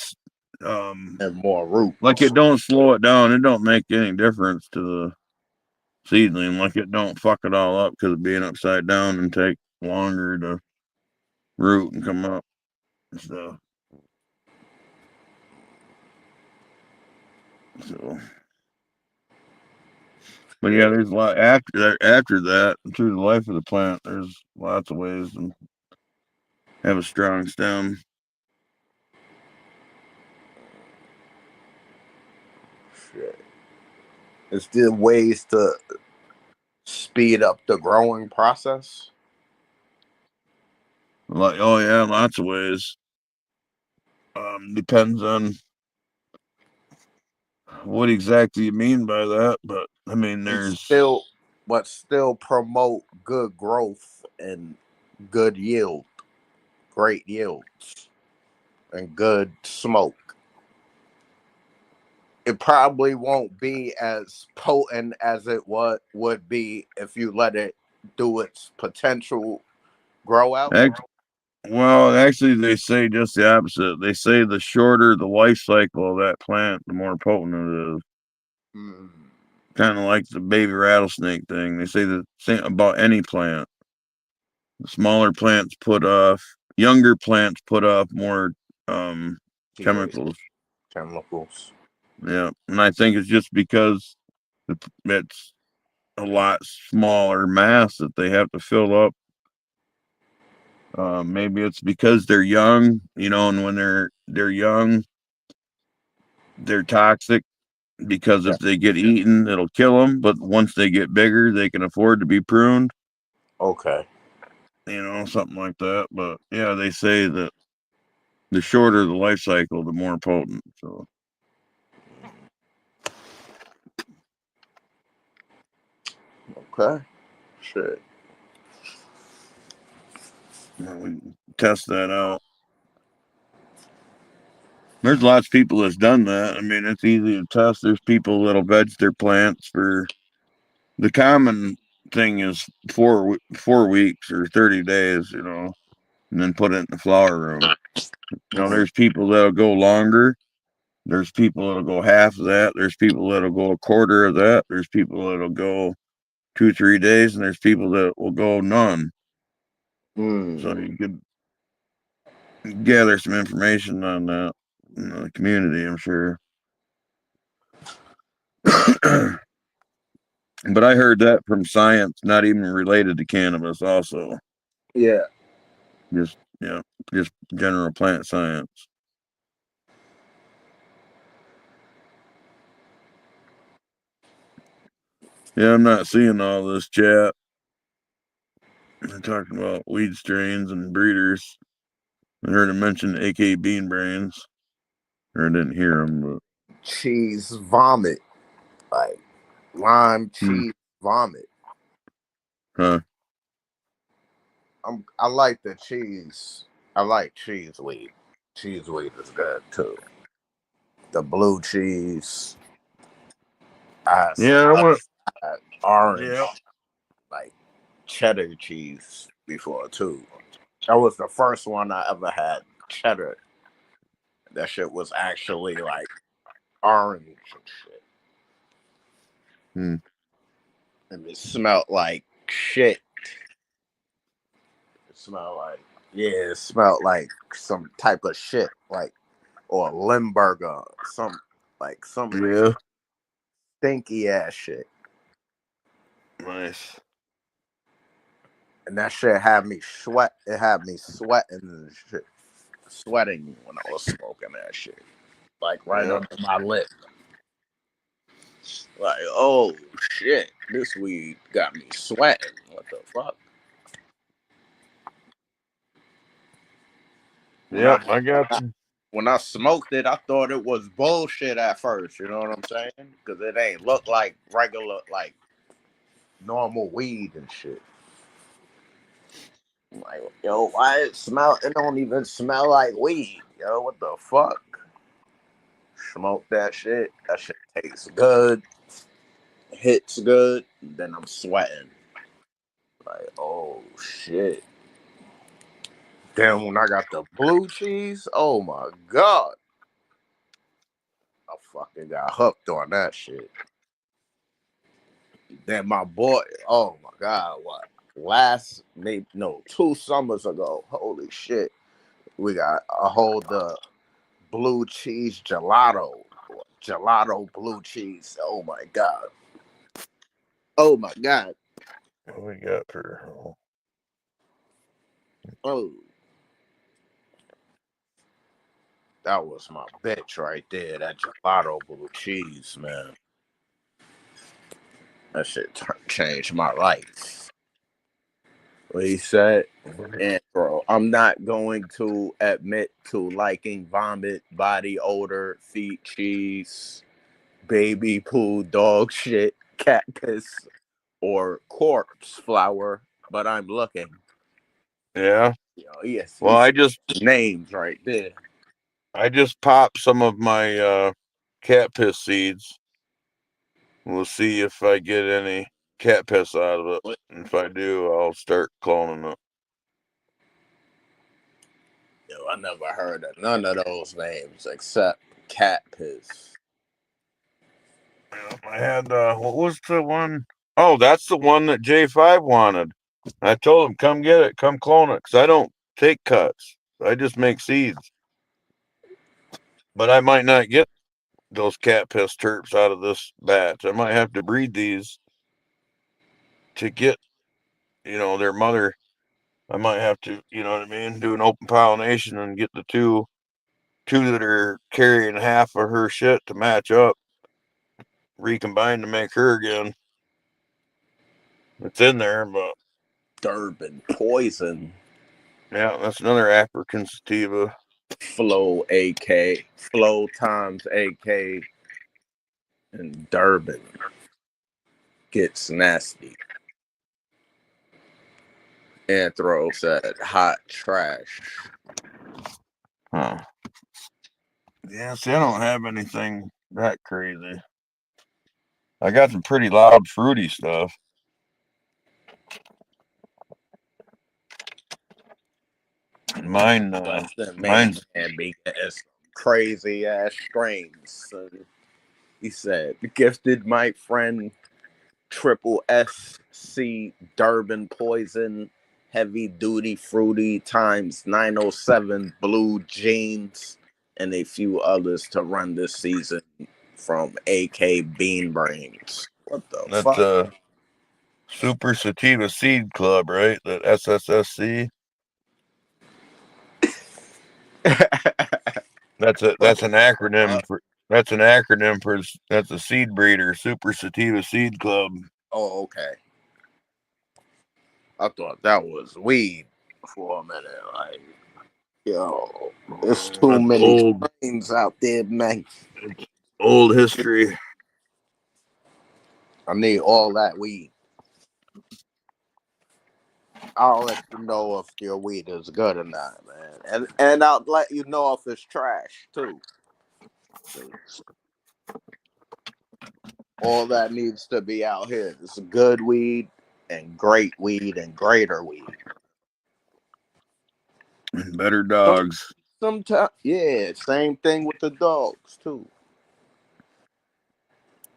And more roots. like it don't slow it down. It don't make any difference to the seedling. Like it don't fuck it all up because of being upside down and take longer to root and come up and stuff. So, but yeah, there's a lot after that. After that, through the life of the plant, there's lots of ways to have a strong stem. Shit. Is there ways to speed up the growing process? Like, oh yeah, lots of ways. Depends on what exactly you mean by that, but I mean, there's still promote good growth and good yield, great yields, and good smoke. It probably won't be as potent as it would be if you let it do its potential grow out. well, actually, they say just the opposite. They say the shorter the life cycle of that plant, the more potent it is. Mm. Kind of like the baby rattlesnake thing. They say the same about any plant. The smaller plants younger plants put off more chemicals. Chemicals. Yeah, and I think it's just because it's a lot smaller mass that they have to fill up. Maybe it's because they're young, and when they're young, they're toxic because if they get eaten, it'll kill them. But once they get bigger, they can afford to be pruned. Okay. Something like that. But yeah, they say that the shorter the life cycle, the more potent. So. Okay. Shit. We test that out. There's lots of people that's done that. I mean, it's easy to test. There's people that'll veg their plants for the common thing is 4 weeks or 30 days, and then put it in the flower room. There's people that'll go longer. There's people that'll go half of that. There's people that'll go a quarter of that. There's people that'll go 2-3 days, and there's people that will go none. So you could gather some information on that in the community, I'm sure. But I heard that from science, not even related to cannabis, also. Yeah. Just just general plant science. Yeah, I'm not seeing all this chat. They're talking about weed strains and breeders. I heard him mention AK bean brains. Or I didn't hear him, but Cheese vomit, like lime cheese vomit. huh? I like the cheese. I like cheese weed. Cheese weed is good too. The blue cheese. Yeah, I want. Orange, Yeah, like cheddar cheese before too. That was the first one I ever had. Cheddar. That shit was actually like orange and shit. And it smelled like shit. It smelled like some type of shit, like or Limburger, some yeah, stinky ass shit. nice. And that shit had me sweat. It had me sweating and shit. Sweating when I was smoking that shit. Like right under my lip. Like, oh shit, this weed got me sweating. What the fuck? Yep, I got you. when I smoked it, I thought it was bullshit at first. You know what I'm saying? Because it ain't look like regular, like normal weed and shit. I'm like, yo, why it smell? It don't even smell like weed. Yo, what the fuck? Smoke that shit. That shit tastes good. Hits good. Then I'm sweating. Like, oh shit. Then when I got the blue cheese, oh my god. I fucking got hooked on that shit. Then my boy, oh my god, what? Maybe no, 2 summers ago. Holy shit. We got a whole the blue cheese gelato. Gelato blue cheese. Oh my god. Oh my god. What we got for? Oh. That was my bitch right there. That gelato blue cheese, man. That shit changed my life. What he said, and bro, I'm not going to admit to liking vomit, body odor, feet cheese, baby poo, dog shit, cat piss, or corpse flour, but I'm looking. Yeah. Yes. Well, I just names right there. I just popped some of my cat piss seeds. We'll see if I get any cat piss out of it. And if I do, I'll start cloning it. Yo, I never heard of none of those names except cat piss. I had what was the one? Oh, that's the one that J5 wanted. I told him, come get it, come clone it, because I don't take cuts. I just make seeds. But I might not get those cat piss terps out of this batch. I might have to breed these to get, their mother. I might have to, you know what I mean, do an open pollination and get the two that are carrying half of her shit to match up, recombine to make her again. It's in there, but Durban poison. yeah, that's another African sativa. Flow AK. Flow times AK. And Durban gets nasty. Anthro said hot trash. Huh. Yeah, see, I don't have anything that crazy. I got some pretty loud, fruity stuff. Mine's and be crazy ass strains. He said, gifted my friend triple SC Durban poison, heavy duty fruity times 907 blue jeans, and a few others to run this season from AK Bean Brains. What the That's fuck? Super Sativa Seed Club, right? That SSSC. That's an acronym for that's a seed breeder, Super Sativa Seed Club. Oh, okay. I thought that was weed for a minute. Like, yo, there's too many strains out there, man. It's old history. I need all that weed. I'll let you know if your weed is good or not, man. And I'll let you know if it's trash too. All that needs to be out here. It's good weed and great weed and greater weed. Better dogs. Sometimes, yeah, same thing with the dogs too.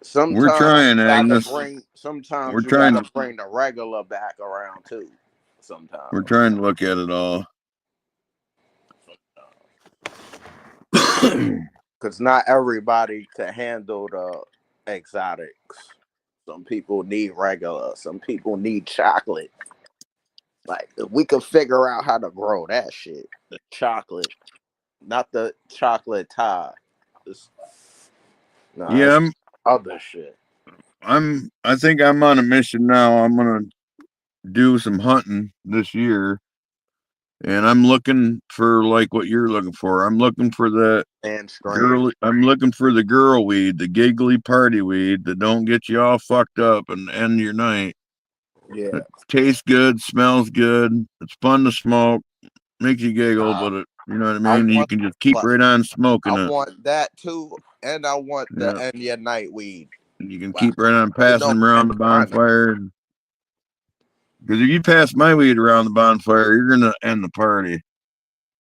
Sometimes we're trying, Agnes. Sometimes you gotta bring the regular back around too. Sometimes we're trying to look at it all. Because not everybody can handle the exotics. Some people need regular. Some people need chocolate. Like, if we could figure out how to grow that shit, the chocolate, not the chocolate tie. Other shit. I think I'm on a mission now. I'm gonna do some hunting this year. And I'm looking for like what you're looking for. I'm looking for that And strain. girl. I'm looking for the girl weed, the giggly party weed that don't get you all fucked up and end your night. Yeah. It tastes good, smells good. It's fun to smoke, makes you giggle, but you know what I mean? You can just keep right on smoking I it. want that too, and I want the Yeah. end your night weed. You can keep right on passing them around the running. bonfire. Because if you pass my weed around the bonfire, you're gonna end the party.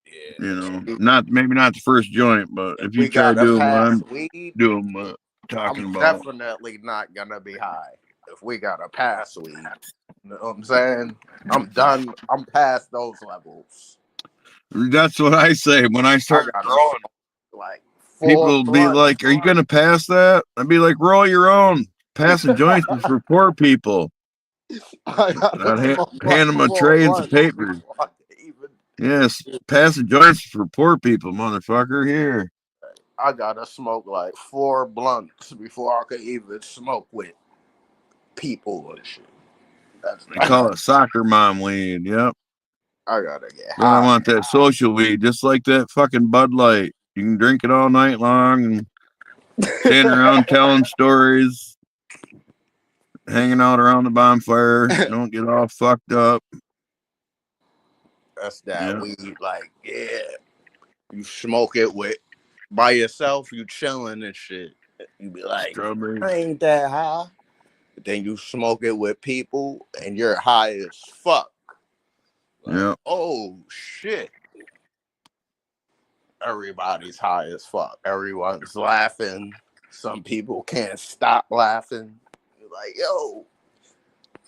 Yeah. You know, maybe not the first joint, but if you We try gotta doing what pass I'm weed. doing, talking I'm about, definitely not gonna be high if we gotta pass weed. You know what I'm saying? I'm done. I'm past those levels. that's what I say when I start growing. Like People be like, "Are you gonna pass that?" I'd be like, "Roll your own. Passing joints is for poor people." I'd hand them a tray and some papers. Yes, passing joints is for poor people, motherfucker. Here, I gotta smoke like 4 blunts before I could even smoke with people and shit. They call it soccer mom weed. Yep. I gotta get Then I high. want that social weed, just like that fucking Bud Light. You can drink it all night long and stand around telling stories, hanging out around the bonfire. Don't get all fucked up. That's that weed. Like, yeah, you smoke it with by yourself, you chilling and shit. You be like, Strawberries. I ain't that high. Then you smoke it with people and you're high as fuck. Like, yeah. Oh shit. Everybody's high as fuck. Everyone's laughing. Some people can't stop laughing. You're like, yo,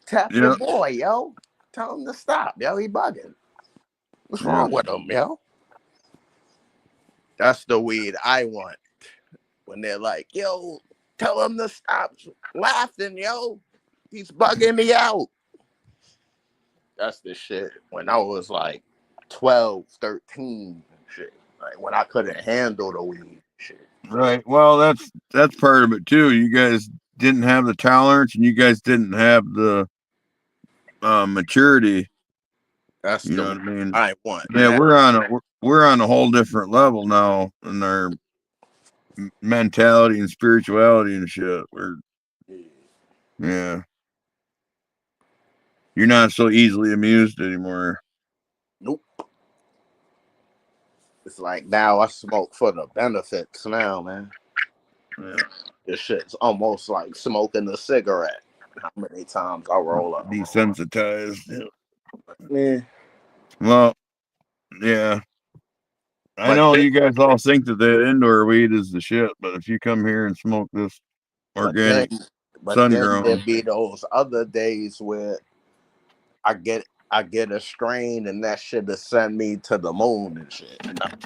tap your boy, yo. Tell him to stop, yo. He bugging. What's wrong with him, yo? That's the weed I want. When they're like, yo, tell him to stop laughing, yo. He's bugging me out. That's the shit. When I was like 12, 13, shit. Like when I couldn't handle the weed, shit. Right. Well, that's part of it too. You guys didn't have the tolerance, and you guys didn't have the maturity. That's you the know what I mean. I want. Yeah, we're on a whole different level now in our mentality and spirituality and shit. Yeah. You're not so easily amused anymore. Nope. It's like now I smoke for the benefits now, man. Yeah. This shit's almost like smoking a cigarette. How many times I roll up? Desensitized. Yeah. Well, yeah. I know you guys all think that indoor weed is the shit, but if you come here and smoke this organic sun grown, there'd be those other days where I get a strain and that shit to send me to the moon and shit.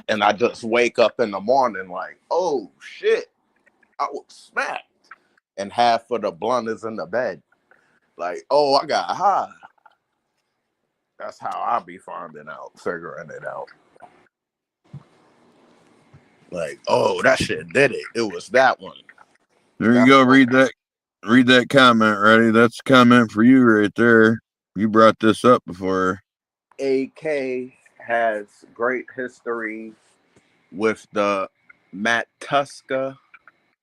And I just wake up in the morning like, oh shit, I was smacked. And half of the blunt is in the bed. Like, oh, I got high. That's how I be finding out, figuring it out. Like, oh, that shit did it. It was that one. There you go. Read that comment, ready? That's a comment for you right there. You brought this up before. AK has great history with the Matuska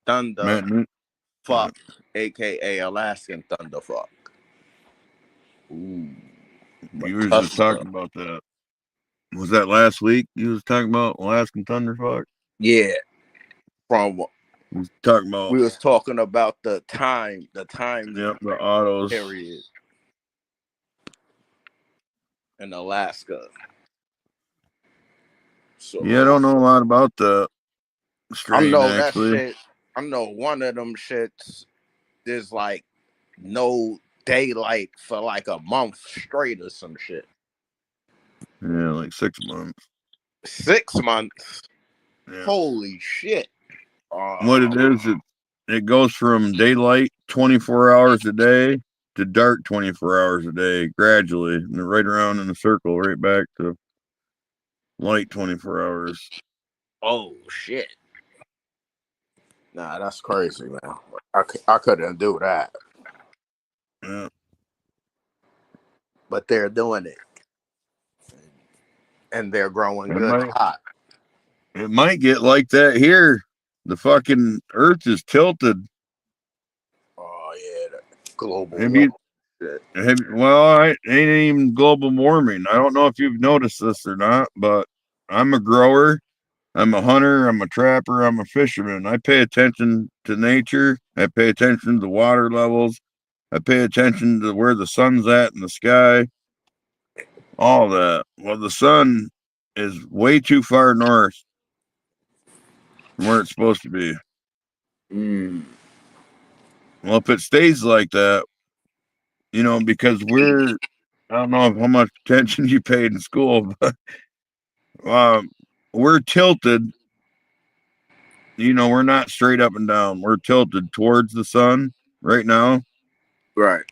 Thunder Fuck, aka Alaskan Thunderfuck. Ooh. You were just talking about that. Was that last week? You was talking about Alaskan Thunderfuck? Yeah. From we was talking about the time. Yep, the autos period in Alaska. So yeah, I don't know a lot about the strain, actually. that shit. I know one of them shits. There's like no daylight for like a month straight or some shit. Yeah, like 6 months. 6 months. Yeah. Holy shit! What it is, it goes from daylight 24 hours a day to dark 24 hours a day, gradually, and right around in a circle, right back to light 24 hours. Oh shit! Nah, that's crazy, man. I couldn't do that. Yeah. But they're doing it. and they're growing It good might, hot. it might get like that here. The fucking Earth is tilted. Oh yeah, the global Have warming you? shit. Well, it ain't even global warming. I don't know if you've noticed this or not, but I'm a grower. I'm a hunter. I'm a trapper. I'm a fisherman. I pay attention to nature. I pay attention to the water levels. I pay attention to where the sun's at in the sky. All that. Well, the sun is way too far north from where it's supposed to be. Well, if it stays like that, because I don't know how much attention you paid in school, but we're tilted. We're not straight up and down. We're tilted towards the sun right now. Right.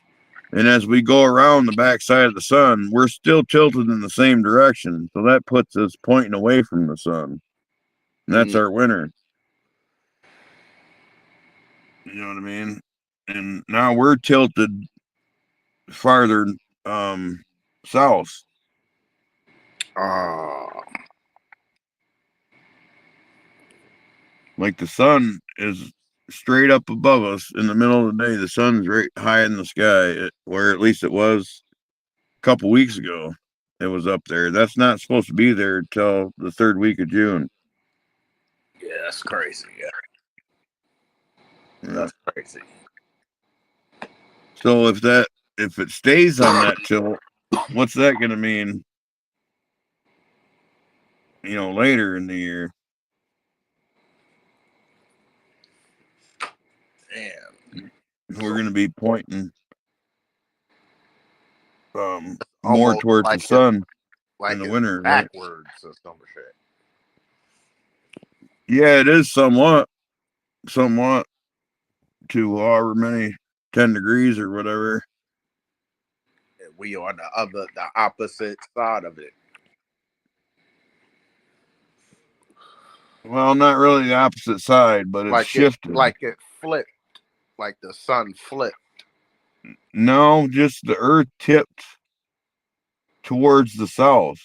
And as we go around the backside of the sun, we're still tilted in the same direction. So that puts us pointing away from the sun. And that's our winter. You know what I mean? And now we're tilted farther south. Like the sun is straight up above us in the middle of the day. The sun's right high in the sky, where at least it was a couple weeks ago. It was up there. That's not supposed to be there till the third week of June. Yeah, that's crazy. Yeah. That's crazy. So if it stays on that tilt, what's that going to mean? Later in the year. Damn. We're going to be pointing more Almost towards like the sun like in the it's winter, right? backwards or some shit. Yeah, it is somewhat to however many 10 degrees or whatever. We are the opposite side of it. Well, not really the opposite side, but it's shifted. Like it flipped, like the sun flipped. No, just the Earth tipped towards the south.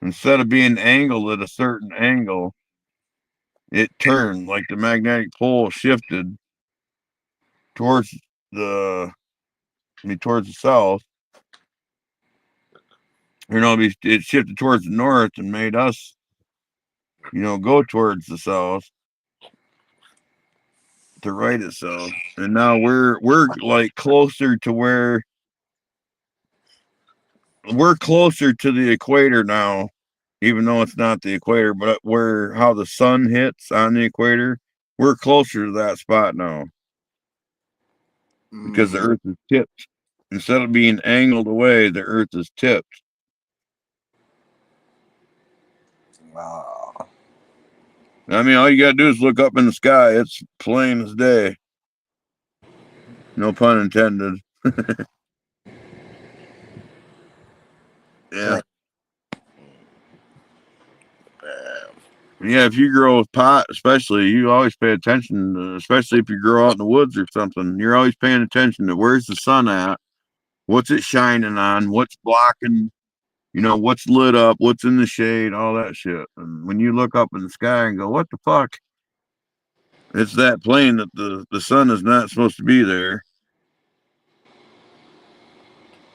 Instead of being angled at a certain angle, it turned, like the magnetic pole shifted towards the south. It shifted towards the north and made us, go towards the south to right itself. And now we're like closer to where we're closer to the equator now, even though it's not the equator, but how the sun hits on the equator, we're closer to that spot now because the Earth is tipped. Instead of being angled away, the Earth is tipped. Wow. I mean, all you gotta do is look up in the sky. It's plain as day. No pun intended. Yeah. Yeah, if you grow with pot, especially, you always pay attention, especially if you grow out in the woods or something. You're always paying attention to where's the sun at, what's it shining on, what's blocking, what's lit up, what's in the shade, all that shit. And when you look up in the sky and go, what the fuck? It's that plain that the sun is not supposed to be there.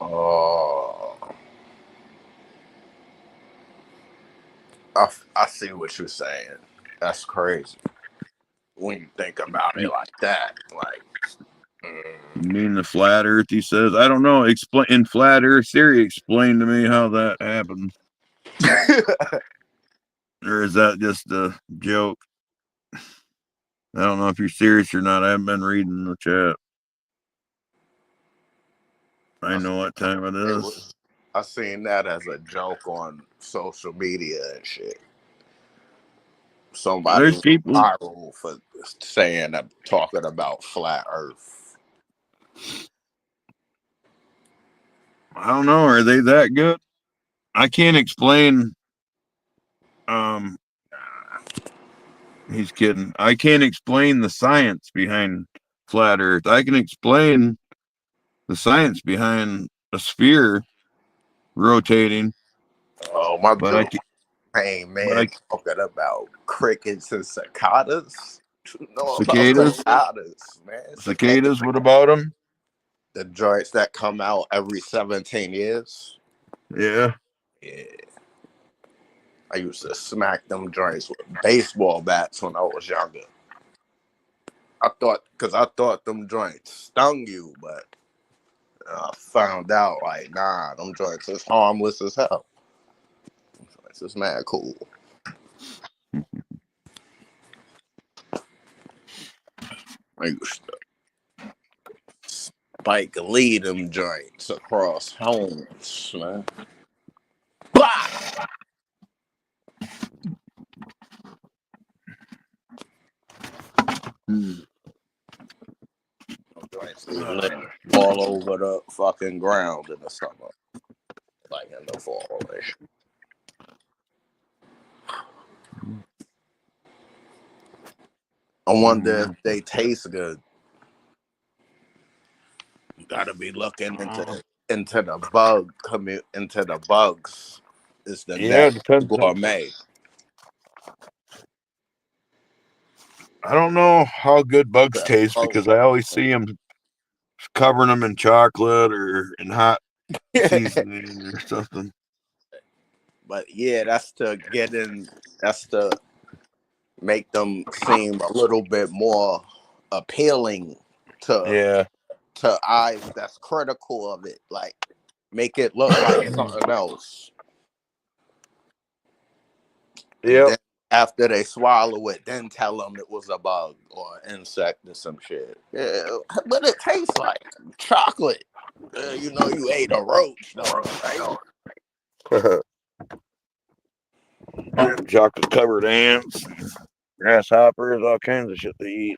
Oh, I see what you're saying. That's crazy when you think about it like that. Like, You mean the flat Earth? He says, I don't know. Explain in flat Earth theory. Explain to me how that happens. Or is that just a joke? I don't know if you're serious or not. I haven't been reading the chat. I know what time it is. I seen that as a joke on social media and shit. Somebody There's people viral for talking about flat Earth. I don't know. Are they that good? I can't explain. He's kidding. I can't explain the science behind flat Earth. I can explain the science behind a sphere rotating. Oh, my But I dude. keep, Hey, but I man, talking about crickets and cicadas. You know about cicadas, cicadas, man. cicadas. What about them? The joints that come out every 17 years. Yeah. Yeah. I used to smack them joints with baseball bats when I was younger. I thought them joints stung you, but I found out like, nah, them joints is harmless as hell. Them joints is mad cool. I used to spike lead them joints across homes, man. Bah! Hmm. Them joints be lit all over the fucking ground in the summer, like in the fall and shit. I wonder if they taste good. You gotta be looking into the into the bugs. Is the Yeah, next it depends. gourmet. I don't know how good bugs The taste because I always see them covering them in chocolate or in hot seasoning or something. But yeah, that's to make them seem a little bit more appealing to Yeah. eyes that's critical of it. Like make it look like something else. And Yep. then after they swallow it, then tell them it was a bug or insect or some shit. Yeah, but it tastes like chocolate. You know, you ate a roach though, right? Chocolate covered ants, grasshoppers, all kinds of shit they eat.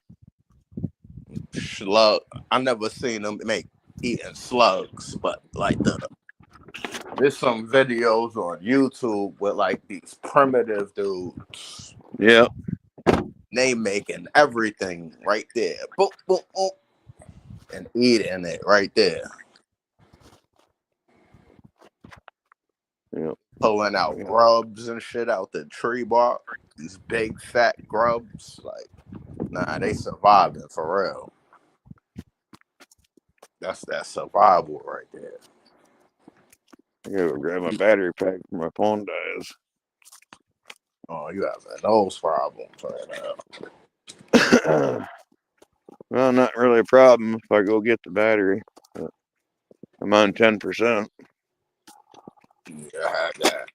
Slug. I never seen them make eating slugs, but like there's some videos on YouTube with like these primitive dudes. Yep. They making everything right there, boom, boom, boom, and eating it right there. Yep. Pulling out grubs and shit out the tree bark. These big fat grubs, like, nah, they surviving for real. That's that survival right there. I gotta grab my battery pack before my phone dies. Oh, you having those problems right now. Well, not really a problem if I go get the battery. But I'm on 10%. Yeah, I had that.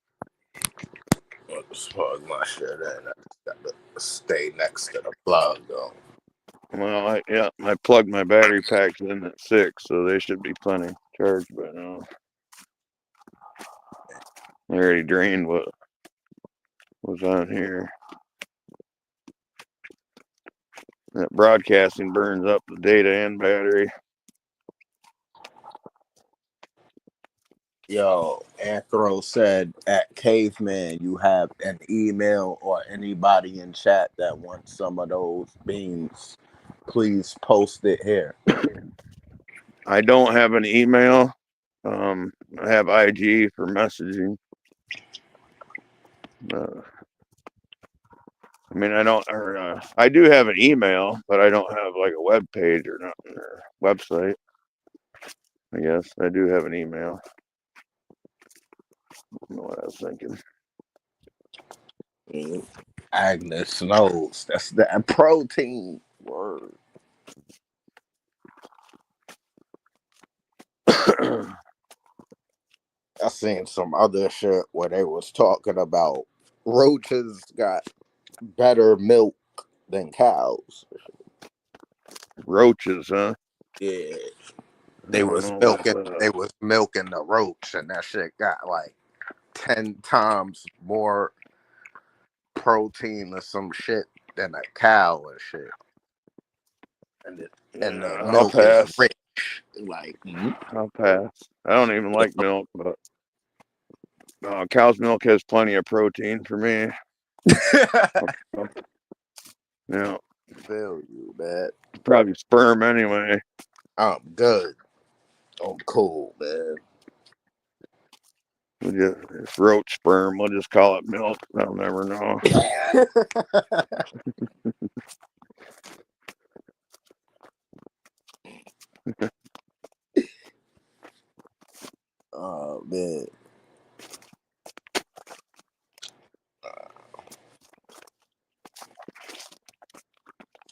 Let's plug my shit in. I got to stay next to the plug though. Well, I plugged my battery packs in at 6, so they should be plenty charged by now. I already drained what was on here. That broadcasting burns up the data and battery. Yo, Anthro said at Caveman, you have an email or anybody in chat that wants some of those beans. Please post it here. I don't have an email. I have IG for messaging. I mean, I do have an email, but I don't have like a web page or nothing or website. I guess I do have an email. I don't know what I was thinking. Agnes knows. That's that protein word. I seen some other shit where they was talking about roaches got better milk than cows. Roaches, huh? Yeah. I They don't was know about milking that. they was milking the roach and that shit got like 10 times more protein or some shit than a cow and shit. And the I'll milk is pass. rich. Like I'll pass. I don't even like milk, but cow's milk has plenty of protein for me. Yeah. feel you, man. Probably sperm anyway. I'm good. I'm cool, man. It's roach sperm. We'll just call it milk. I'll never know. Oh man.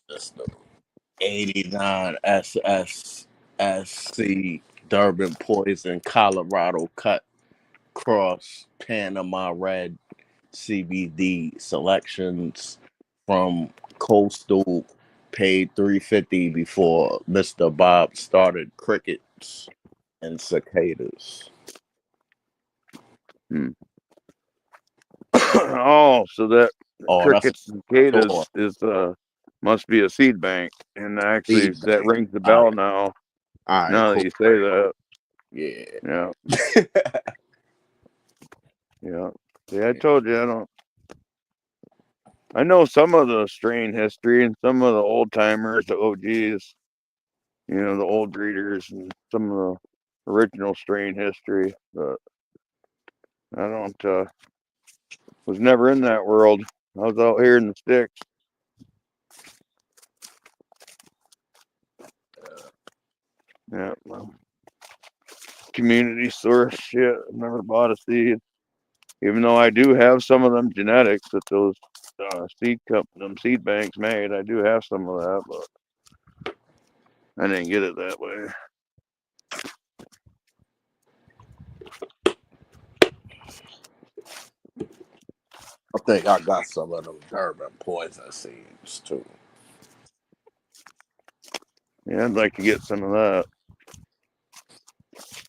That's the 89 SSSC Durban Poison Colorado Cut Cross Panama Red CBD selections from Coastal. Paid $3.50 before Mr. Bob started crickets and cicadas. Oh, so that Oh, that's crickets and cicadas store. is must be a seed bank, and actually Seed that bank. rings the All bell right. now. All right, Now that cool. you say that, Yeah. yeah. See, I told you I don't. I know some of the strain history and some of the old timers, the OGs, the old breeders, and some of the original strain history, but I don't. Was never in that world. I was out here in the sticks. Yeah, well, community source shit. I've never bought a seed, even though I do have some of them genetics that those seed banks made. I do have some of that, but I didn't get it that way. I think I got some of them Durban poison seeds too. Yeah, I'd like to get some of that.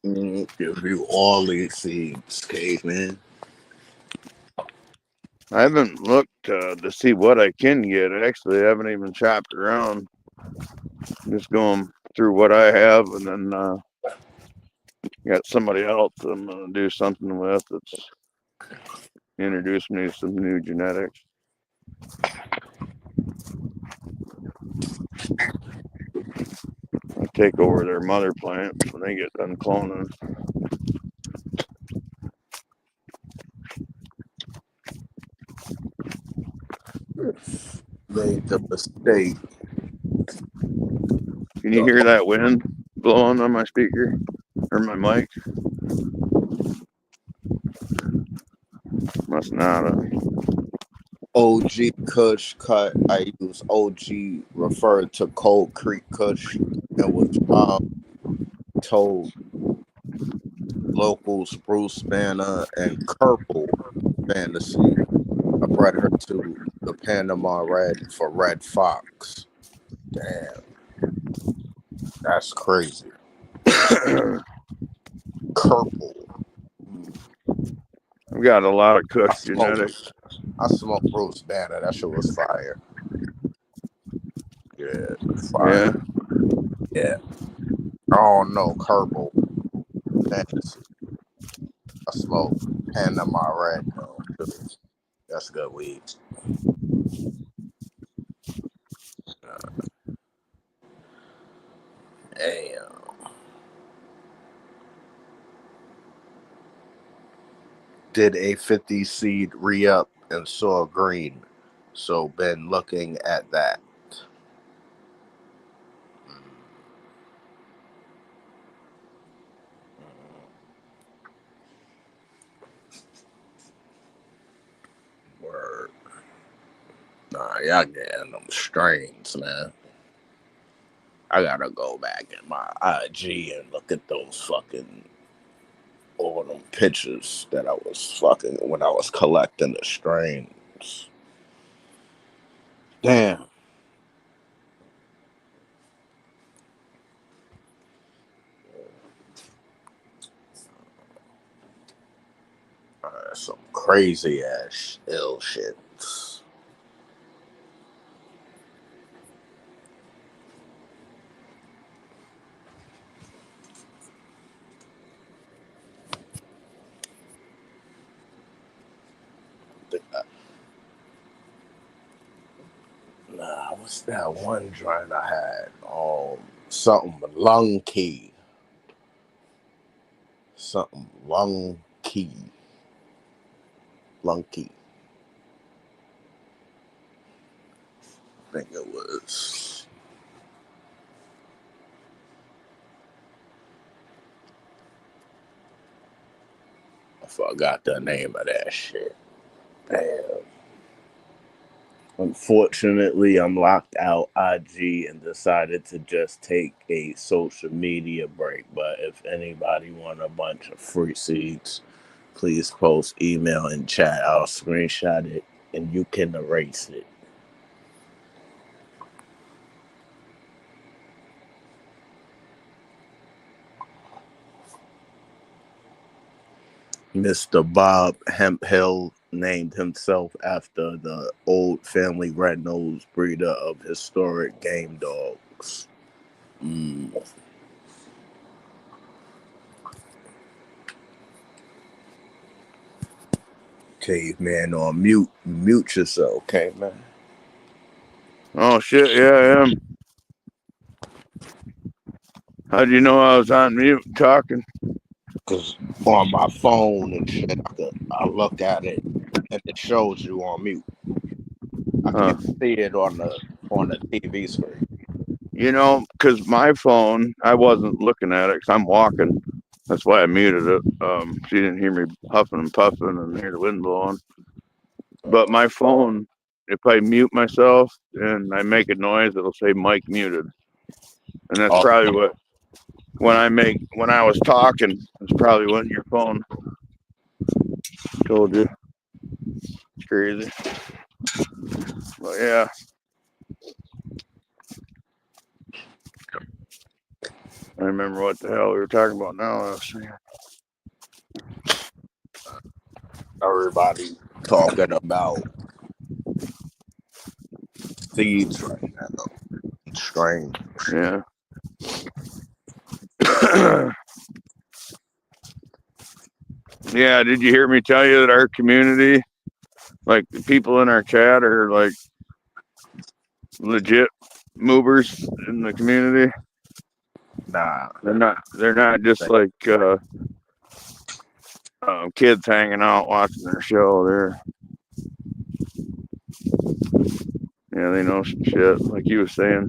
Give you all these seeds, caveman. I haven't looked to see what I can get. Actually, I haven't even shopped around. Just going through what I have, and then got somebody else I'm gonna do something with that's introduced me to some new genetics. I take over their mother plants when they get done cloning. Made the mistake. Can you hear that wind blowing on my speaker or my mic? Must not have. OG Kush cut. I use OG referred to Cold Creek Kush and was told local Spruce Banner and Purple Fantasy. I bred her to the Panama Red for Red Fox. Damn. That's crazy. Purple. I've got a lot of Kush genetics. I smoked Bruce Banner. That shit was fire. Yeah, fire. Yeah. I don't know, Purple Fantasy. I smoke Panama Red though, too. That's good weed. Damn. Did a 50 seed re-up and saw green. So been looking at that. Word. Nah, y'all getting them strains, man. I gotta go back in my IG and look at those fucking all them pictures that I was fucking when I was collecting the strains. Damn. Some crazy ass ill shit. Nah, what's that one joint I had? Something lung key. Something lung Lunky. I think it was. I forgot the name of that shit. Damn. Unfortunately, I'm locked out IG and decided to just take a social media break. But if anybody want a bunch of free seeds, please post email in chat. I'll screenshot it and you can erase it. Mr. Bob Hemphill named himself after the old family red-nosed breeder of historic game dogs. Caveman on mute. Mute yourself, caveman. Oh shit, yeah, I am. How'd you know I was on mute talking? Because on my phone and shit, I look at it and it shows you on mute. I can't see it on the TV screen. You know, because my phone, I wasn't looking at it because I'm walking. That's why I muted it. She didn't hear me huffing and puffing and hear the wind blowing. But my phone, if I mute myself and I make a noise, it'll say mic muted. And that's probably what, when I was talking, that's probably when your phone told you. It's crazy. But yeah. I remember what the hell we were talking about now. Everybody talking about seeds right now. It's strange. Yeah. Yeah, did you hear me tell you that our community, like the people in our chat, are like legit movers in the community? Nah, they're not just like kids hanging out watching their show. They know some shit, like you were saying.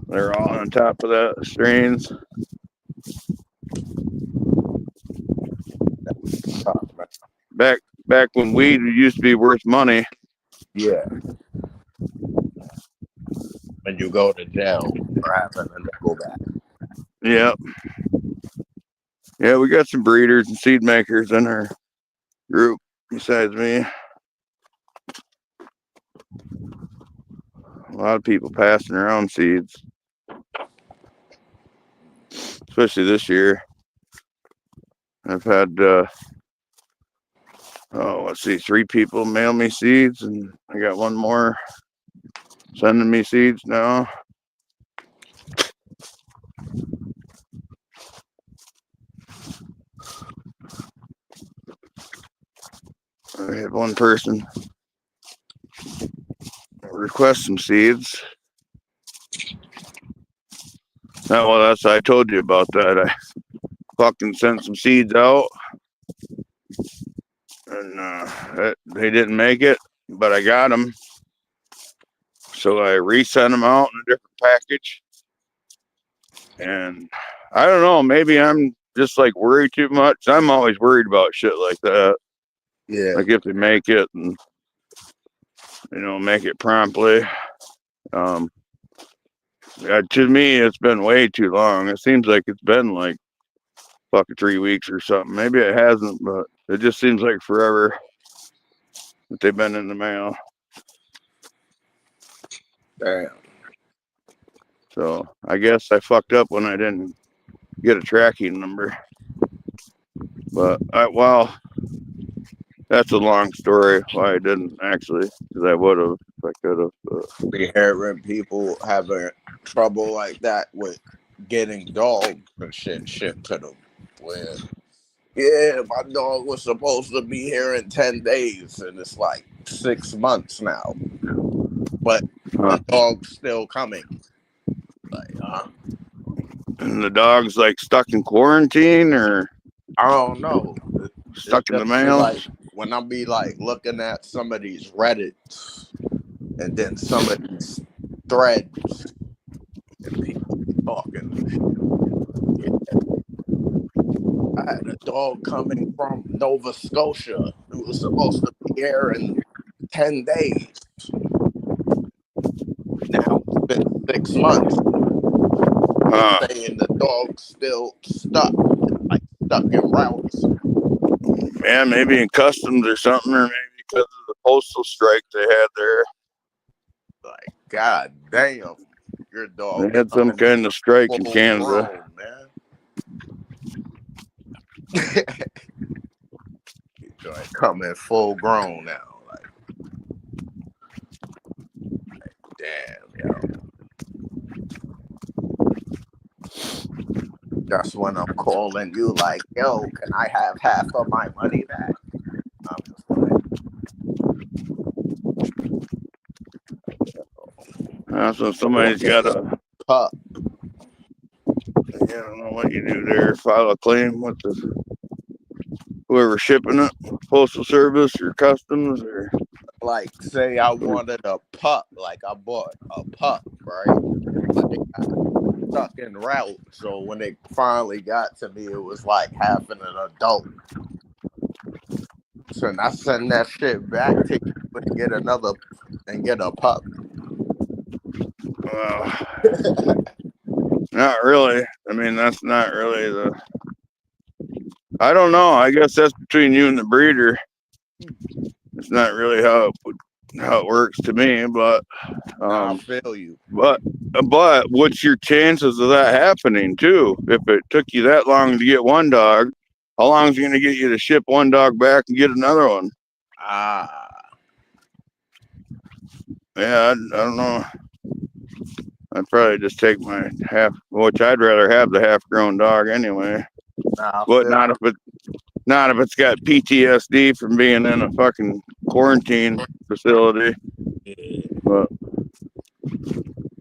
They're all on top of that strains. Back when weed used to be worth money. Yeah. When you go to jail for having a nickel back. Yep. Yeah, we got some breeders and seed makers in our group besides me. A lot of people passing around seeds, especially this year. I've had, let's see, 3 people mail me seeds, and I got one more sending me seeds now. I had one person request some seeds. Oh, well, I told you about that. I fucking sent some seeds out, and they didn't make it, but I got them. So I resent them out in a different package. And I don't know, maybe I'm just like worried too much. I'm always worried about shit like that. Yeah. Like if they make it and, make it promptly. To me, it's been way too long. It seems like it's been like fucking 3 weeks or something. Maybe it hasn't, but it just seems like forever that they've been in the mail. Damn. So I guess I fucked up when I didn't get a tracking number. But that's a long story why I didn't actually, because I would have if I could have. We hearing people having trouble like that with getting dogs and shit shipped to them. Where, yeah, my dog was supposed to be here in 10 days, and it's like 6 months now. But the dog's still coming. Like, And the dog's like stuck in quarantine, or I don't know. stuck in the just mail. like when I be like looking at some of these Reddits and then some of these threads and people be talking. Yeah, I had a dog coming from Nova Scotia. It was supposed to be here in 10 days. Now it's been 6 months. They're saying the dog's still stuck, like stuck in routes. Yeah, maybe in customs or something, or maybe because of the postal strike they had there. Like, god damn, your dog They had some coming kind of strike in full Canada. grown, man. Joint coming full grown now. Like, damn, yo. That's when I'm calling you like, yo, can I have half of my money back? I'm just like, So somebody's got a, pup. I don't know what you do there, file a claim with the whoever shipping it, postal service or customs or. Like, say I wanted a pup, like I bought a pup, right? But it got stuck en route. So when it finally got to me, it was like having an adult. So then I send that shit back to you and get another and get a pup. Not really. I mean, that's not really the. I don't know. I guess that's between you and the breeder. It's not really how it works to me, but I feel you. But what's your chances of that happening too? If it took you that long to get one dog, how long is it going to get you to ship one dog back and get another one? Yeah, I don't know. I'd probably just take my half, which I'd rather have the half-grown dog anyway. But not if it's got PTSD from being in a fucking quarantine facility. Yeah. But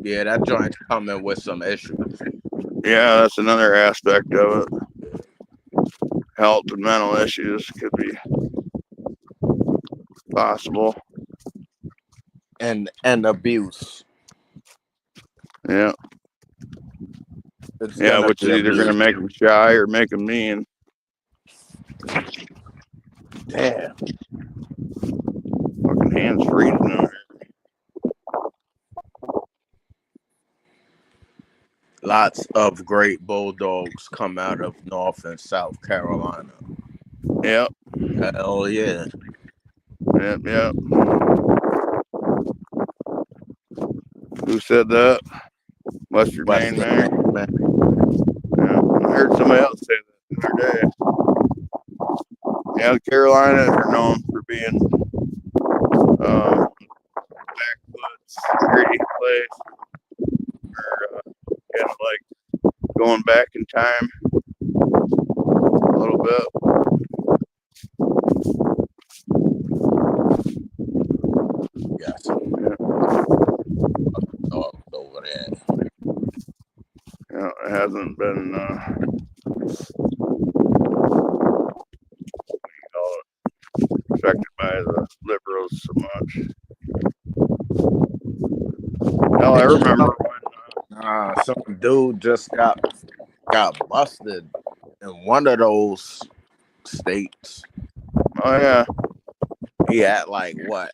Yeah, that joint's coming with some issues. yeah, that's another aspect of it. Health and mental issues could be possible. And abuse. Yeah. It's Which is either going to make them shy or make them mean. Damn. Fucking hands freezing out here. Lots of great bulldogs come out of North and South Carolina. Yep. Hell yeah. Yep. Who said that? Western Maine, man. Yeah, I heard somebody else say that the other day. Yeah, the Carolinas are known for being backwoods, gritty place. Or kind of like going back in time a little bit. Yes. Dogs over there. Yeah, it hasn't been affected by the liberals so much. Hell, I remember when some dude just got busted in one of those states. oh yeah. He had like what?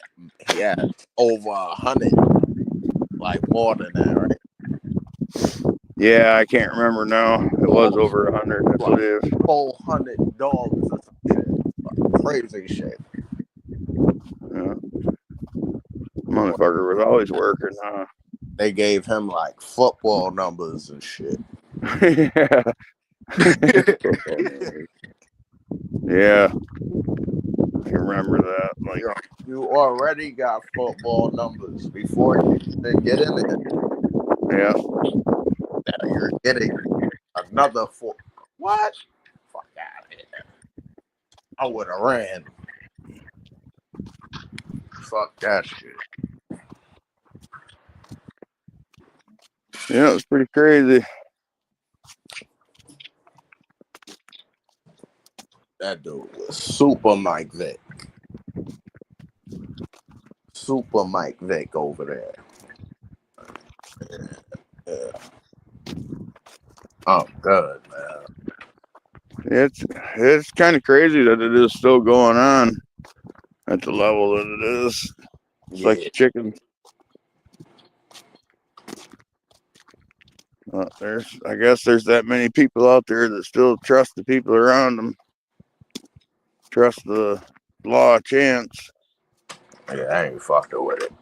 He had over 100, like more than that, right? Yeah, I can't remember now. It was over 100, I believe. 400 dogs or some shit. Like crazy shit. Yeah. Motherfucker was always working, huh? They gave him like football numbers and shit. Yeah. Yeah. I remember that. Like, you already got football numbers before you even get in it. yeah. Now you're getting another four. What? Fuck out of here. I would have ran. Fuck that shit. Yeah, it was pretty crazy. That dude was Super Mike Vick. Super Mike Vick over there. Yeah. Oh, good, man. It's kind of crazy that it is still going on at the level that it is. It's like the chickens. I guess there's that many people out there that still trust the people around them. Trust the law of chance. Yeah, I ain't fucking with it.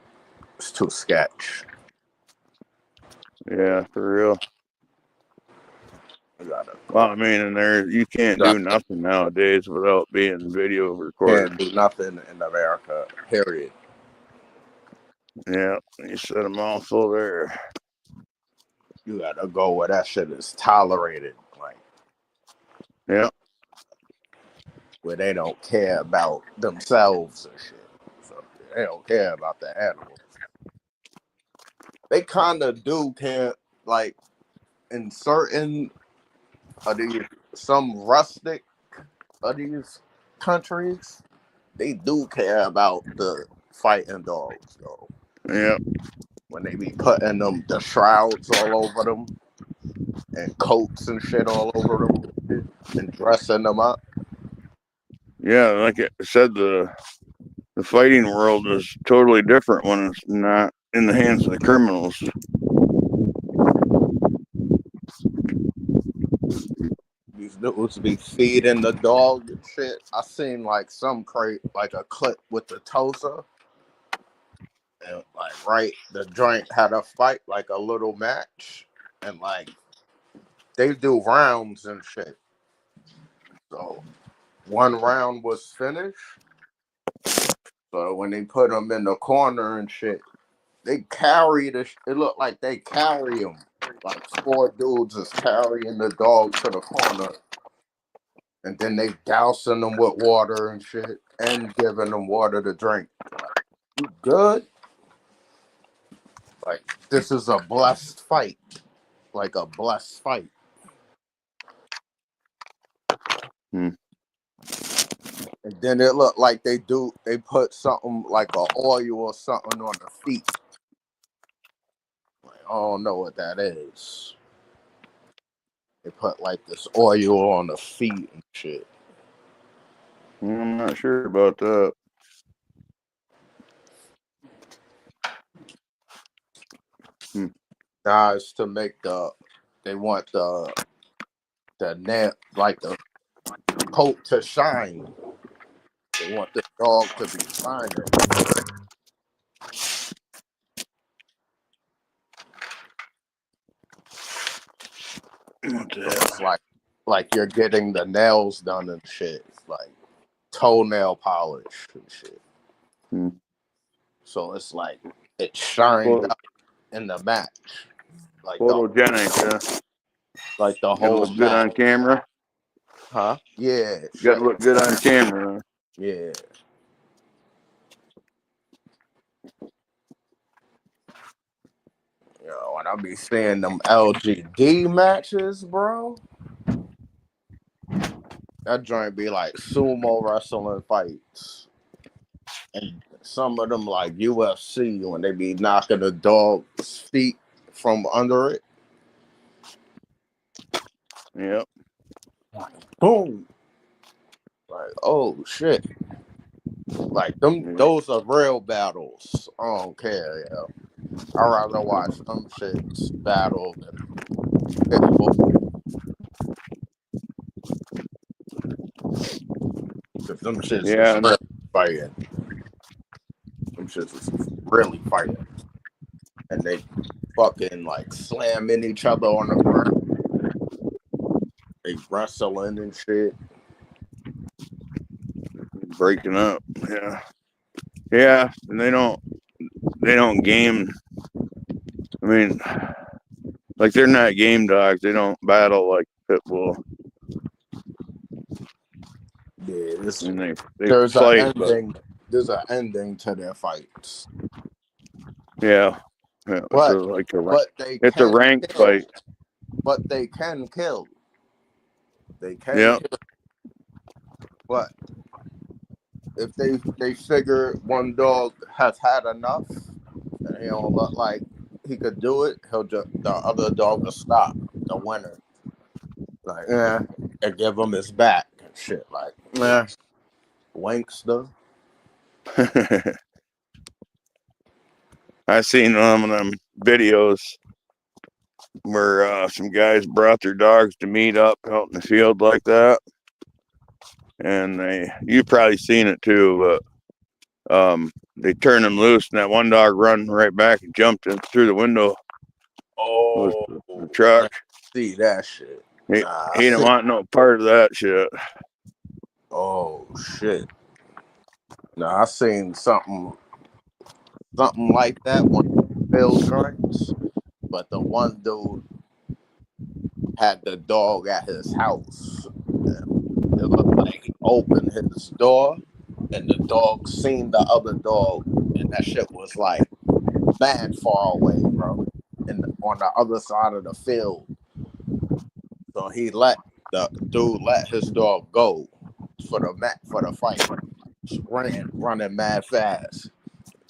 It's too sketch. Yeah, for real. Well, I mean, and you can't do nothing nowadays without being video recorded. Can't do nothing in America, period. Yeah, you set them all full there. You gotta go where that shit is tolerated, like. Yeah. Where they don't care about themselves and shit. So they don't care about the animals. They kind of do care, like in certain of these, some rustic of these countries, they do care about the fighting dogs though. Yeah. When they be putting the shrouds all over them and coats and shit all over them and dressing them up. Yeah, like I said, the fighting world is totally different when it's not in the hands of the criminals. These dudes be feeding the dog and shit. I seen like like a clip with the Tosa. And like, right, the joint had a fight, like a little match. And like, they do rounds and shit. So, one round was finished. So, when they put them in the corner and shit, they carry it looked like they carry them. Like, 4 dudes is carrying the dog to the corner. And then they dousing them with water and shit and giving them water to drink. Like, you good? Like, this is a blessed fight. Like a blessed fight. And then it looked like they put something like a oil or something on the feet. Like, I don't know what that is. They put like this oil on the feet and shit. I'm not sure about that. Nah, it's to make they want the net, like the coat to shine. They want the dog to be shining. So it's like you're getting the nails done and shit, like toenail polish and shit. So it's like it shined up in the match, like photogenic, yeah. Like the whole look good on camera. Huh? Yeah. Gotta look good on camera. Yeah. Yo, when I be seeing them LGD matches, bro, that joint be like sumo wrestling fights. And some of them like UFC when they be knocking the dog's feet from under it. Yep. Boom. Like, oh shit. Like those are real battles. I don't care, yo. I'd rather watch them shits battle than Pitbull. Cause them shits is really fighting. Them shits is really fighting. And they fucking like slamming each other on the ground. They wrestling and shit. Breaking up. Yeah. Yeah. And they don't game. I mean, like they're not game dogs. They don't battle like Pitbull. Yeah, they there's fight, an ending. There's an ending to their fights. Yeah. But it's a ranked fight. But they can kill. They can kill. But if they figure one dog has had enough and he don't look like he could do it, the other dog will stop the winner. Like, and give him his back and shit. Like, wankster. I seen one of them videos where some guys brought their dogs to meet up out in the field like that, and you've probably seen it too, but they turned him loose, and that one dog run right back and jumped in through the window. Oh, the truck. See that shit. He didn't want no part of that shit. Oh shit. Now I seen something like that one field joints, but the one dude had the dog at his house. It looked like he opened his door and the dog seen the other dog, and that shit was like mad far away, bro, and on the other side of the field. So he let the dude let his dog go for the fight. Running mad fast,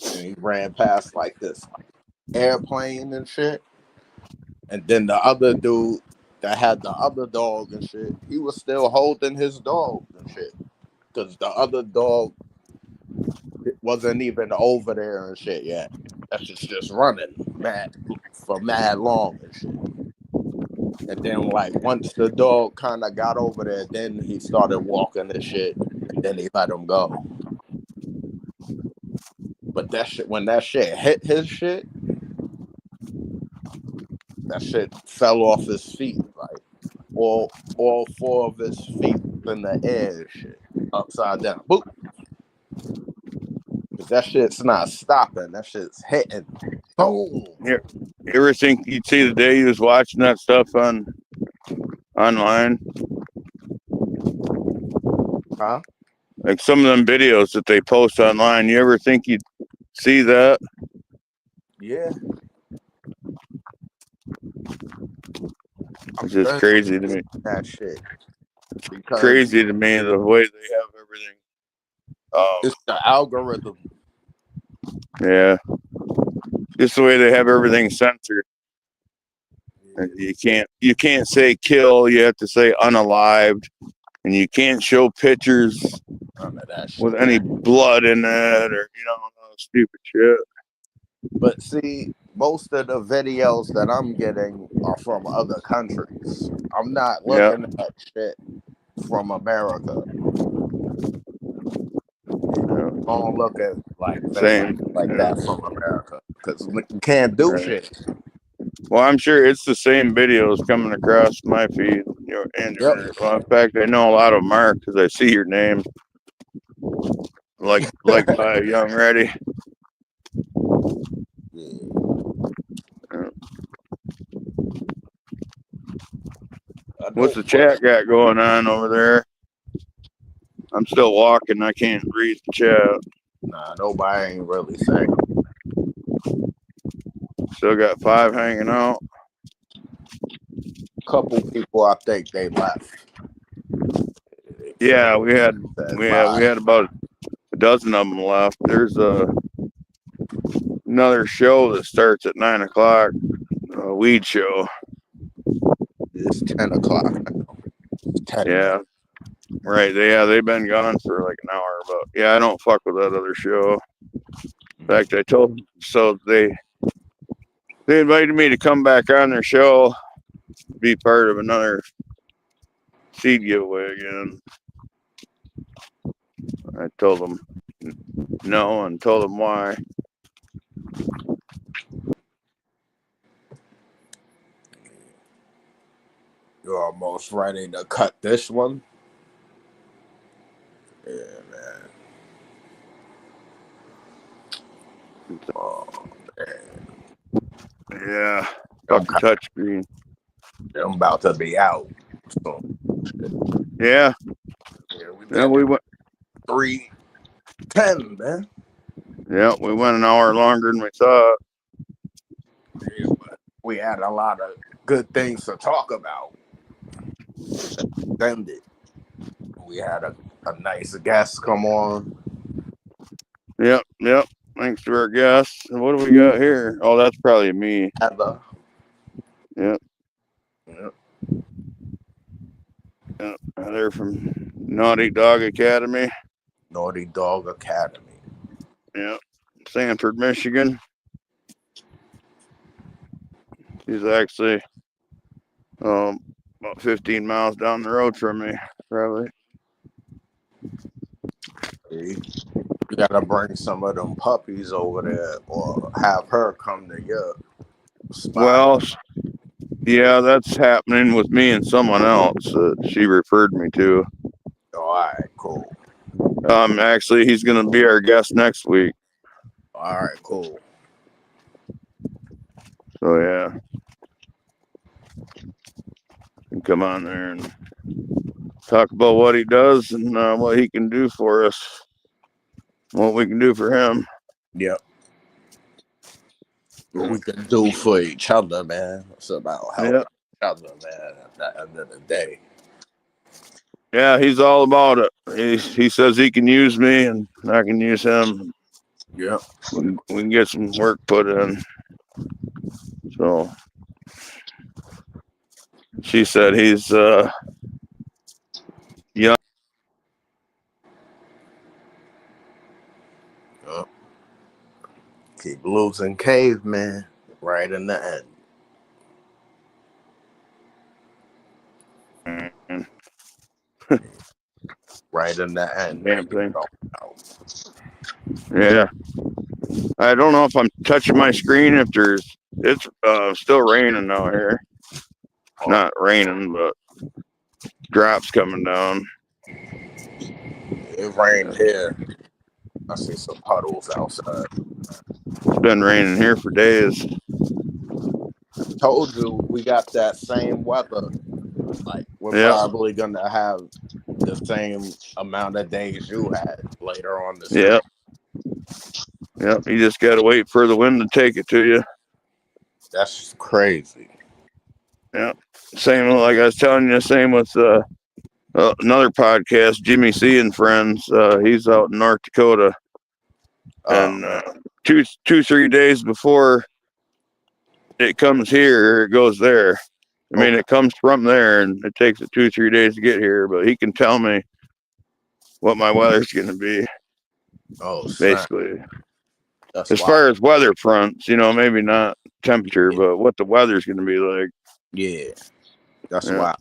and he ran past like this airplane and shit. And then the other dude that had the other dog and shit, he was still holding his dog and shit, because the other dog wasn't even over there and shit yet. That's just running mad long and shit. And then, like, once the dog kind of got over there, then he started walking and shit, and then he let him go. But that shit, when that shit hit his shit, that shit fell off his feet. Like, all four of his feet in the air and shit, upside down. Boop. Because that shit's not stopping. That shit's hitting. Boom. You ever think you'd see the day you was watching that stuff online? Huh? Like some of them videos that they post online, you ever think you'd see that? Yeah. It's just crazy to me. That shit. Because crazy to me the way they have everything. It's the algorithm. Yeah. Just the way they have everything censored. And you can't say kill, you have to say unalived. And you can't show pictures with any blood in it or, stupid shit. But see, most of the videos that I'm getting are from other countries. I'm not looking at shit from America. Don't look at like that from America, because you can't do shit. Well, I'm sure it's the same videos coming across my feed. Well, in fact, I know a lot of them are because I see your name, like by Young Ready. What's the chat got going on over there? I'm still walking. I can't read the chat. Nah, nobody ain't really saying. Still got 5 hanging out. Couple people, I think they left. Yeah, we had about a dozen of them left. There's another show that starts at 9 o'clock. A weed show. It's 10 o'clock now. 10. Yeah. Right. They've been gone for like an hour, but yeah, I don't fuck with that other show. In fact, I told them, so they invited me to come back on their show, be part of another seed giveaway again. I told them no and told them why. You're almost ready to cut this one. Yeah, man. Oh, man. Yeah. Fucking touchscreen. I'm about to be out. So, yeah. We went 3:10, man. Yeah, we went an hour longer than we thought. Yeah, but we had a lot of good things to talk about. Ended. We had a nice guest come on. Yep. Thanks to our guests. And what do we got here? Oh, that's probably me. Heather. Yep. Yep. They're from Gnawty Dog Academy. Gnawty Dog Academy. Yep. Sanford, Michigan. She's actually about 15 miles down the road from me, probably. You gotta bring some of them puppies over there, or have her come to your spot. Well, yeah, that's happening with me and someone else that she referred me to. Oh, all right, cool. Actually, he's gonna be our guest next week. All right, cool. So yeah, can come on there and talk about what he does and what he can do for us, what we can do for him. Yep. What we can do for each other, man. It's about helping each other, man. At the end of the day. Yeah, he's all about it. He says he can use me and I can use him. Yep. We can get some work put in. So she said he's young. Yep. Keep losing caveman right in the end. Right in the end. Damn thing. Yeah. I don't know if I'm touching my screen. It's still raining out here. Not raining, but drops coming down. It rained here. I see some puddles outside. It's been raining here for days. Told you we got that same weather. Like we're probably gonna have the same amount of days you had later on this year. Yep. You just gotta wait for the wind to take it to you. That's crazy. Yep. Same like I was telling you. Same with another podcast, Jimmy C and Friends. He's out in North Dakota, and 2-3 days before it comes here, it goes there. I mean, it comes from there, and it takes it 2-3 days to get here. But he can tell me what my weather's going to be. Oh, basically. That's as far as weather fronts, maybe not temperature, but what the weather's going to be like. Yeah, that's wild.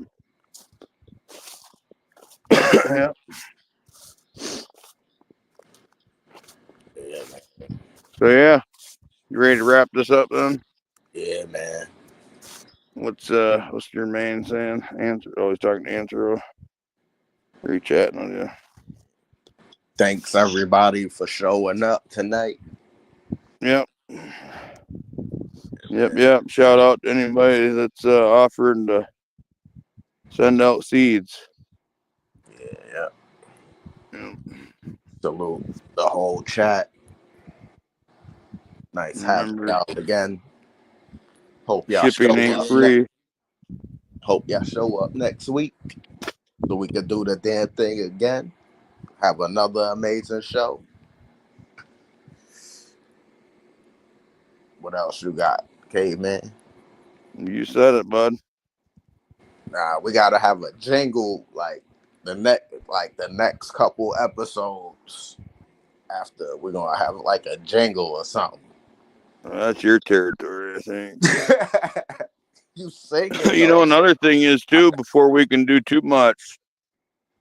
Yeah. Yeah, man. So yeah, you ready to wrap this up then? Yeah, man. What's your man saying? Always talking to Anthro. Are you chatting on you? Thanks everybody for showing up tonight. Yep. Yep. Shout out to anybody that's offering to send out seeds. Yeah. Salute the whole chat. Nice having y'all again. Hope y'all shipping ain't free. Hope y'all show up next week so we can do the damn thing again. Have another amazing show. What else you got, Caveman? You said it, bud. Nah, we gotta have a jingle like the next couple episodes. After we're gonna have like a jingle or something. That's your territory, I think. You sing it, another thing is too, before we can do too much,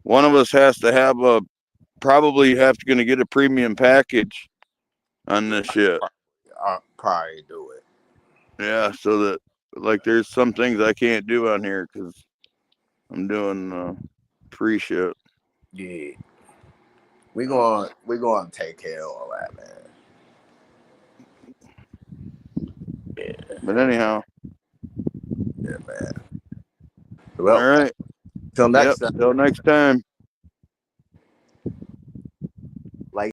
one of us has to have gonna get a premium package on this shit. I'll probably do it. Yeah, so that there's some things I can't do on here because I'm doing free shit. Yeah. We're gonna take care of all that, man. Yeah. But anyhow. Yeah, man. Well, all right. till next time. Till next time.